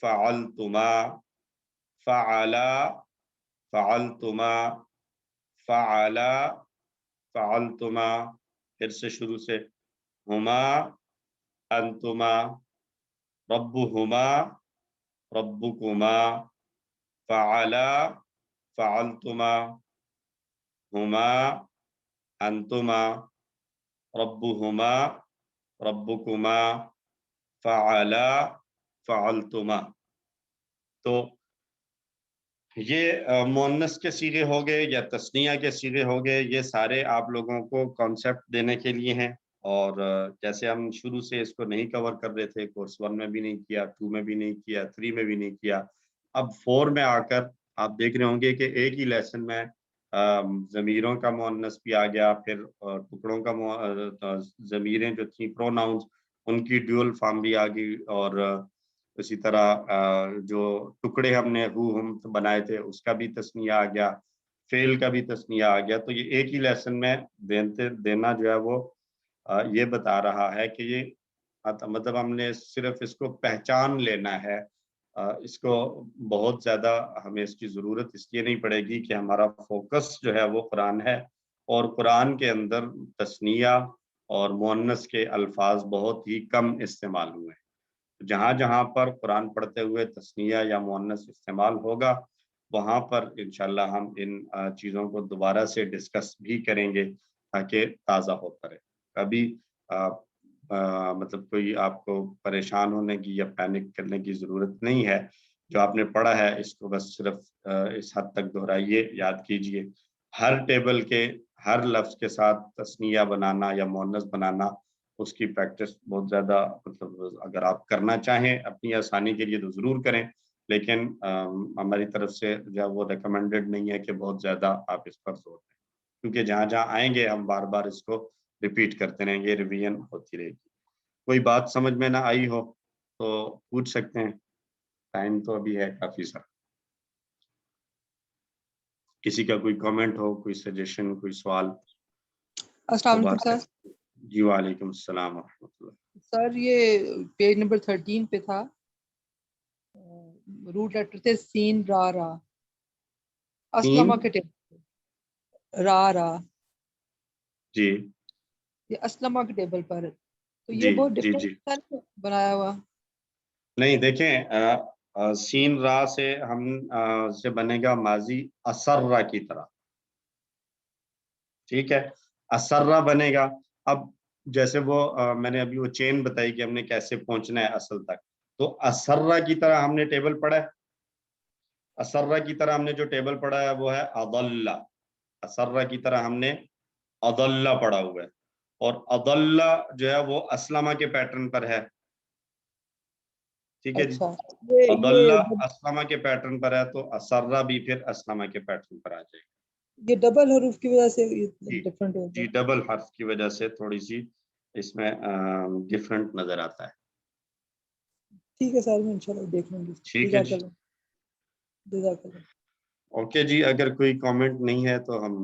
فعلتما، فعلا فعلتما، فعلا فعلتما۔ پھر سے شروع سے، ہما انتما، ربہما ربکما، فعلا فعلتما، ہما انتما، ربہما ربکما، فعلا فعلتما۔ تو یہ مؤنث کے صیغے ہو گئے یا تثنیہ کے صیغے ہو گئے، یہ سارے آپ لوگوں کو کانسیپٹ دینے کے لیے ہیں۔ اور جیسے ہم شروع سے اس کو نہیں کور کر رہے تھے، کورس 1 میں بھی نہیں کیا، 2 میں بھی نہیں کیا، 3 میں بھی نہیں کیا، اب 4 میں آ کر آپ دیکھ رہے ہوں گے کہ ایک ہی لیسن میں ضمیروں کا مؤنث بھی آ گیا، پھر ٹکڑوں کا ضمیریں جو تھیں پروناؤنز ان کی ڈیول فارم بھی آ گئی، اور اسی طرح جو ٹکڑے ہم نے ہم بنائے تھے اس کا بھی تثنیہ آ گیا، فعل کا بھی تثنیہ آ گیا۔ تو یہ ایک ہی لیسن میں دینا جو ہے وہ یہ بتا رہا ہے کہ یہ مطلب ہم نے صرف اس کو پہچان لینا ہے، اس کو بہت زیادہ ہمیں اس کی ضرورت اس لیے نہیں پڑے گی کہ ہمارا فوکس جو ہے وہ قرآن ہے، اور قرآن کے اندر تثنیہ اور مؤنث کے الفاظ بہت ہی کم استعمال ہوئے ہیں۔ جہاں جہاں پر قرآن پڑھتے ہوئے تثنیہ یا مؤنث استعمال ہوگا وہاں پر انشاءاللہ ہم ان چیزوں کو دوبارہ سے ڈسکس بھی کریں گے تاکہ تازہ ہوتا رہے۔ کبھی مطلب کوئی آپ کو پریشان ہونے کی یا پینک کرنے کی ضرورت نہیں ہے، جو آپ نے پڑھا ہے اس کو بس صرف اس حد تک دہرائیے، یاد کیجئے۔ ہر ٹیبل کے ہر لفظ کے ساتھ تثنیہ بنانا یا مؤنث بنانا، اس کی پریکٹس بہت زیادہ مطلب اگر آپ کرنا چاہیں اپنی آسانی کے لیے تو ضرور کریں، لیکن ہماری طرف سے جو وہ ریکمینڈڈ نہیں ہے کہ بہت زیادہ آپ اس پر زور دیں، کیونکہ جہاں جہاں آئیں گے ہم بار بار اس کو ریپیٹ کرتے رہیں گے، ریویژن ہوتی رہے گی۔ کوئی بات سمجھ میں نہ آئی ہو تو پوچھ سکتے ہیں، ٹائم تو ابھی ہے کافی سارا۔ کسی کا کوئی کامنٹ ہو، کوئی سجیشن، کوئی سوال؟ السلام علیکم سر۔ جی وعلیکم السلام ورحمۃ اللہ۔ سر یہ پیج نمبر 13 پہ تھا، روٹ لیٹر تھے سین را را، اسلمہ کے ٹیبل را را، جی یہ اسلمہ کے ٹیبل پر، تو یہ جی بہت جی جی ڈفرینٹ بنایا ہوا۔ نہیں دیکھیں، سین را سے ہم سے بنے گا ماضی اسرہ کی طرح، ٹھیک ہے، اسرہ بنے گا۔ اب جیسے وہ میں نے ابھی وہ چین بتائی کہ ہم نے کیسے پہنچنا ہے اصل تک، تو اسرہ کی طرح ہم نے ٹیبل پڑھا ہے، اسرہ کی طرح ہم نے جو ٹیبل پڑھا ہے وہ ہے اضل، اسرہ کی طرح ہم نے اضل پڑھا ہوا ہے، اور اضل جو ہے وہ اسلمہ کے پیٹرن پر ہے، ٹھیک ہے جی، اضل اسلمہ کے پیٹرن پر ہے، تو اسرہ بھی پھر اسلمہ کے پیٹرن پر آ جائے گا۔ یہ ڈبل حروف کی وجہ سے ڈفرینٹ ہو جی گیا۔ ڈبل حرف کی وجہ سے تھوڑی سی اس میں ڈفرنٹ نظر آتا ہے۔ ٹھیک ہے سر، میں انشاءاللہ دیکھ لوں گی۔ ٹھیک ہے جی، جزاک اللہ. اوکے جی، اگر کوئی کامنٹ نہیں ہے تو ہم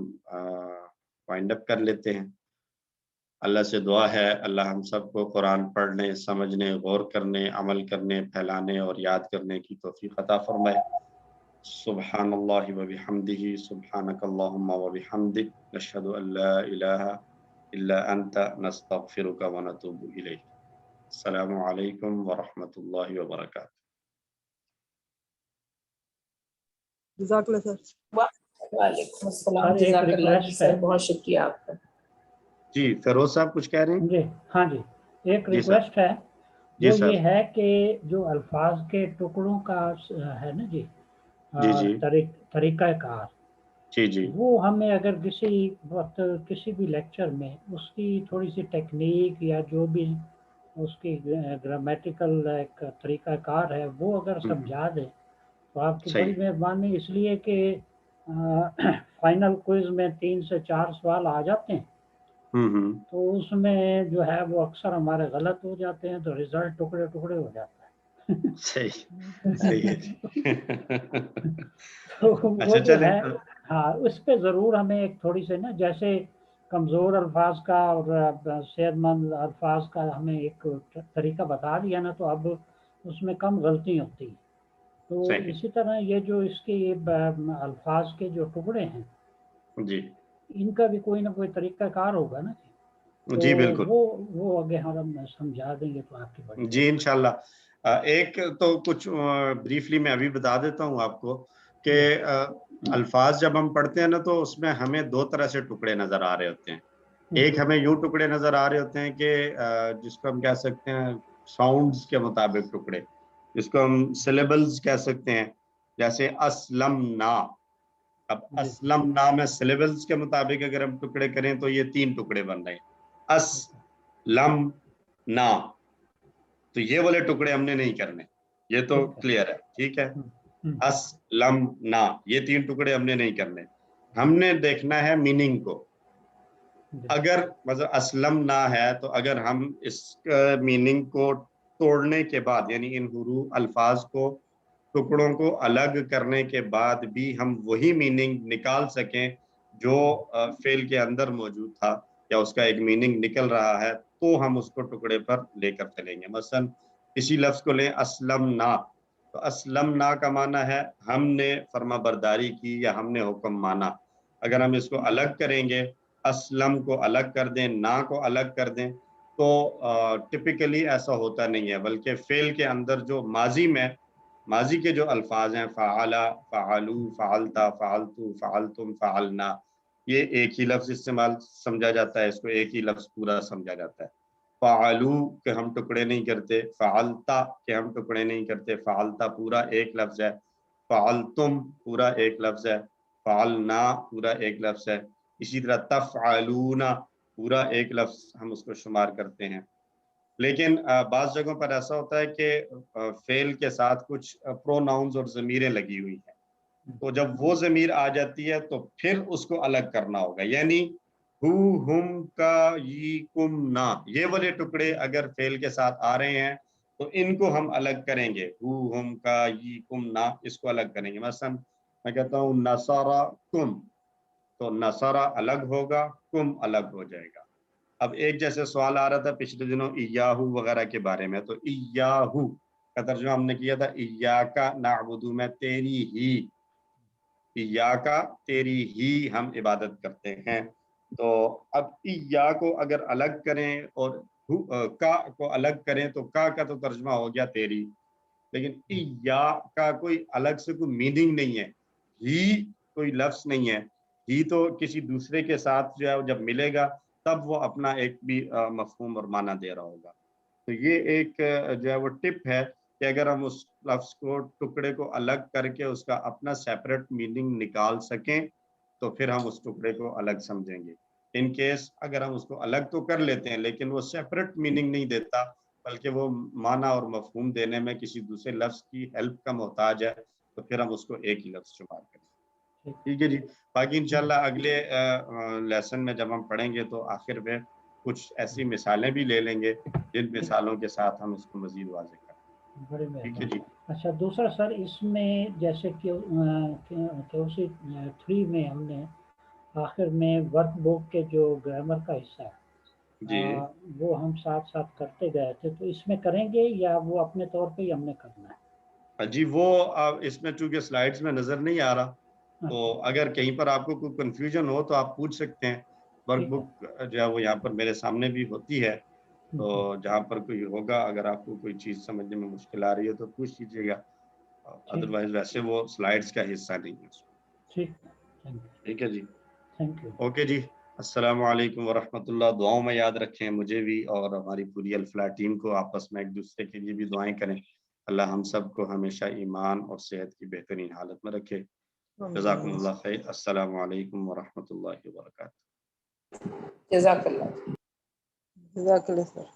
وائنڈ اپ کر لیتے ہیں. اللہ سے دعا ہے اللہ ہم سب کو قرآن پڑھنے، سمجھنے، غور کرنے، عمل کرنے، پھیلانے اور یاد کرنے کی توفیق عطا فرمائے. سبحان اللہ و بحمدہ، سبحانک اللہم و بحمدک، نشہد ان لا الہ الا انت، نستغفرک و نتوب الیک. السلام علیکم ورحمۃ اللہ وبرکاتہ. جزاک اللہ سر. وعلیکم السلام. سر ایک جزاک اللہ ریکویسٹ سر، ہے. بہت شکریہ آپ کا. جی فیروز صاحب کچھ کہہ رہے ہیں؟ جی ہاں جی، ایک جی سر. ریکویسٹ ہے جی وہ سر. یہ ہے کہ جو الفاظ کے ٹکڑوں کا ہے نا جی، جی جی طریقہ کار، جی جی وہ ہمیں اگر کسی وقت کسی بھی لیکچر میں اس کی تھوڑی سی ٹیکنیک یا جو بھی اس کی گرامیٹیکل ایک طریقہ کار ہے وہ اگر سمجھا دیں تو آپ کی بڑی صحیح. مہربانی، اس لیے کہ فائنل کوئز میں 3 سے 4 سوال آ جاتے ہیں تو اس میں جو ہے وہ اکثر ہمارے غلط ہو جاتے ہیں تو ریزلٹ ٹکڑے ٹکڑے ہو جاتا ہے. صحیح صحیح ہے جی. تو وہ اچھا جو چلیں. ہے ہاں اس پہ ضرور ہمیں ایک تھوڑی سی نا، جیسے کمزور الفاظ کا اور صحت مند الفاظ کا ہمیں ایک طریقہ بتا دیا نا تو اب اس میں کم غلطی ہوتی ہے. تو صحیح. اسی طرح یہ جو اس کے الفاظ کے جو ٹکڑے ہیں جی ان کا بھی کوئی نہ کوئی طریقہ کار ہوگا نا تو جی بالکل. وہ آگے ہم سمجھا دیں گے تو آپ کی بڑی جی انشاءاللہ. ایک تو کچھ بریفلی میں ابھی بتا دیتا ہوں آپ کو کہ الفاظ جب ہم پڑھتے ہیں نا تو اس میں ہمیں 2 طرح سے ٹکڑے نظر آ رہے ہوتے ہیں. ایک ہمیں یوں ٹکڑے نظر آ رہے ہوتے ہیں کہ جس کو ہم کہہ سکتے ہیں ساؤنڈز کے مطابق ٹکڑے، جس کو ہم سلیبلز کہہ سکتے ہیں، جیسے اسلمنا. اب اسلمنا میں سلیبلز کے مطابق اگر ہم ٹکڑے کریں تو یہ 3 ٹکڑے بن رہے ہیں. اسلمنا، تو یہ والے ٹکڑے ہم نے نہیں کرنے، یہ تو کلیئر ہے. ٹھیک ہے. اسلمنا، یہ 3 ٹکڑے ہم نے نہیں کرنے. ہم نے دیکھنا ہے میننگ کو. اگر مطلب اسلمنا ہے تو اگر ہم اس میننگ کو توڑنے کے بعد، یعنی ان حروف الفاظ کو ٹکڑوں کو الگ کرنے کے بعد بھی ہم وہی میننگ نکال سکیں جو فعل کے اندر موجود تھا یا اس کا ایک میننگ نکل رہا ہے، تو ہم اس کو ٹکڑے پر لے کر چلیں گے. مثلا اسی لفظ کو لیں اسلمنا، تو اسلمنا کا معنی ہے ہم نے فرما برداری کی یا ہم نے حکم مانا. اگر ہم اس کو الگ کریں گے، اسلم کو الگ کر دیں، نا کو الگ کر دیں، تو ٹپیکلی ایسا ہوتا نہیں ہے، بلکہ فعل کے اندر جو ماضی کے جو الفاظ ہیں، فعلا، فعلو، فعلتا، فعلتو، فعلتم، فعلنا، یہ ایک ہی لفظ استعمال سمجھا جاتا ہے، اس کو ایک ہی لفظ پورا سمجھا جاتا ہے. فعلو کے ہم ٹکڑے نہیں کرتے، فعلتا کے ہم ٹکڑے نہیں کرتے، فعلتا پورا ایک لفظ ہے، فعلتم پورا ایک لفظ ہے، فعلنا پورا ایک لفظ ہے. اسی طرح تفعلون پورا ایک لفظ ہم اس کو شمار کرتے ہیں. لیکن بعض جگہوں پر ایسا ہوتا ہے کہ فعل کے ساتھ کچھ پروناؤنز اور ضمیریں لگی ہوئی ہیں، تو جب وہ ضمیر آ جاتی ہے تو پھر اس کو الگ کرنا ہوگا. یعنی ہو، ہم، کا، یہ، کم، نا، یہ والے ٹکڑے اگر فعل کے ساتھ آ رہے ہیں تو ان کو ہم الگ کریں گے. ہو، ہم، کا، یہ، کم، نا، اس کو الگ کریں گے. مثلا میں کہتا ہوں نصرکم، تو نصرہ الگ ہوگا، کم الگ ہو جائے گا. اب ایک جیسے سوال آ رہا تھا پچھلے دنوں ایاہو وغیرہ کے بارے میں، تو ایاہو کا ترجمہ ہم نے کیا تھا ایاکا نعبدو، میں تیری ہی، ایاکا تیری ہی ہم عبادت کرتے ہیں. تو اب ایا کو اگر الگ کریں اور کا کو الگ کریں تو کا تو ترجمہ ہو گیا تیری، لیکن ایا کا کوئی الگ سے کوئی میننگ نہیں ہے، ہی کوئی لفظ نہیں ہے. ہی تو کسی دوسرے کے ساتھ جو ہے جب ملے گا تب وہ اپنا ایک بھی مفہوم اور معنی دے رہا ہوگا. تو یہ ایک جو ہے وہ ٹپ ہے کہ اگر ہم اس لفظ کو ٹکڑے کو الگ کر کے اس کا اپنا سیپریٹ میننگ نکال سکیں تو پھر ہم اس ٹکڑے کو الگ سمجھیں گے. ان کیس اگر ہم اس کو الگ تو کر لیتے ہیں لیکن وہ سیپریٹ میننگ نہیں دیتا بلکہ وہ معنی اور مفہوم دینے میں کسی دوسرے لفظ کی ہیلپ کا محتاج ہے، تو پھر ہم اس کو ایک ہی لفظ شمار کریں. ٹھیک ہے جی. باقی انشاءاللہ اگلے لیسن میں جب ہم پڑھیں گے تو آخر میں کچھ ایسی مثالیں بھی لے لیں گے جن مثالوں کے ساتھ ہم اس کو مزید واضح کریں. बड़े ठीक है मेहरबान। जी। अच्छा दूसरा सर इसमें जैसे कि उसी 3 में हमने आखिर में वर्कबुक के जो ग्रामर का हिस्सा है जी वो हम साथ साथ करते गए थे, तो इसमें करेंगे या वो अपने तौर पे ही हमने करना है? जी वो इसमें चूंकि स्लाइड्स में नजर नहीं आ रहा, तो अगर कहीं पर आपको कोई कंफ्यूजन हो तो आप पूछ सकते हैं। वर्कबुक जो है वो यहाँ पर मेरे सामने भी होती है, तो जहाँ पर कोई होगा, अगर आपको कोई चीज समझने में मुश्किल आ रही है तो पूछ लीजिएगा, अदरवाइज वैसे वो स्लाइड्स का हिस्सा नहीं है। ठीक ठीक है जी, थैंक यू। ओके जी। अस्सलाम वालेकुम वरहमतुल्लाह। दुआओं में याद रखें मुझे भी और हमारी पूरी अल्फला टीम को, आपस में एक दूसरे के लिए भी दुआएं करें। अल्लाह हम सबको हमेशा ईमान और सेहत की बेहतरीन हालत में रखे। जज़ाकुमुल्लाह खैर। अस्सलाम वालेकुम वरहमतुल्लाहि वबरकातुहू। जज़ाकल्लाह। जज़ाकल्लाह सर।